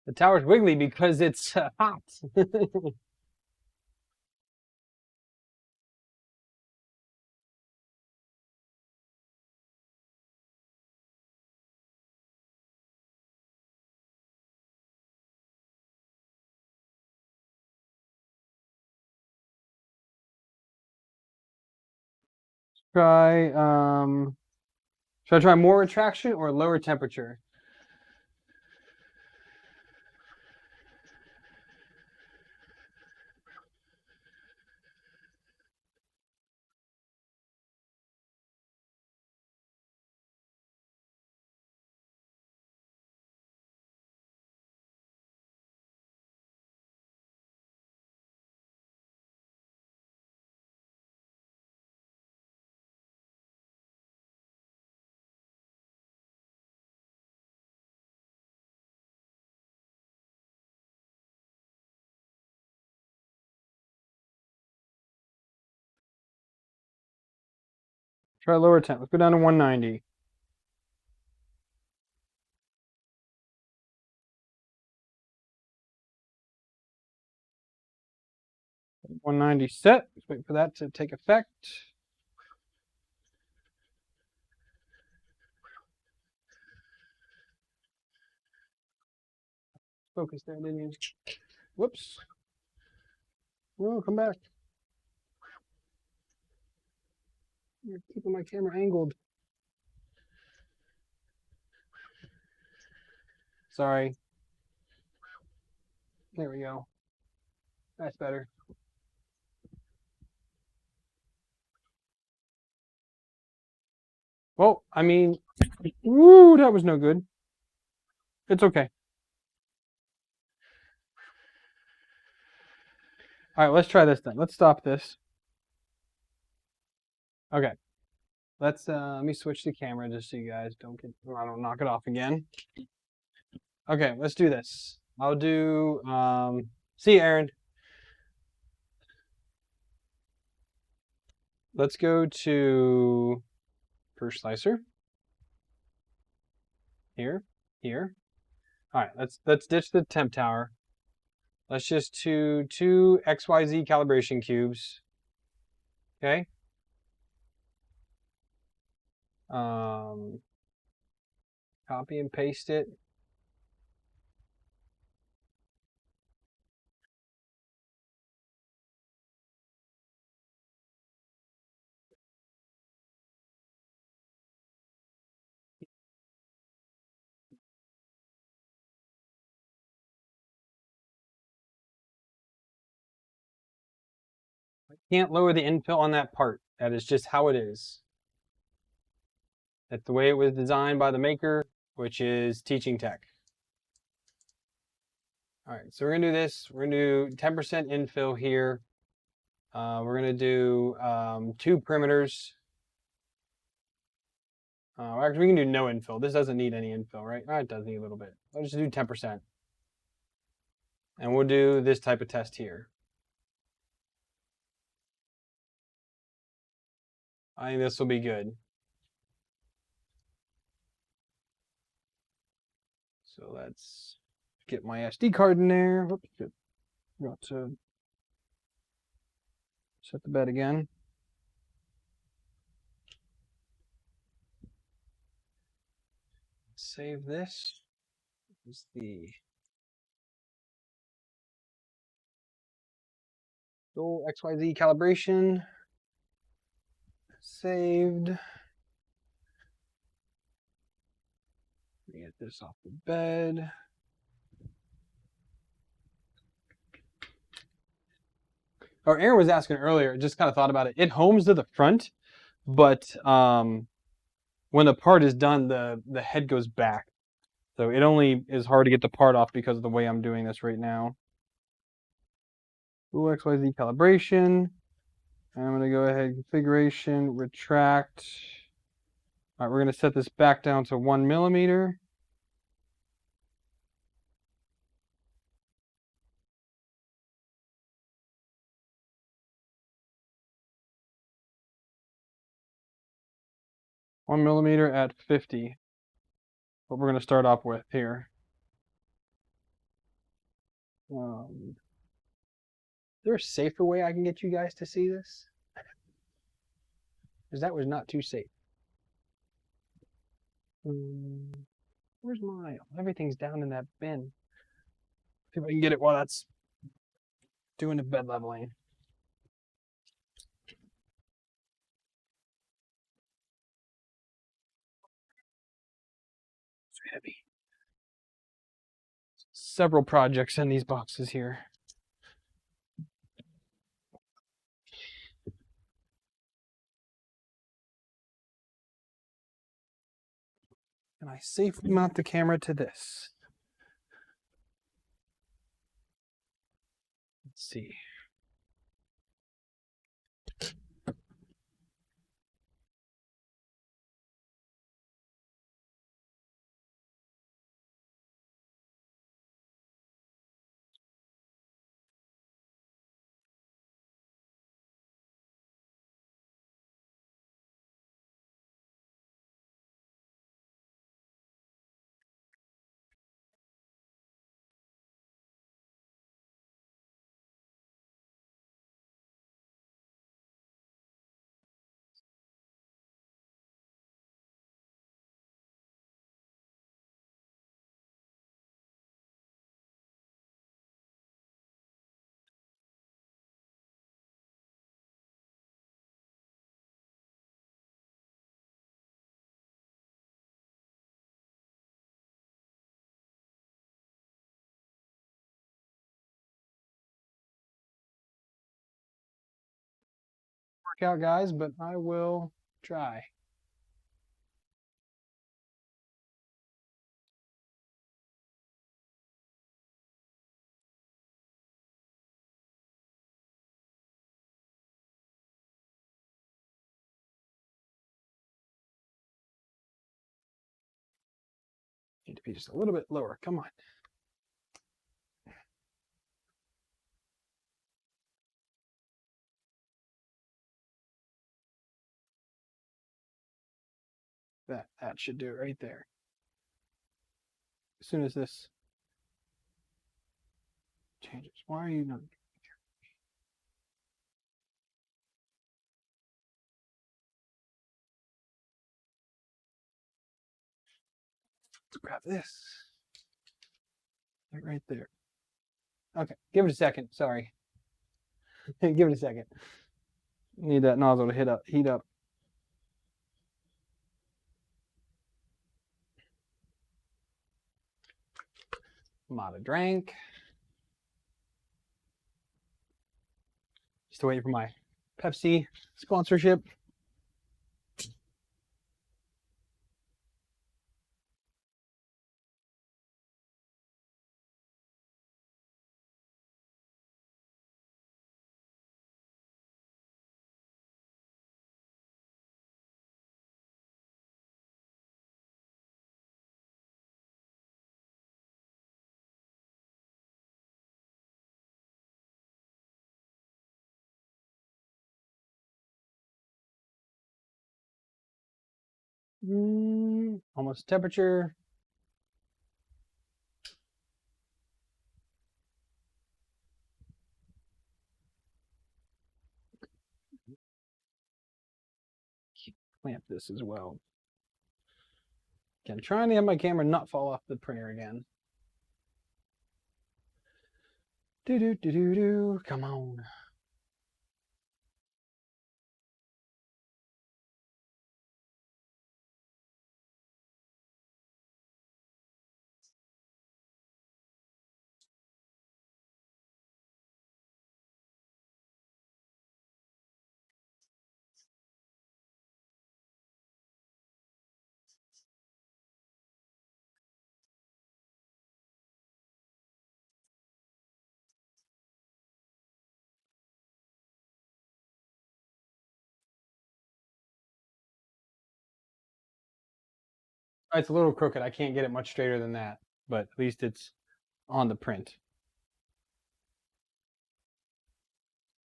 The tower's wiggly because it's hot. Try, should I try more retraction or lower temperature? Try lower temp. Let's go down to 190. $190 set. Let's wait for that to take effect. Focus there, didn't you? Whoops. Oh, come back. You're keeping my camera angled. Sorry. There we go. That's better. Well, I mean, woo, that was no good. It's okay. All right, let's try this then. Let's stop this. Okay. Let me switch the camera just so you guys I don't knock it off again. Okay, let's do this. I'll do, see you, Aaron. Let's go to first slicer. Here. All right, let's ditch the temp tower. Let's just do two XYZ calibration cubes. Okay. Copy and paste it. Can't lower the infill on that part. That is just how it is. That's the way it was designed by the maker, which is Teaching Tech. All right, so we're gonna do this. We're gonna do 10% infill here. We're gonna do 2 perimeters. Actually, we can do no infill. This doesn't need any infill, right? It does need a little bit. I'll just do 10%. And we'll do this type of test here. I think this will be good. So let's get my SD card in there. Whoops, got to set the bed again. Save this. This is the Dual XYZ calibration. Saved. Get this off the bed. Or Aaron was asking earlier, just kind of thought about it. It homes to the front, but when the part is done, the head goes back. So it only is hard to get the part off because of the way I'm doing this right now. Dual XYZ calibration. And I'm going to go ahead, configuration, retract. All right, we're going to set this back down to 1 millimeter. One millimeter at 50. What we're going to start off with here. Is there a safer way I can get you guys to see this? Because that was not too safe. Where's my? Everything's down in that bin. See if I can get it while that's doing the bed leveling. It's heavy. Several projects in these boxes here. And I safely mount the camera to this. Let's see. Work out, guys, but I will try. Need to be just a little bit lower. Come on. That should do it right there. As soon as this changes. Why are you not? Let's grab this. Right there. Okay, give it a second. Sorry. Give it a second. Need that nozzle to heat up. Mata drank. Just waiting for my Pepsi sponsorship. Almost temperature. Clamp this as well. Again, trying to have my camera not fall off the printer again. Come on. It's a little crooked. I can't get it much straighter than that, but at least it's on the print.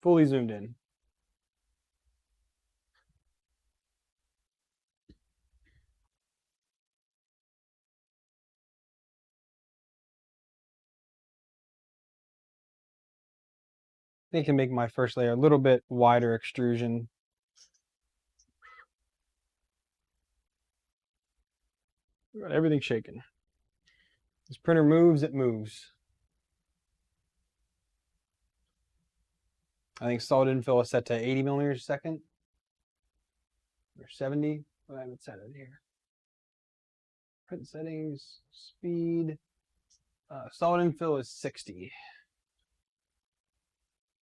Fully zoomed in. I think I can make my first layer a little bit wider extrusion. Got everything shaking. This printer moves, it moves. I think solid infill is set to 80 millimeters a second. Or 70. Well, I haven't set it here. Print settings, speed. Solid infill is 60.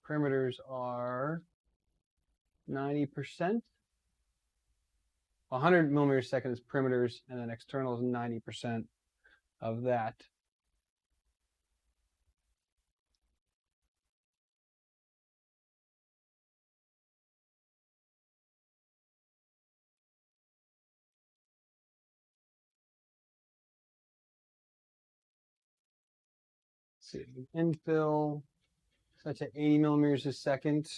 Perimeters are 90%. 100 millimeters a second is perimeters, and then external is 90% of that. Let's see, infill set to 80 millimeters a second.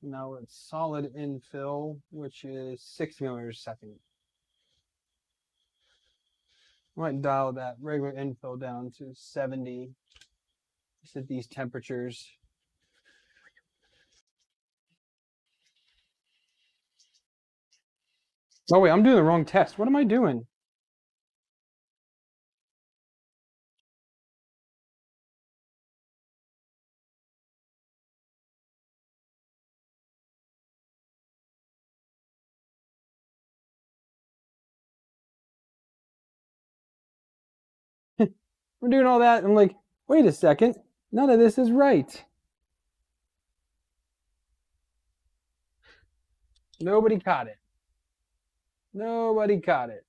Now it's solid infill, which is 60 millimeters a second. I might dial that regular infill down to 70 just at these temperatures. Oh wait, I'm doing the wrong test. What am I doing? We're doing all that. I'm like, wait a second. None of this is right. Nobody caught it. Nobody caught it.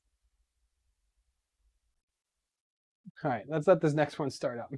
All right, let's let this next one start up.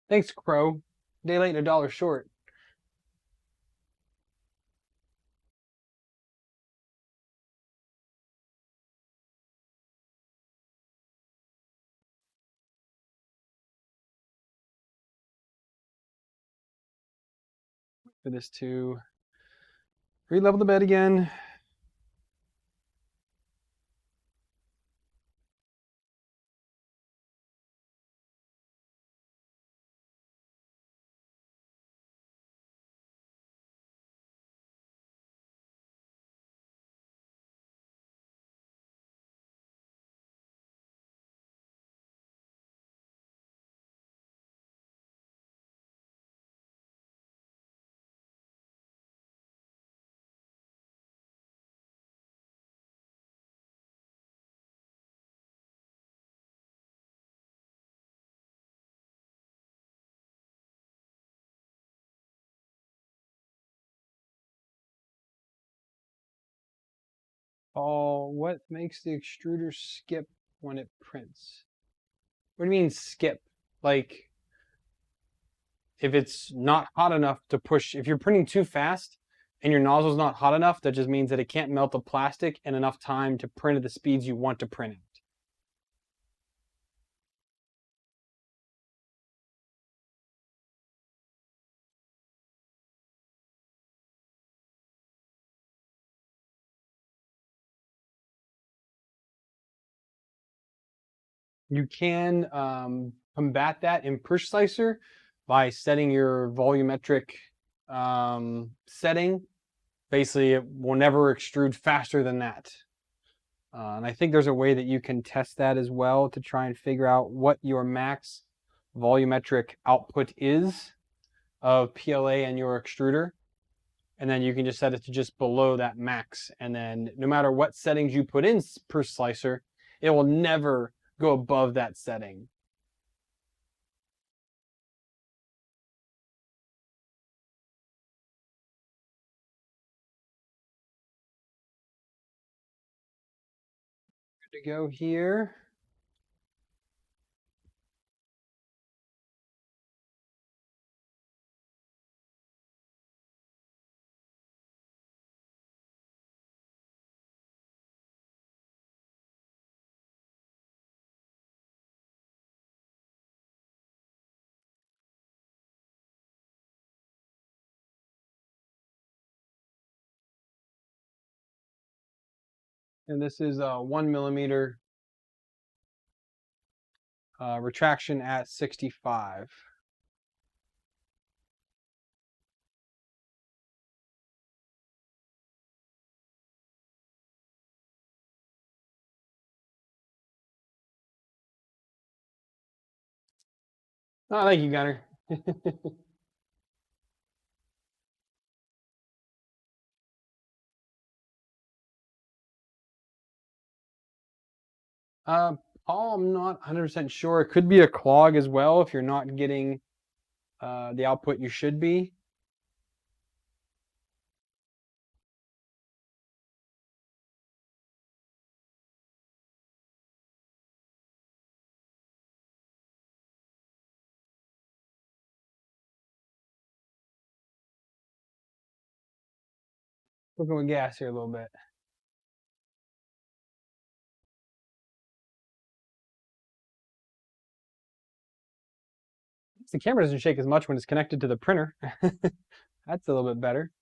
Thanks, Crow. Day late and $1 short. For this to re-level the bed again. Paul, what makes the extruder skip when it prints? What do you mean skip? Like, if it's not hot enough to push, if you're printing too fast and your nozzle's not hot enough, that just means that it can't melt the plastic in enough time to print at the speeds you want to print it. You can combat that in push slicer by setting your volumetric setting. Basically, it will never extrude faster than that. And I think there's a way that you can test that as well to try and figure out what your max volumetric output is of PLA and your extruder. And then you can just set it to just below that max. And then no matter what settings you put in per slicer, it will never go above that setting. Good to go here. And this is a 1 mm retraction at 65. Oh, thank you, Gunner. Paul, I'm not 100% sure. It could be a clog as well if you're not getting the output you should be. Cooking with gas here a little bit. The camera doesn't shake as much when it's connected to the printer. That's a little bit better.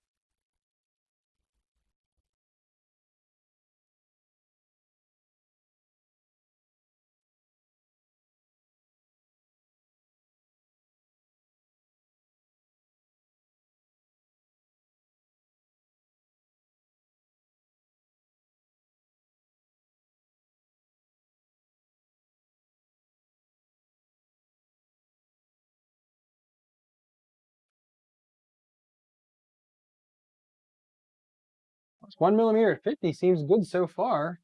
It's 1 mm at 50 seems good so far.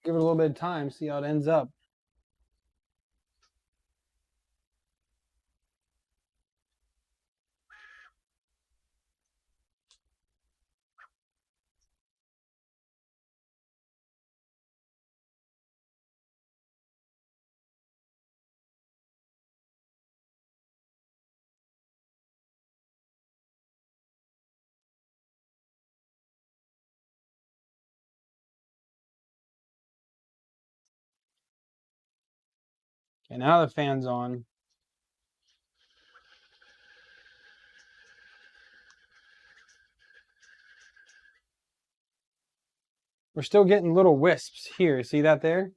Give it a little bit of time, see how it ends up. Okay, now the fan's on. We're still getting little wisps here. See that there?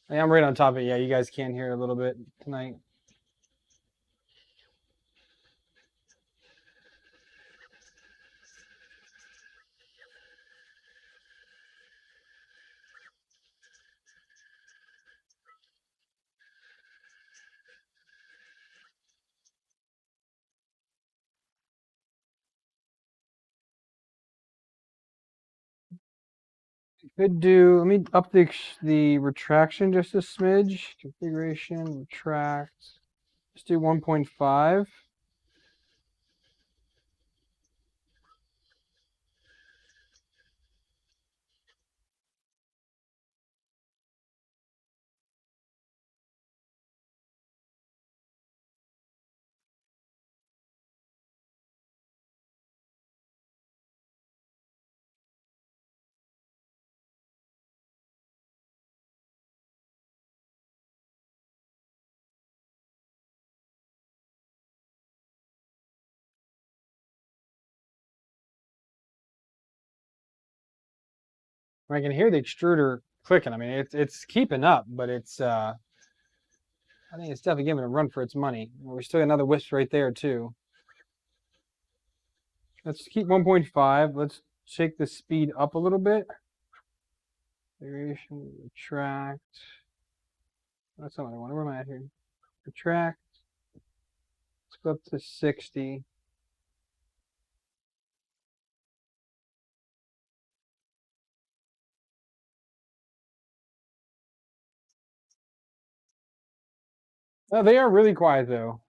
Yeah, I'm right on top of it. Yeah, you guys can hear it a little bit tonight. Could do, let me up the retraction just a smidge. Configuration, retract. Let's do 1.5. I can hear the extruder clicking. I mean, it's keeping up, but it's I think it's definitely giving it a run for its money. We still got another wisp right there too. Let's keep 1.5. Let's shake the speed up a little bit. Configuration, retract. That's not what I want. Where am I at here? Retract. Let's go up to 60. Oh, they are really quiet though.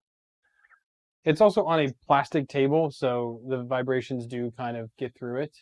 It's also on a plastic table, so the vibrations do kind of get through it.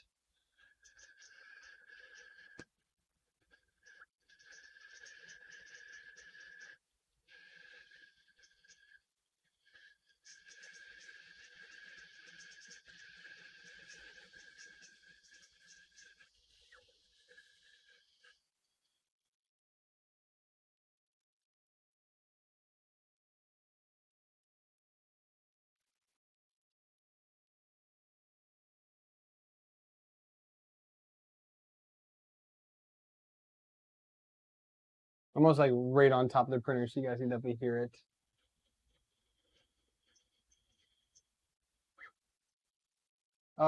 Almost like right on top of the printer, so you guys can definitely hear it.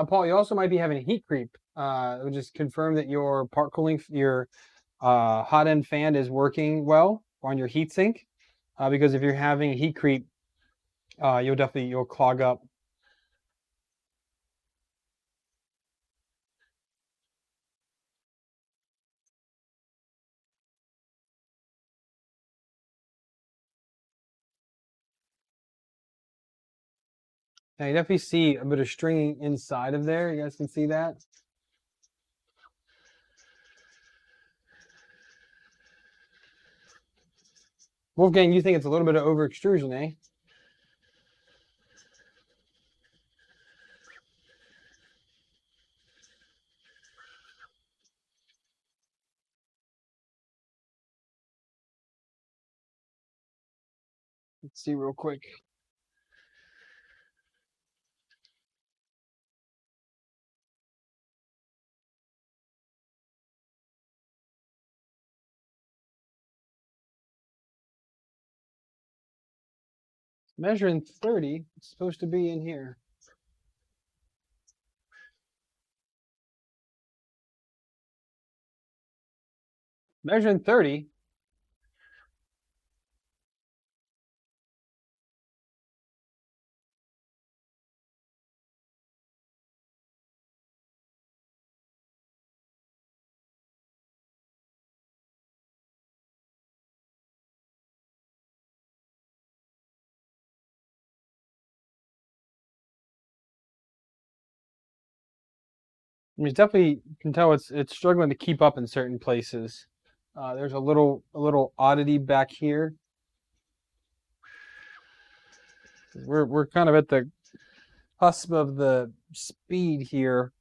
Paul, you also might be having heat creep. We'll just confirm that your part cooling, your hot end fan is working well on your heatsink. Because if you're having heat creep, you'll clog up. Now you definitely see a bit of stringing inside of there. You guys can see that. Wolfgang, you think it's a little bit of over extrusion, eh? Let's see real quick. Measuring 30. It's supposed to be in here. Measuring 30. I mean, it's definitely, you can tell it's struggling to keep up in certain places. There's a little oddity back here. We're kind of at the cusp of the speed here.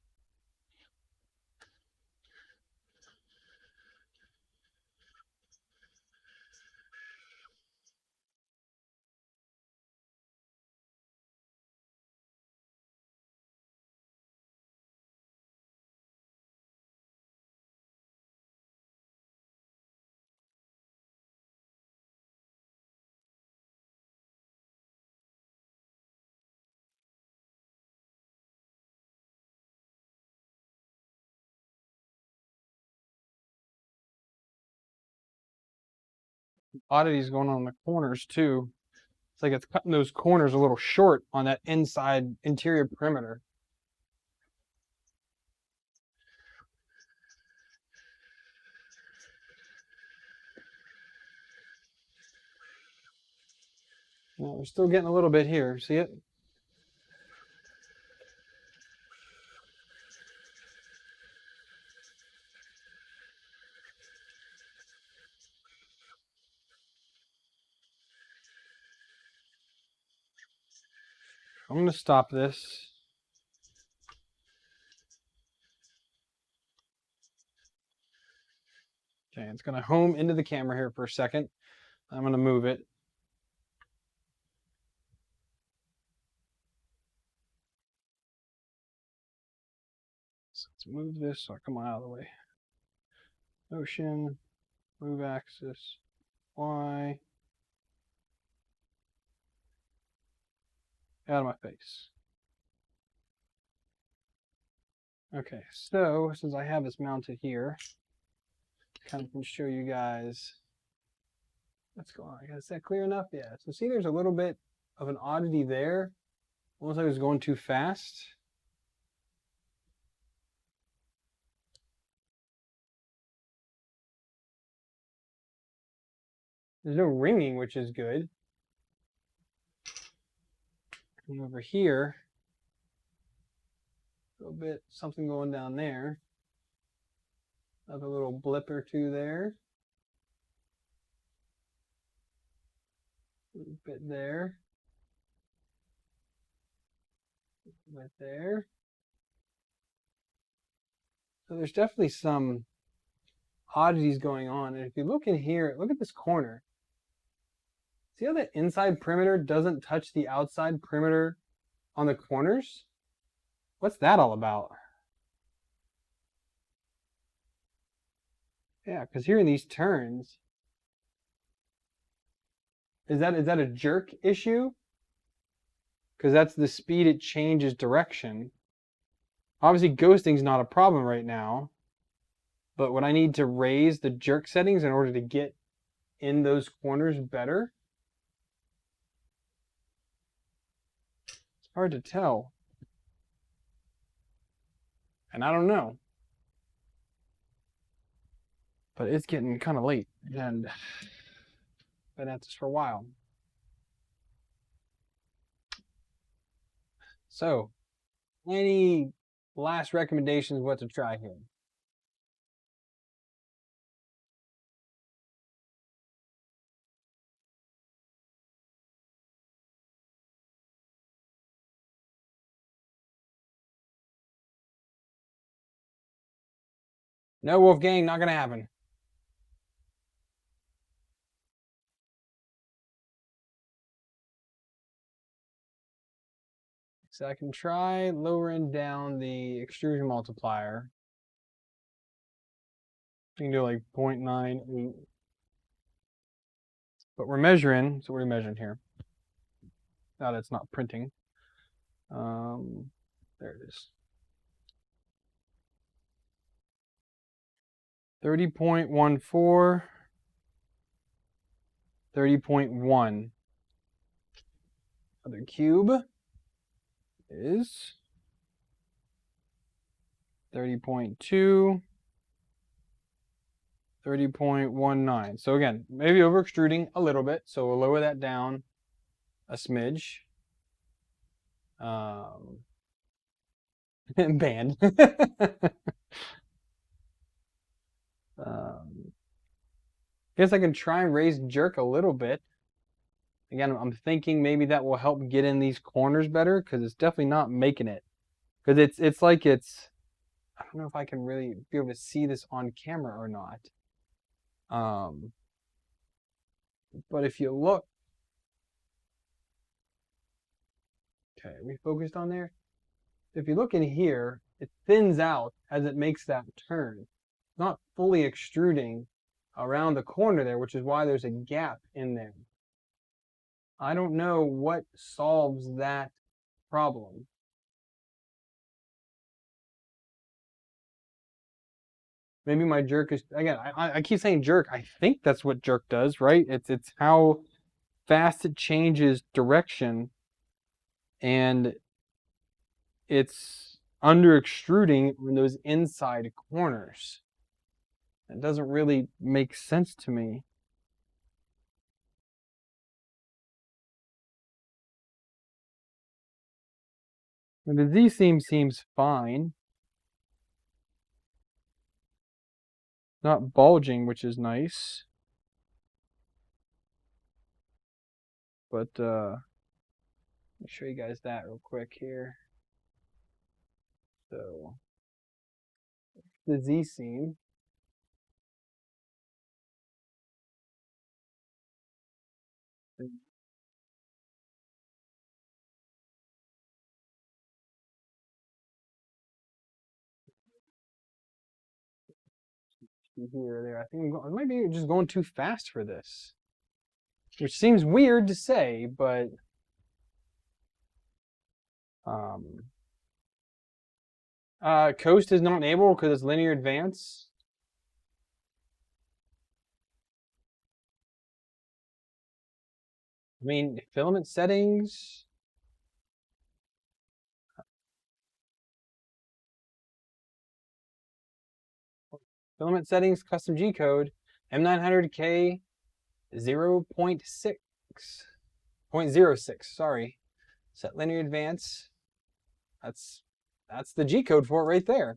Oddities going on in the corners too. It's like it's cutting those corners a little short on that inside interior perimeter. No, we're still getting a little bit here. See it? I'm going to stop this. Okay, it's going to home into the camera here for a second. I'm going to move it. So let's move this so I come out of the way. Motion, move axis, Y. Out of my face. Okay, so since I have this mounted here, I kind of can show you guys what's going on. Is that clear enough? Yeah. So see, there's a little bit of an oddity there. Almost like I was going too fast. There's no ringing, which is good. And over here, a little bit, something going down there. Another little blip or two there. A little bit there. Right there. So there's definitely some oddities going on. And if you look in here, look at this corner. See how the inside perimeter doesn't touch the outside perimeter on the corners? What's that all about? Yeah, because here in these turns, is that a jerk issue? Because that's the speed it changes direction. Obviously, ghosting's not a problem right now, but would I need to raise the jerk settings in order to get in those corners better? It's hard to tell. And I don't know. But it's getting kind of late, and been at this for a while. So, any last recommendations what to try here? No, Wolfgang, not gonna happen. So I can try lowering down the extrusion multiplier. You can do like 0.98. But we're measuring, so what are we measuring here? Now that's not printing. There it is. 30.14, 30.1. Other cube is 30.2, 30.19. So again, maybe over extruding a little bit. So we'll lower that down a smidge. Band. Guess I can try and raise jerk a little bit. Again, I'm thinking maybe that will help get in these corners better because it's definitely not making it. Because it's like it's, I don't know if I can really be able to see this on camera or not. But if you look, okay, we focused on there. If you look in here, it thins out as it makes that turn. It's not fully extruding around the corner there, which is why there's a gap in there. I don't know what solves that problem. Maybe my jerk is, again, I keep saying jerk. I think that's what jerk does, right? It's how fast it changes direction, and it's under extruding in those inside corners. It doesn't really make sense to me. The Z seam seems fine. Not bulging, which is nice. But let me show you guys that real quick here. So the Z seam. Here or there. I think I might be just going too fast for this, which seems weird to say, but coast is not enabled because it's linear advance. I mean, filament settings. Filament settings, custom G code, M900K 0.6, 0.06, sorry. Set linear advance. That's the G code for it right there.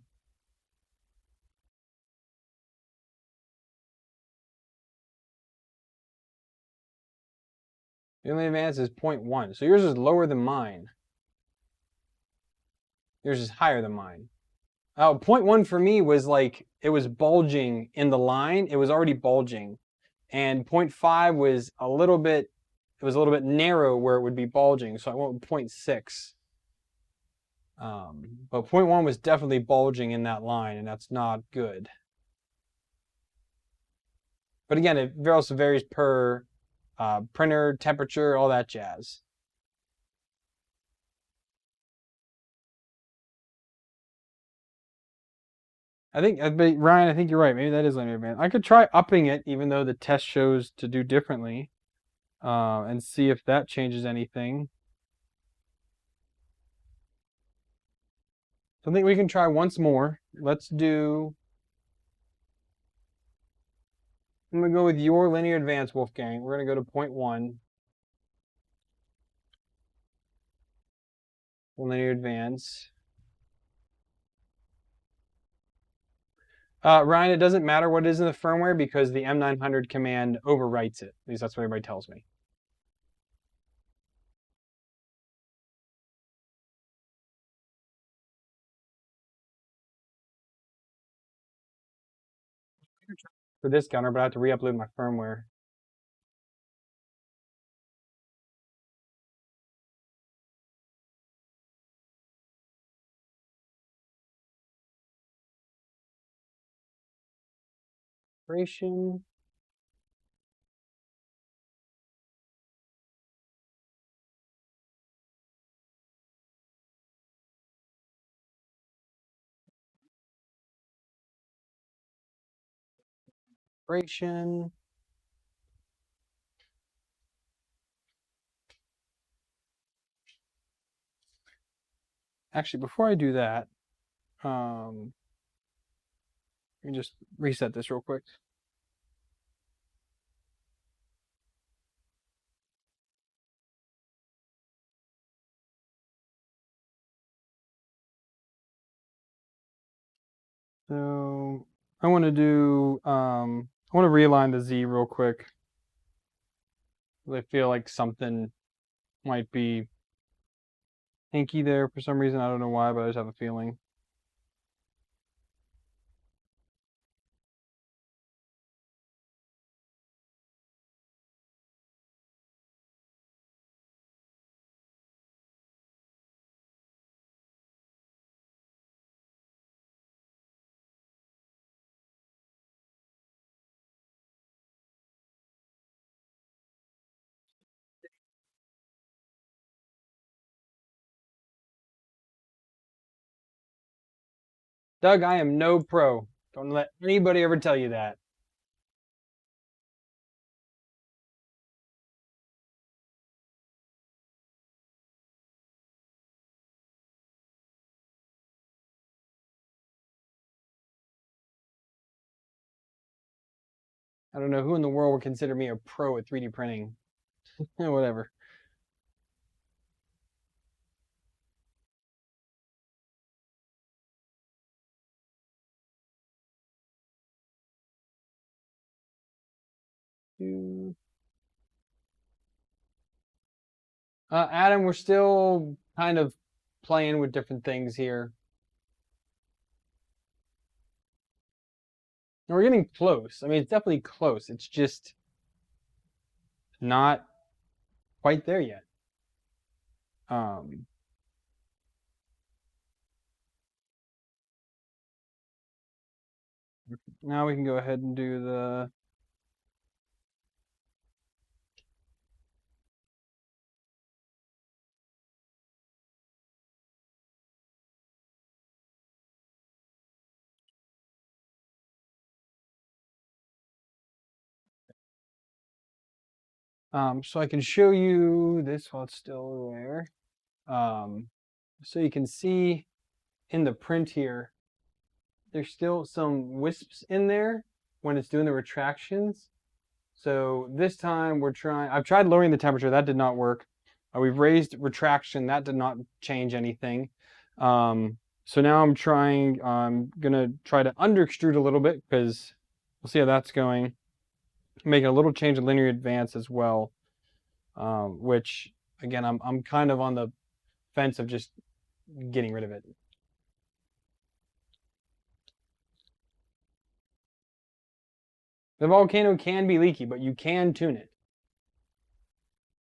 Linear advance is 0.1, so yours is lower than mine. Yours is higher than mine. Oh, 0.1 for me was like, it was bulging in the line. It was already bulging. And 0.5 was a little bit, it was a little bit narrow where it would be bulging. So I went with 0.6. But 0.1 was definitely bulging in that line, and that's not good. But again, it also varies per printer, temperature, all that jazz. I think, Ryan, I think you're right. Maybe that is linear advance. I could try upping it, even though the test shows to do differently, and see if that changes anything. So I think we can try once more. Let's do. I'm gonna go with your linear advance, Wolfgang. We're gonna go to 0.1. Linear advance. Ryan, it doesn't matter what it is in the firmware because the M900 command overwrites it. At least that's what everybody tells me. For this gunner, but I have to re-upload my firmware. Calibration. Calibration. Actually, before I do that, let me just reset this real quick. So I want to do, I want to realign the Z real quick. I feel like something might be hinky there for some reason. I don't know why, but I just have a feeling. Doug, I am no pro. Don't let anybody ever tell you that. I don't know who in the world would consider me a pro at 3D printing. Whatever. Adam, we're still kind of playing with different things here. And we're getting close. I mean, it's definitely close. It's just not quite there yet. Now we can go ahead and do the so I can show you this while it's still there. So you can see in the print here, there's still some wisps in there when it's doing the retractions. So this time I've tried lowering the temperature, that did not work. We've raised retraction, that did not change anything. So now I'm gonna try to under extrude a little bit because we'll see how that's going. Making a little change in linear advance as well, which again, I'm kind of on the fence of just getting rid of it. The Volcano can be leaky, but you can tune it.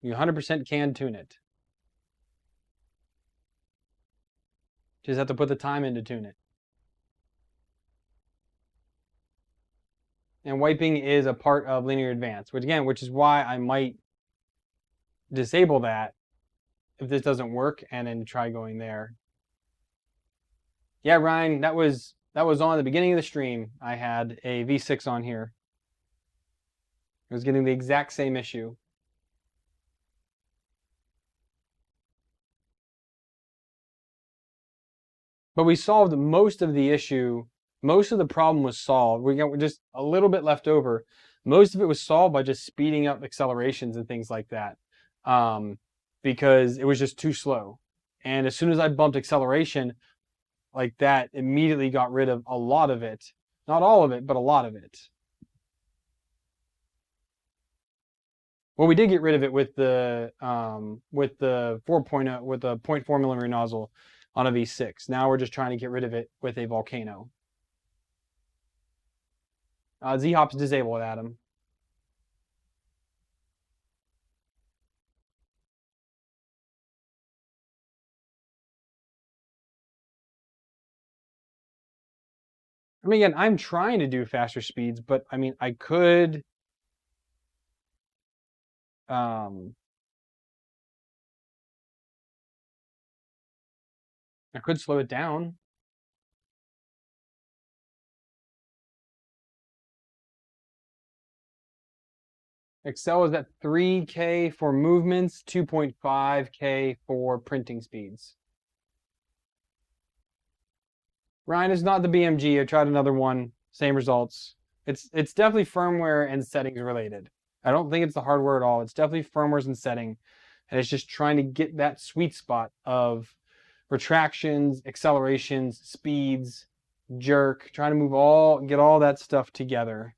You 100% can tune it. Just have to put the time in to tune it. And wiping is a part of linear advance, which is why I might disable that if this doesn't work and then try going there. Yeah, Ryan, that was on the beginning of the stream. I had a V6 on here. I was getting the exact same issue. But we solved most of the issue. Most of the problem was solved. We got just a little bit left over. Most of it was solved by just speeding up accelerations and things like that, because it was just too slow. And as soon as I bumped acceleration, like that, immediately got rid of a lot of it. Not all of it, but a lot of it. Well, we did get rid of it with the 4.0 with the 0.4 millimeter nozzle on a V6. Now we're just trying to get rid of it with a Volcano. Z-Hop's disabled, Adam. I mean, again, I'm trying to do faster speeds, but I mean, I could slow it down. Excel is at 3K for movements, 2.5K for printing speeds. Ryan is not the BMG. I tried another one, same results. It's definitely firmware and settings related. I don't think it's the hardware at all. It's definitely firmwares and setting, and it's just trying to get that sweet spot of retractions, accelerations, speeds, jerk, trying to get all that stuff together.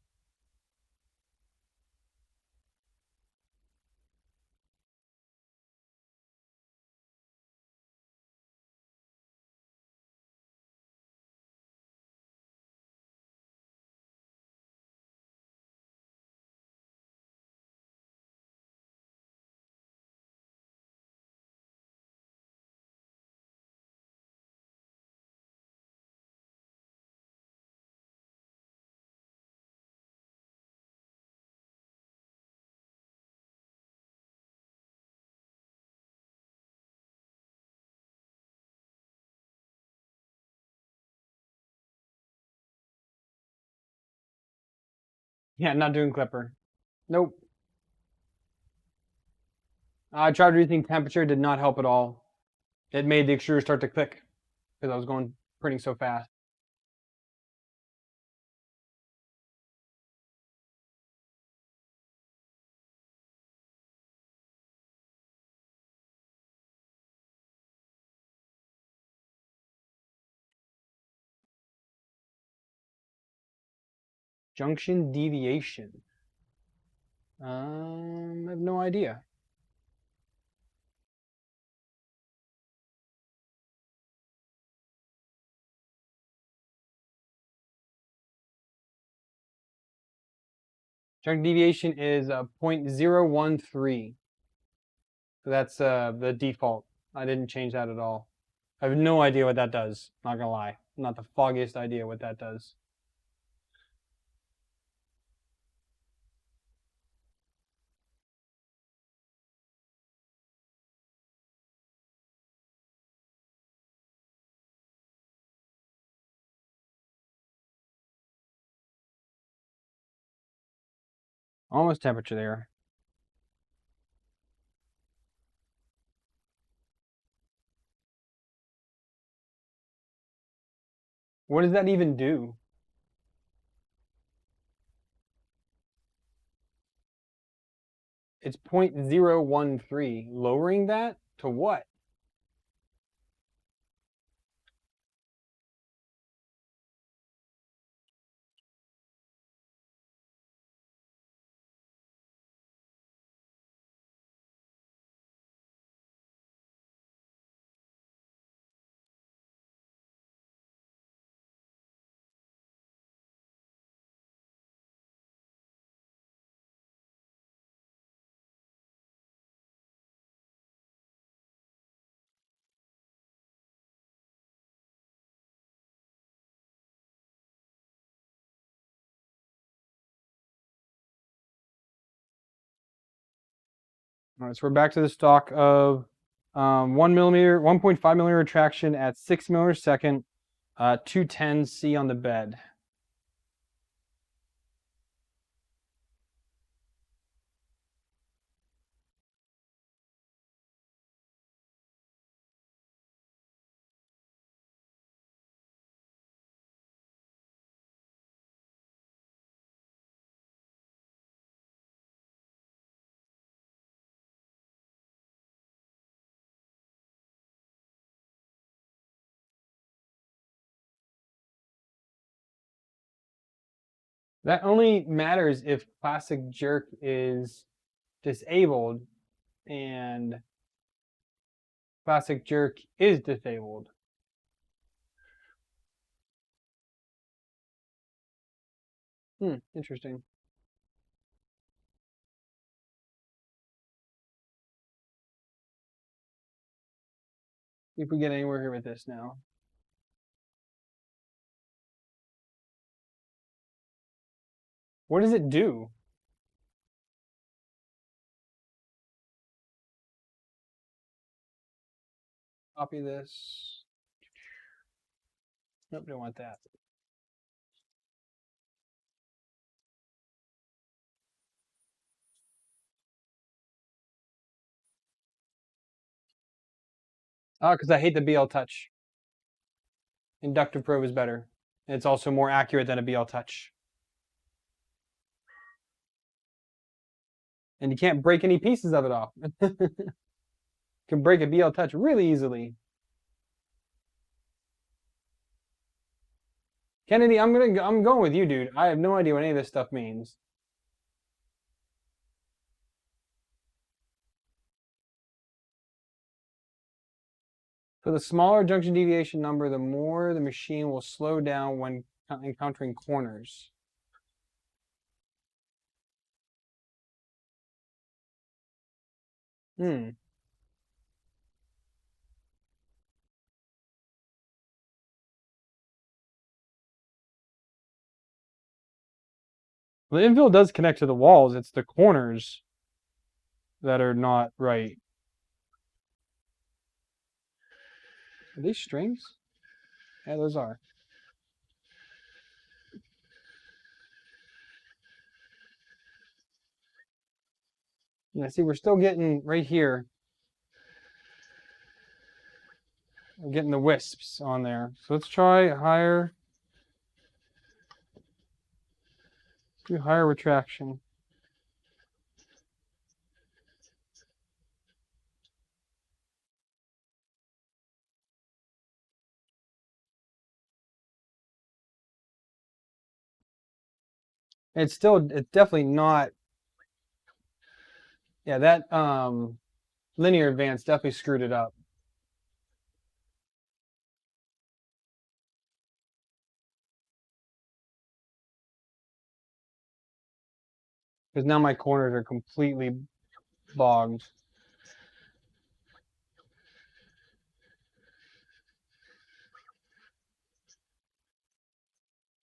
Yeah, not doing Clipper. Nope. I tried reducing temperature, did not help at all. It made the extruder start to click because I was printing so fast. Junction deviation. I have no idea. Standard deviation is 0.013. So that's the default. I didn't change that at all. I have no idea what that does. Not gonna lie. Not the foggiest idea what that does. Almost temperature there. What does that even do? It's 0.013. Lowering that to what? All right, so we're back to the stock of 1 millimeter, 1.5 millimeter retraction at 6 millimeters a second, 210 C on the bed. That only matters if plastic jerk is disabled and plastic jerk is disabled. Interesting. See if we get anywhere here with this now. What does it do? Copy this. Nope, don't want that. Oh, because I hate the BL touch. Inductive probe is better. It's also more accurate than a BL touch. And you can't break any pieces of it off. You can break a BL touch really easily. Kennedy, I'm going with you, dude. I have no idea what any of this stuff means. For the smaller junction deviation number, the more the machine will slow down when encountering corners. The infill does connect to the walls. It's the corners that are not right. Are these strings? Yeah, those are. Yeah, see, we're still getting right here. We're getting the wisps on there. So let's try higher. Do higher retraction. It's definitely not Yeah, that linear advance definitely screwed it up. Because now my corners are completely bogged.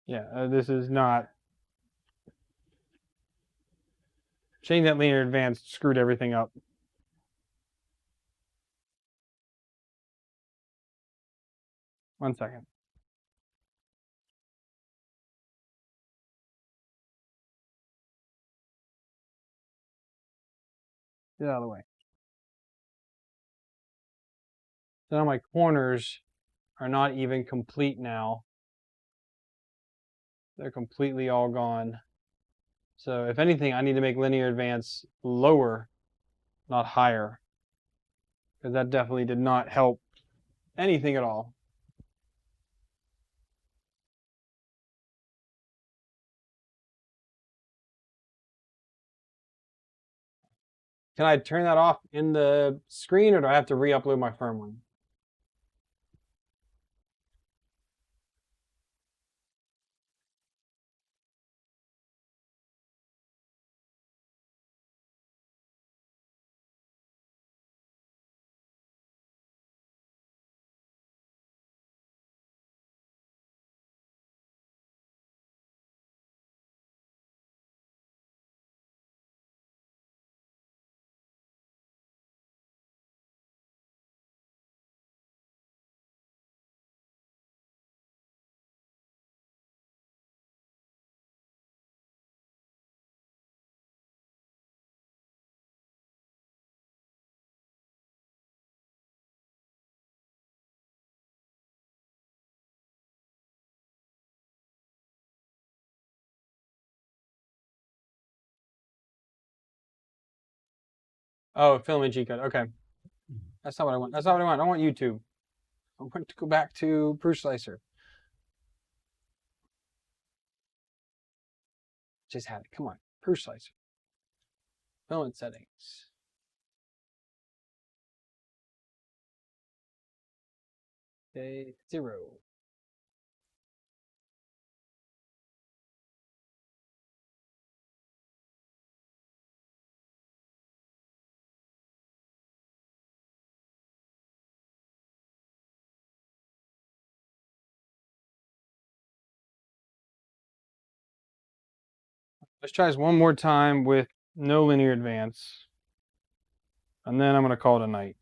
Yeah, this is not. Changing that linear advance screwed everything up. One second. Get out of the way. So now my corners are not even complete now. They're completely all gone. So if anything, I need to make linear advance lower, not higher. Because that definitely did not help anything at all. Can I turn that off in the screen, or do I have to re-upload my firmware? Oh, Filament G code. Okay, that's not what I want. That's not what I want. I want YouTube. I want to go back to Proof Slicer. Just had it. Come on, Proof Slicer. Filament settings. Okay, 0. Let's try this one more time with no linear advance. And then I'm going to call it a night.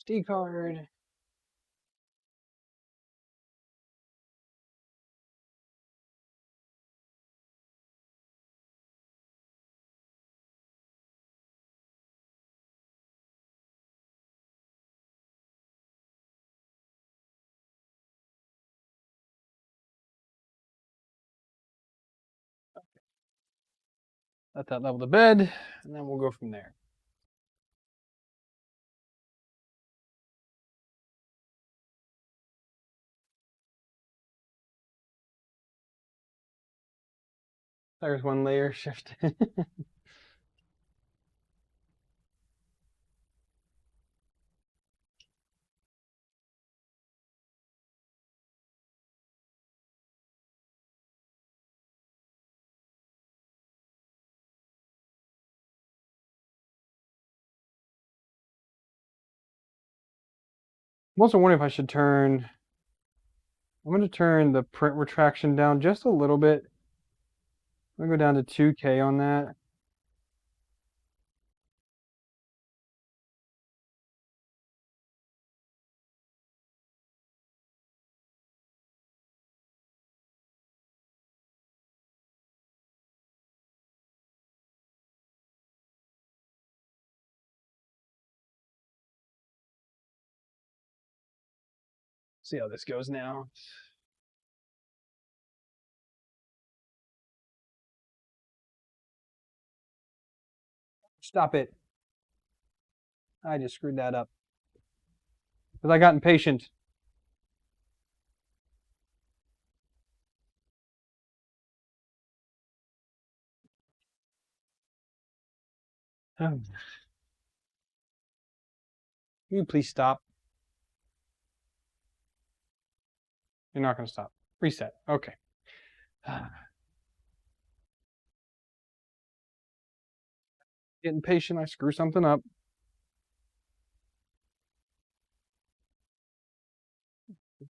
SD card. Let that level the bed, and then we'll go from there. There's one layer shift. I'm also wondering if I should turn. I'm going to turn the print retraction down just a little bit. I'm going to go down to 2K on that. See how this goes now. Stop it. I just screwed that up. Because I got impatient. Can you please stop? You're not going to stop. Reset. Okay. Getting patient. I screw something up.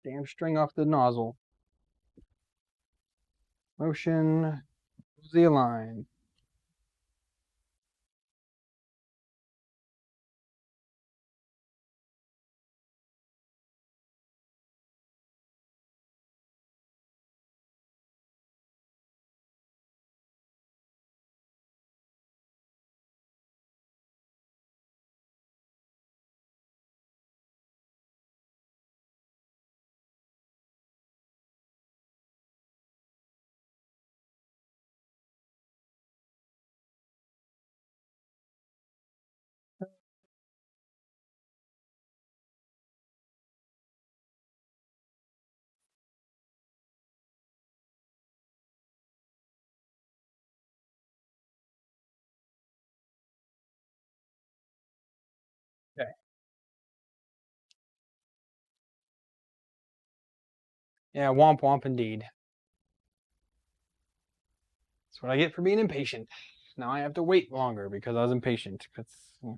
Damn string off the nozzle. Motion. The align. Okay. Yeah, womp womp indeed. That's what I get for being impatient. Now I have to wait longer because I was impatient. Do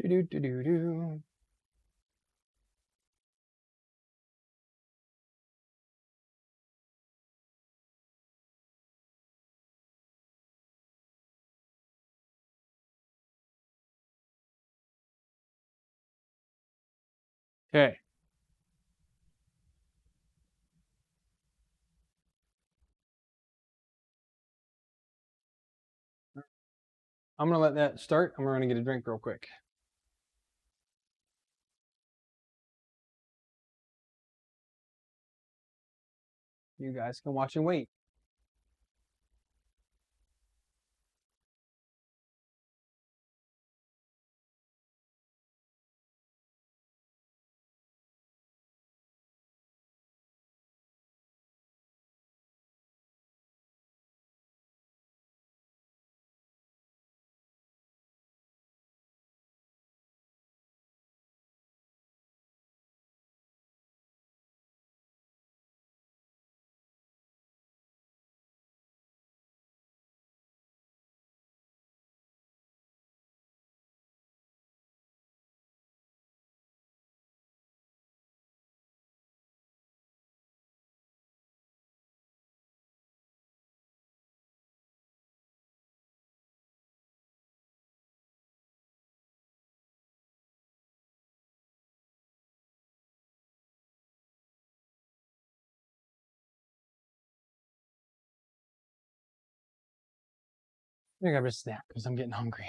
do do do do. Okay. I'm gonna let that start. I'm gonna get a drink real quick. You guys can watch and wait. I think I just snap because I'm getting hungry.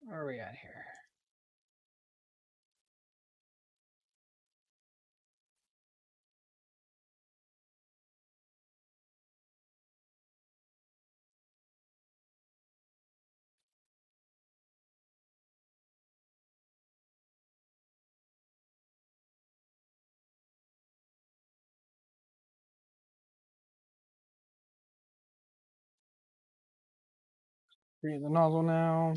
Where are we at here? Create the nozzle now.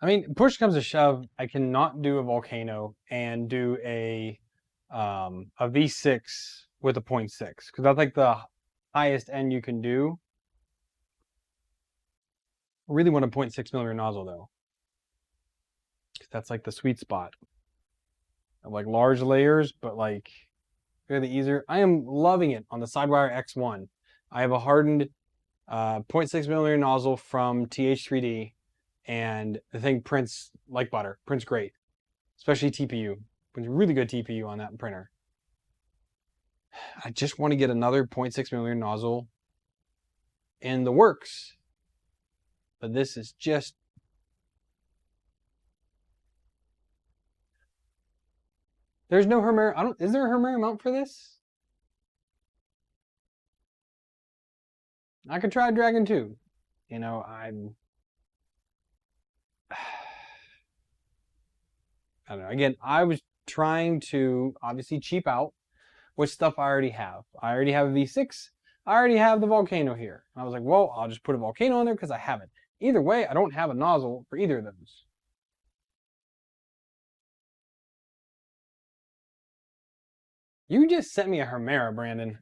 I mean, push comes to shove, I cannot do a Volcano and do a V6 with a 0.6 because that's like the highest end you can do. I really want a 0.6 millimeter nozzle though. That's like the sweet spot of like large layers, but like fairly easier. I am loving it on the Sidewire X1. I have a hardened 0.6 millimeter nozzle from TH3D, and the thing prints like butter. Prints great, especially TPU. Prints really good TPU on that printer. I just want to get another 0.6 millimeter nozzle in the works, but this is just. There's no Hermera. Is there a Hermera mount for this? I could try Dragon 2. You know, I'm. I don't know. Again, I was trying to obviously cheap out with stuff I already have. I already have a V6. I already have the Volcano here. And I was like, well, I'll just put a Volcano on there because I have it. Either way, I don't have a nozzle for either of those. You just sent me a Hermera, Brandon.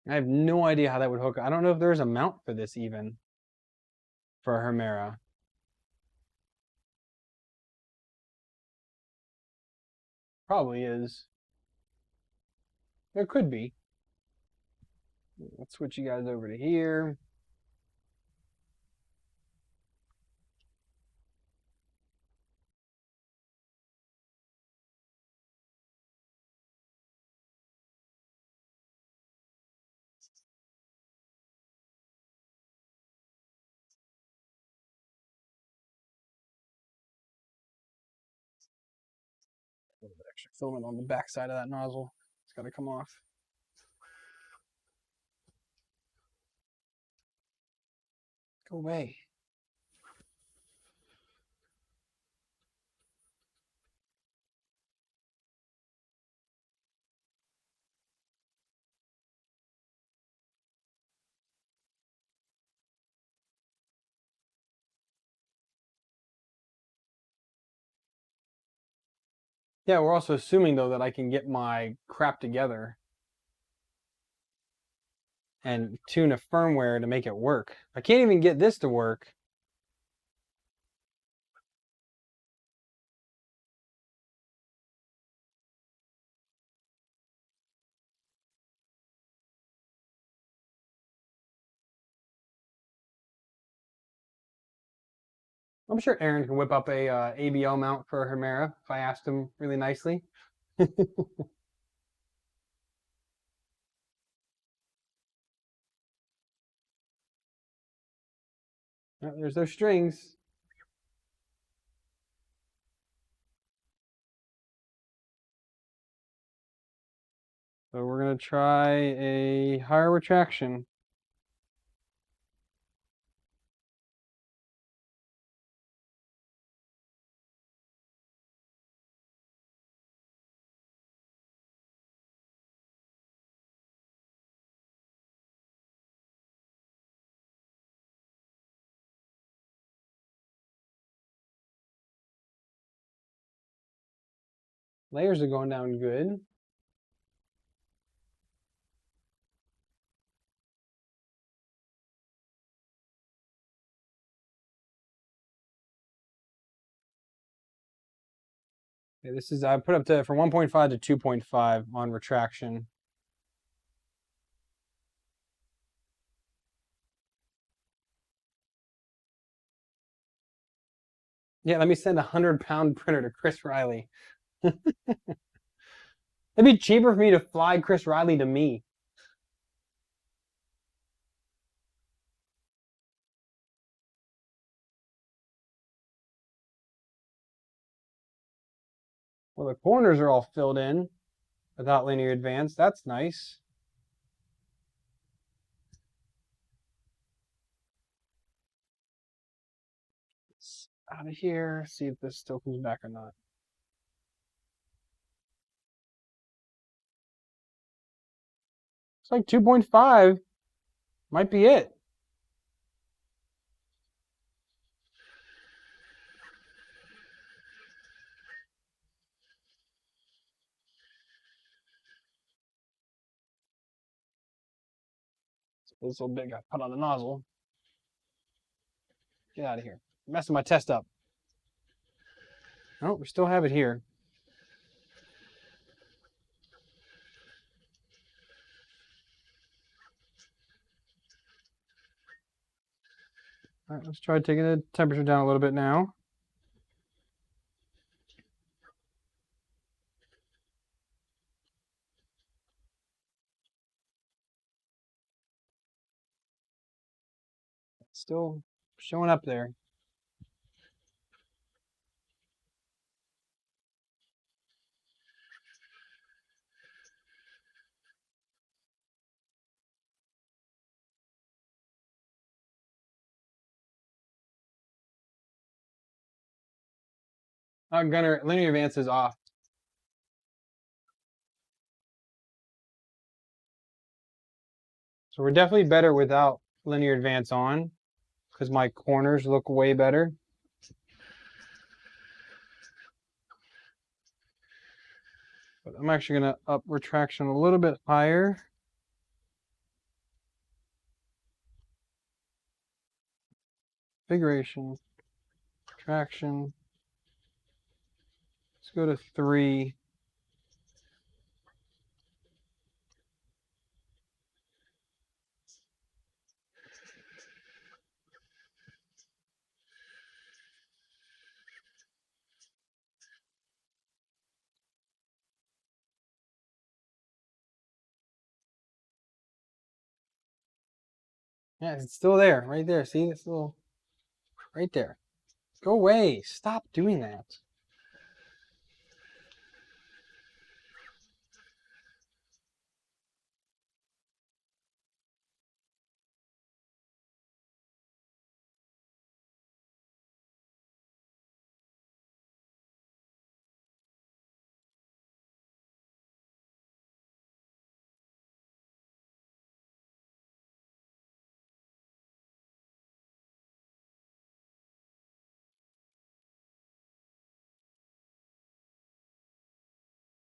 I have no idea how that would hook. I don't know if there's a mount for this even for a Hermera. Probably is. There could be. Let's switch you guys over to here. A little bit extra filament on the back side of that nozzle. It's got to come off. Go away. Yeah, we're also assuming though that I can get my crap together and tune a firmware to make it work. I can't even get this to work. I'm sure Aaron can whip up a ABL mount for a Hermera if I asked him really nicely. There's those strings. So we're going to try a higher retraction. Layers are going down good. Okay, this is, I put up to from 1.5 to 2.5 on retraction. Yeah, let me send a 100-pound printer to Chris Riley. It'd be cheaper for me to fly Chris Riley to me. Well, the corners are all filled in without linear advance. That's nice. It's out of here. See if this still comes back or not. like 2.5 might be it. So this little bit got put on the nozzle. Get out of here. I'm messing my test up. Oh, we still have it here. All right, let's try taking the temperature down a little bit now. Still showing up there. Gunner, linear advance is off. So we're definitely better without linear advance on, because my corners look way better. But I'm actually going to up retraction a little bit higher. Configuration, retraction. Let's go to 3. Yeah, it's still there, right there. See this little, right there. Go away. Stop doing that.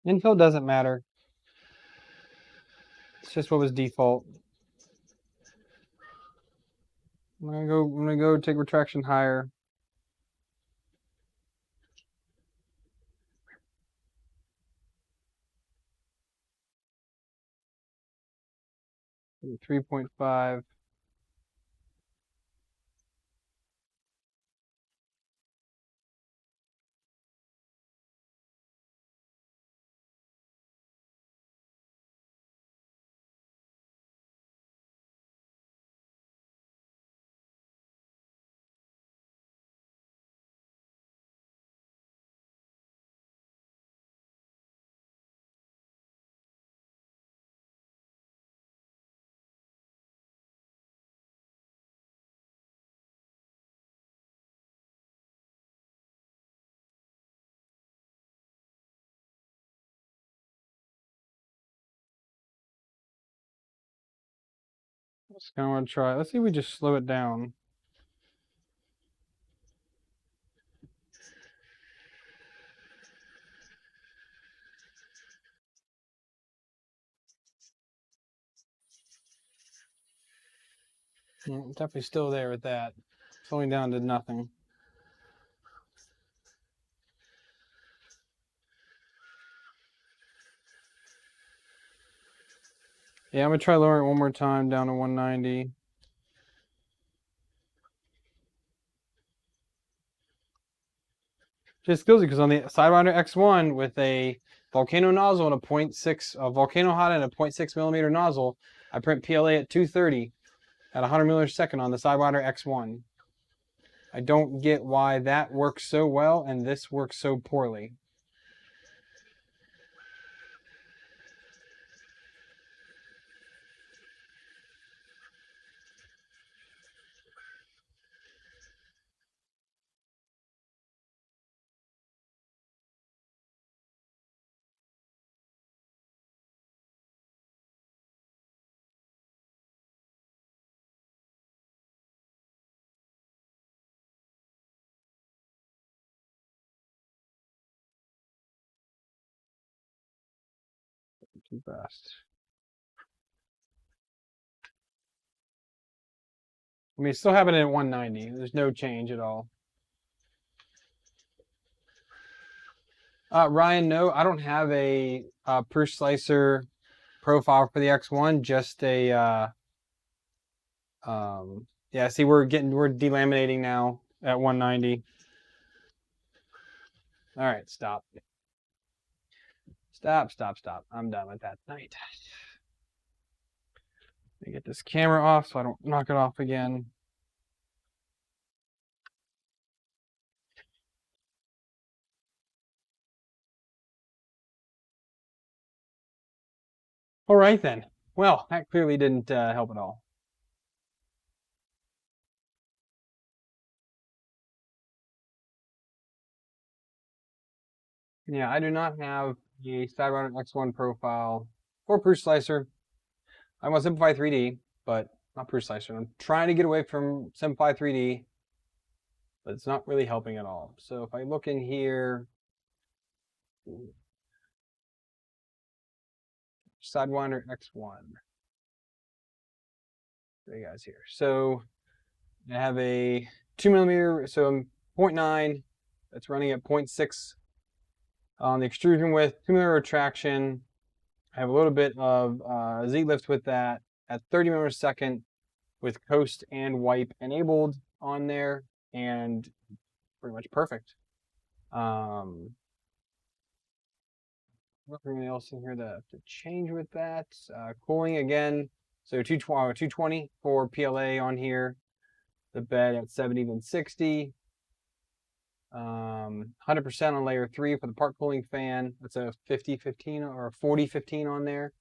Infill doesn't matter. It's just what was default. I'm gonna go take retraction higher. Maybe 3.5. Just kind of want to try. Let's see if we just slow it down. Definitely still there with that. Slowing down to nothing. Yeah, I'm gonna try lowering it one more time down to 190. Just feels it because on the Sidewinder X1 with a Volcano nozzle and a 0.6, a Volcano Hotend and a 0.6 millimeter nozzle, I print PLA at 230 at 100 milliliters a second on the Sidewinder X1. I don't get why that works so well and this works so poorly. Too fast. I mean, still have it at 190. There's no change at all. Ryan, no, I don't have a push slicer profile for the X1. Just a yeah. See, we're delaminating now at 190. All right, stop. Stop. I'm done with that tonight. Let me get this camera off so I don't knock it off again. All right then. Well, that clearly didn't help at all. Yeah, I do not have a Sidewinder X1 profile or push slicer. I want Simplify 3D, but not push slicer. I'm trying to get away from Simplify 3D, but it's not really helping at all. So if I look in here, Sidewinder X1. There you guys here. So I have a 2mm, so I'm 0.9. That's running at 0.6 on the extrusion width, 2mm retraction. I have a little bit of Z-lift with that at 30 millimeters a second with coast and wipe enabled on there, and pretty much perfect. Nothing else in here that I have to change with that. Cooling again, so 220 for PLA on here. The bed at 70 and 60. 100% on layer 3 for the part cooling fan. That's a 50-15 or a 40-15 on there.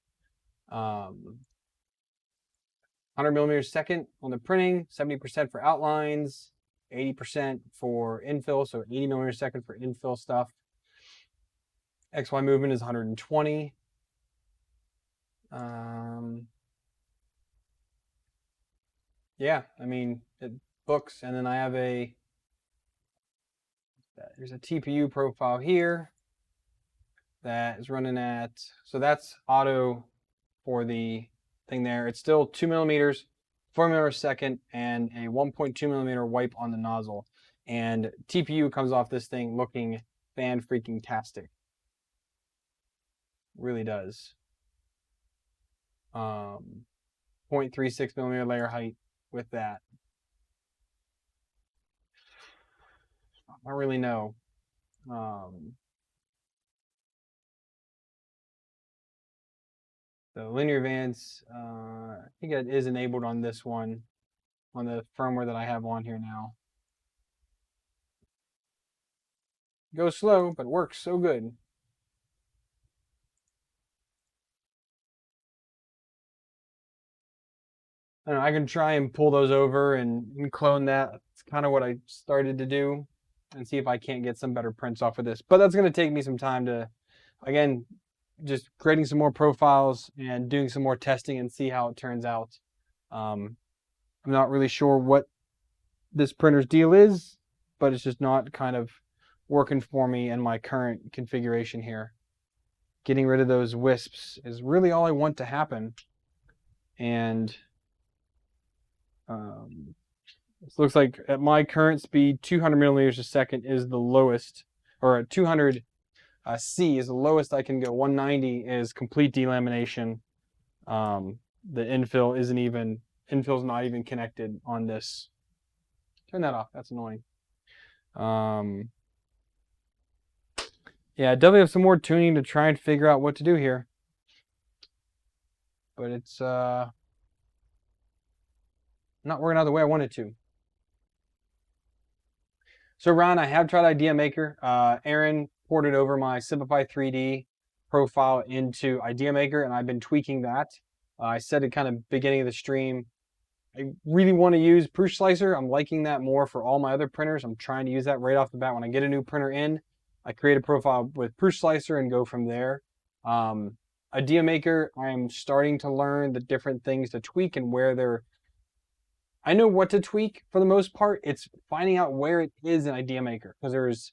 100 millimeters a second on the printing, 70% for outlines, 80% for infill, so 80 millimeters a second for infill stuff. XY movement is 120. Yeah, I mean, it books, and then I have there's a TPU profile here that is running at, so that's auto for the thing there. It's still 2 millimeters, 4 millimeters a second, and a 1.2 millimeter wipe on the nozzle. And TPU comes off this thing looking fan-freaking-tastic. Really does. 0.36 millimeter layer height with that. I don't really know. The linear advance, I think it is enabled on this one, on the firmware that I have on here now. Goes slow, but works so good. I don't know, I can try and pull those over and clone that. That's kind of what I started to do, and see if I can't get some better prints off of this. But that's going to take me some time to, again, just creating some more profiles and doing some more testing and see how it turns out. I'm not really sure what this printer's deal is, but it's just not kind of working for me in my current configuration here. Getting rid of those wisps is really all I want to happen. And it looks like at my current speed, 200 millimeters a second is the lowest, or at 200 C is the lowest I can go. 190 is complete delamination. The infill's not even connected on this. Turn that off, that's annoying. Yeah, definitely have some more tuning to try and figure out what to do here. But it's not working out the way I wanted to. So Ron, I have tried Idea Maker. Aaron ported over my Simplify 3D profile into Idea Maker, and I've been tweaking that. I said at kind of beginning of the stream, I really want to use Push Slicer. I'm liking that more for all my other printers. I'm trying to use that right off the bat. When I get a new printer in, I create a profile with Push Slicer and go from there. Idea Maker, I'm starting to learn the different things to tweak and where they're... I know what to tweak for the most part. It's finding out where it is in Idea Maker, because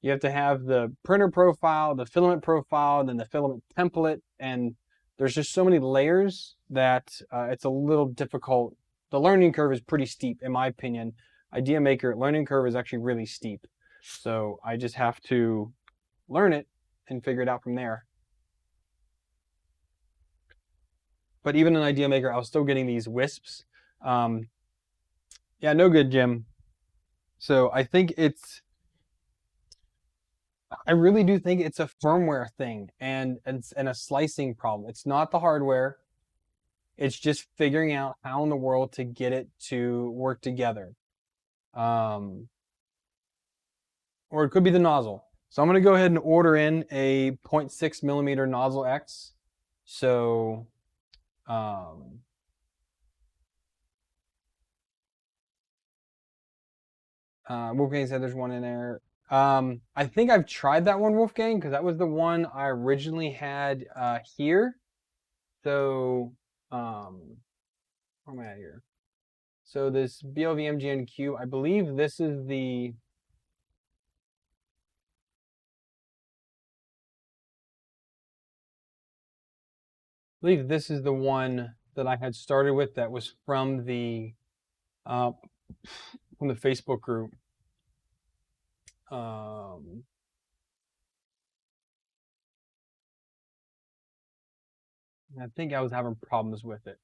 you have to have the printer profile, the filament profile, then the filament template, and there's just so many layers that it's a little difficult. The learning curve is pretty steep, in my opinion. Idea Maker learning curve is actually really steep. So I just have to learn it and figure it out from there. But even in Idea Maker, I was still getting these wisps. Yeah, no good, Jim. So I think I really do think it's a firmware thing and a slicing problem. It's not the hardware. It's just figuring out how in the world to get it to work together. Or it could be the nozzle. So I'm going to go ahead and order in a 0.6 millimeter nozzle X. So Wolfgang said there's one in there. I think I've tried that one, Wolfgang, because that was the one I originally had here. So, where am I at here? So this BLV MGN cube, I believe this is the one that I had started with that was from the Facebook group. I think I was having problems with it.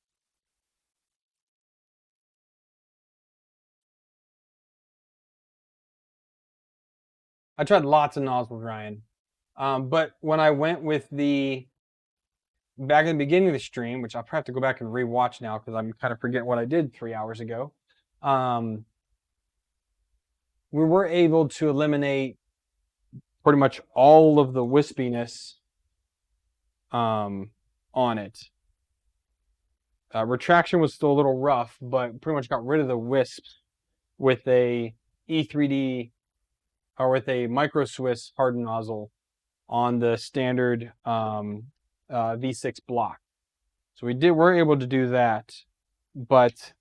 I tried lots of nozzles, Ryan. But when I went with back in the beginning of the stream, which I'll probably have to go back and rewatch now because I'm kind of forgetting what I did 3 hours ago. We were able to eliminate pretty much all of the wispiness on it. Retraction was still a little rough, but pretty much got rid of the wisps with a E3D or with a micro Swiss hardened nozzle on the standard V6 block. So we're able to do that, but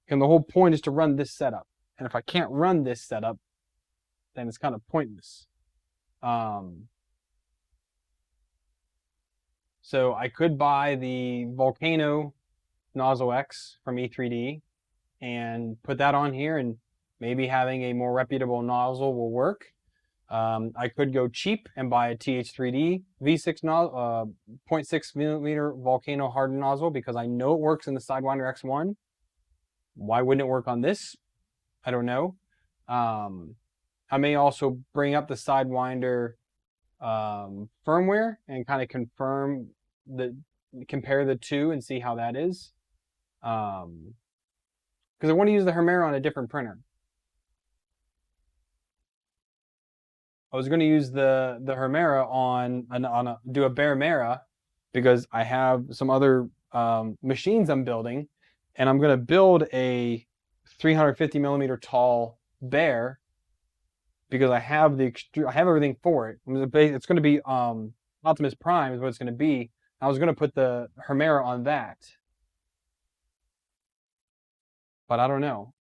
and the whole point is to run this setup. And if I can't run this setup, then it's kind of pointless. So I could buy the Volcano Nozzle X from E3D and put that on here, and maybe having a more reputable nozzle will work. I could go cheap and buy a TH3D V6 0.6 millimeter Volcano hardened nozzle because I know it works in the Sidewinder X1. Why wouldn't it work on this? I don't know. I may also bring up the Sidewinder firmware and kind of compare the two and see how that is. Because I want to use the Hemera on a different printer. I was going to use the Hemera do a bare Mera because I have some other machines I'm building, and I'm going to build a 350 millimeter tall bare because I have everything for it. It's going to be Optimus Prime is what it's going to be. I was going to put the Hemera on that, but I don't know.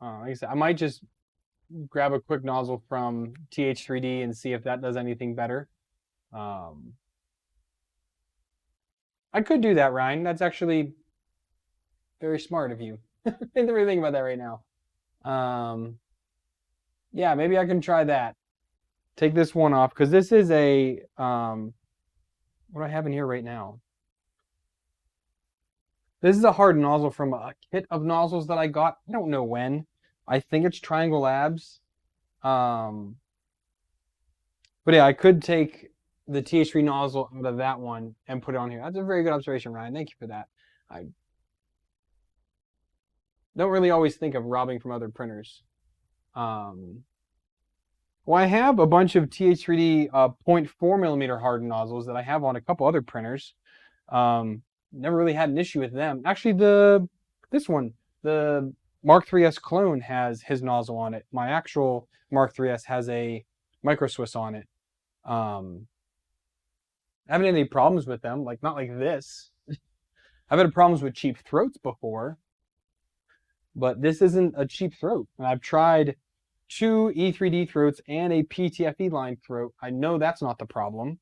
Like I said, I might just grab a quick nozzle from TH3D and see if that does anything better. I could do that, Ryan. That's actually very smart of you. I didn't really think about that right now. Yeah, maybe I can try that. Take this one off because this is a what do I have in here right now? This is a hard nozzle from a kit of nozzles that I got. I don't know when. I think it's Triangle Labs. But yeah, I could take the TH3 nozzle out of that one and put it on here. That's a very good observation, Ryan. Thank you for that. I don't really always think of robbing from other printers. Well, I have a bunch of TH3D 0.4 millimeter hardened nozzles that I have on a couple other printers. Never really had an issue with them. Actually, this one, the Mark 3S clone has his nozzle on it. My actual Mark 3S has a micro Swiss on it. I haven't had any problems with them, like not like this. I've had problems with cheap throats before, but this isn't a cheap throat. And I've tried 2 E3D throats and a PTFE line throat. I know that's not the problem.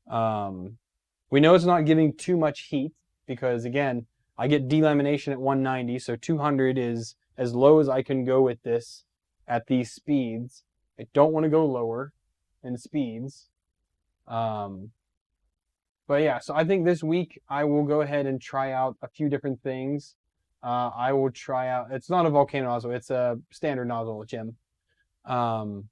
We know it's not giving too much heat because, again, I get delamination at 190, so 200 is as low as I can go with this at these speeds. I don't want to go lower in speeds. But yeah, so I think this week I will go ahead and try out a few different things. I will try out, it's not a Volcano nozzle, it's a standard nozzle, Jim. I'll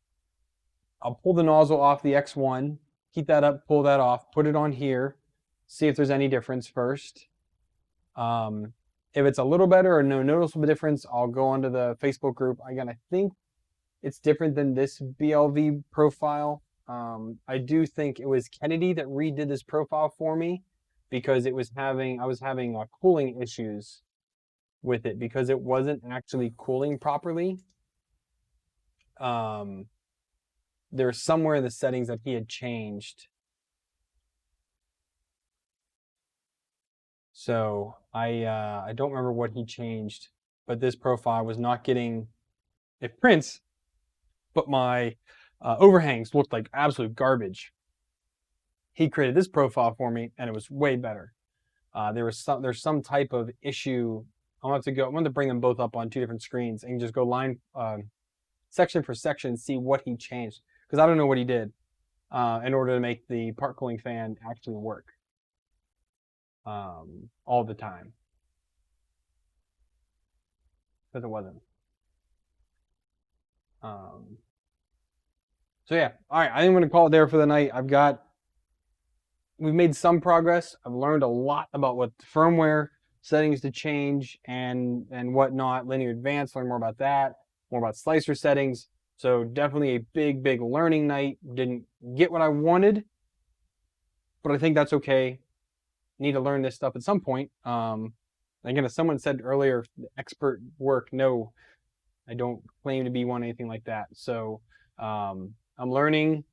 pull the nozzle off the X1, heat that up, pull that off, put it on here, see if there's any difference first. If it's a little better or no noticeable difference, I'll go onto the Facebook group. Again, I think it's different than this BLV profile. I do think it was Kennedy that redid this profile for me because I was having cooling issues with it because it wasn't actually cooling properly. There's somewhere in the settings that he had changed. So I don't remember what he changed, but this profile was not getting, it prints, but my overhangs looked like absolute garbage. He created this profile for me, and it was way better. There's some type of issue. I'm going to bring them both up on two different screens and just go section for section and see what he changed because I don't know what he did in order to make the part cooling fan actually work all the time because it wasn't. So yeah, all right, I think I'm going to call it there for the night. We've made some progress. I've learned a lot about what firmware settings to change and whatnot. Linear advanced, learn more about that, more about slicer settings. So definitely a big learning night. Didn't get what I wanted, but I think that's okay. Need to learn this stuff at some point. Again, as someone said earlier, expert work. No, I don't claim to be one, anything like that. So I'm learning,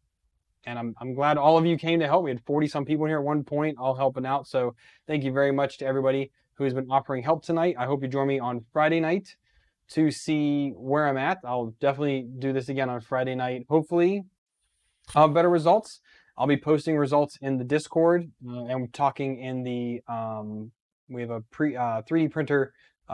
and I'm glad all of you came to help. We had 40-some people here at one point, all helping out. So thank you very much to everybody who has been offering help tonight. I hope you join me on Friday night to see where I'm at. I'll definitely do this again on Friday night. Hopefully, I'll have better results. I'll be posting results in the Discord and talking in the, we have a 3D printer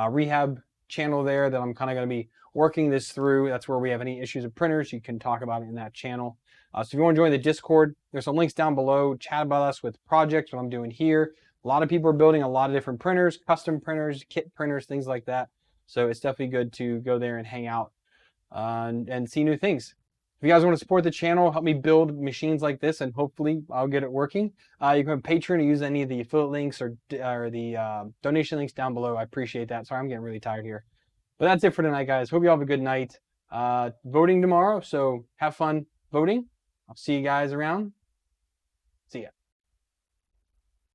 rehab channel there that I'm kind of going to be working this through. That's where we have any issues with printers. You can talk about it in that channel. So if you want to join the Discord, there's some links down below. Chat about us with projects, what I'm doing here. A lot of people are building a lot of different printers, custom printers, kit printers, things like that. So it's definitely good to go there and hang out and see new things. If you guys want to support the channel, help me build machines like this, and hopefully I'll get it working. You can have Patreon or use any of the affiliate links or the donation links down below. I appreciate that. Sorry, I'm getting really tired here. But that's it for tonight, guys. Hope you all have a good night. Voting tomorrow, so have fun voting. I'll see you guys around. See ya.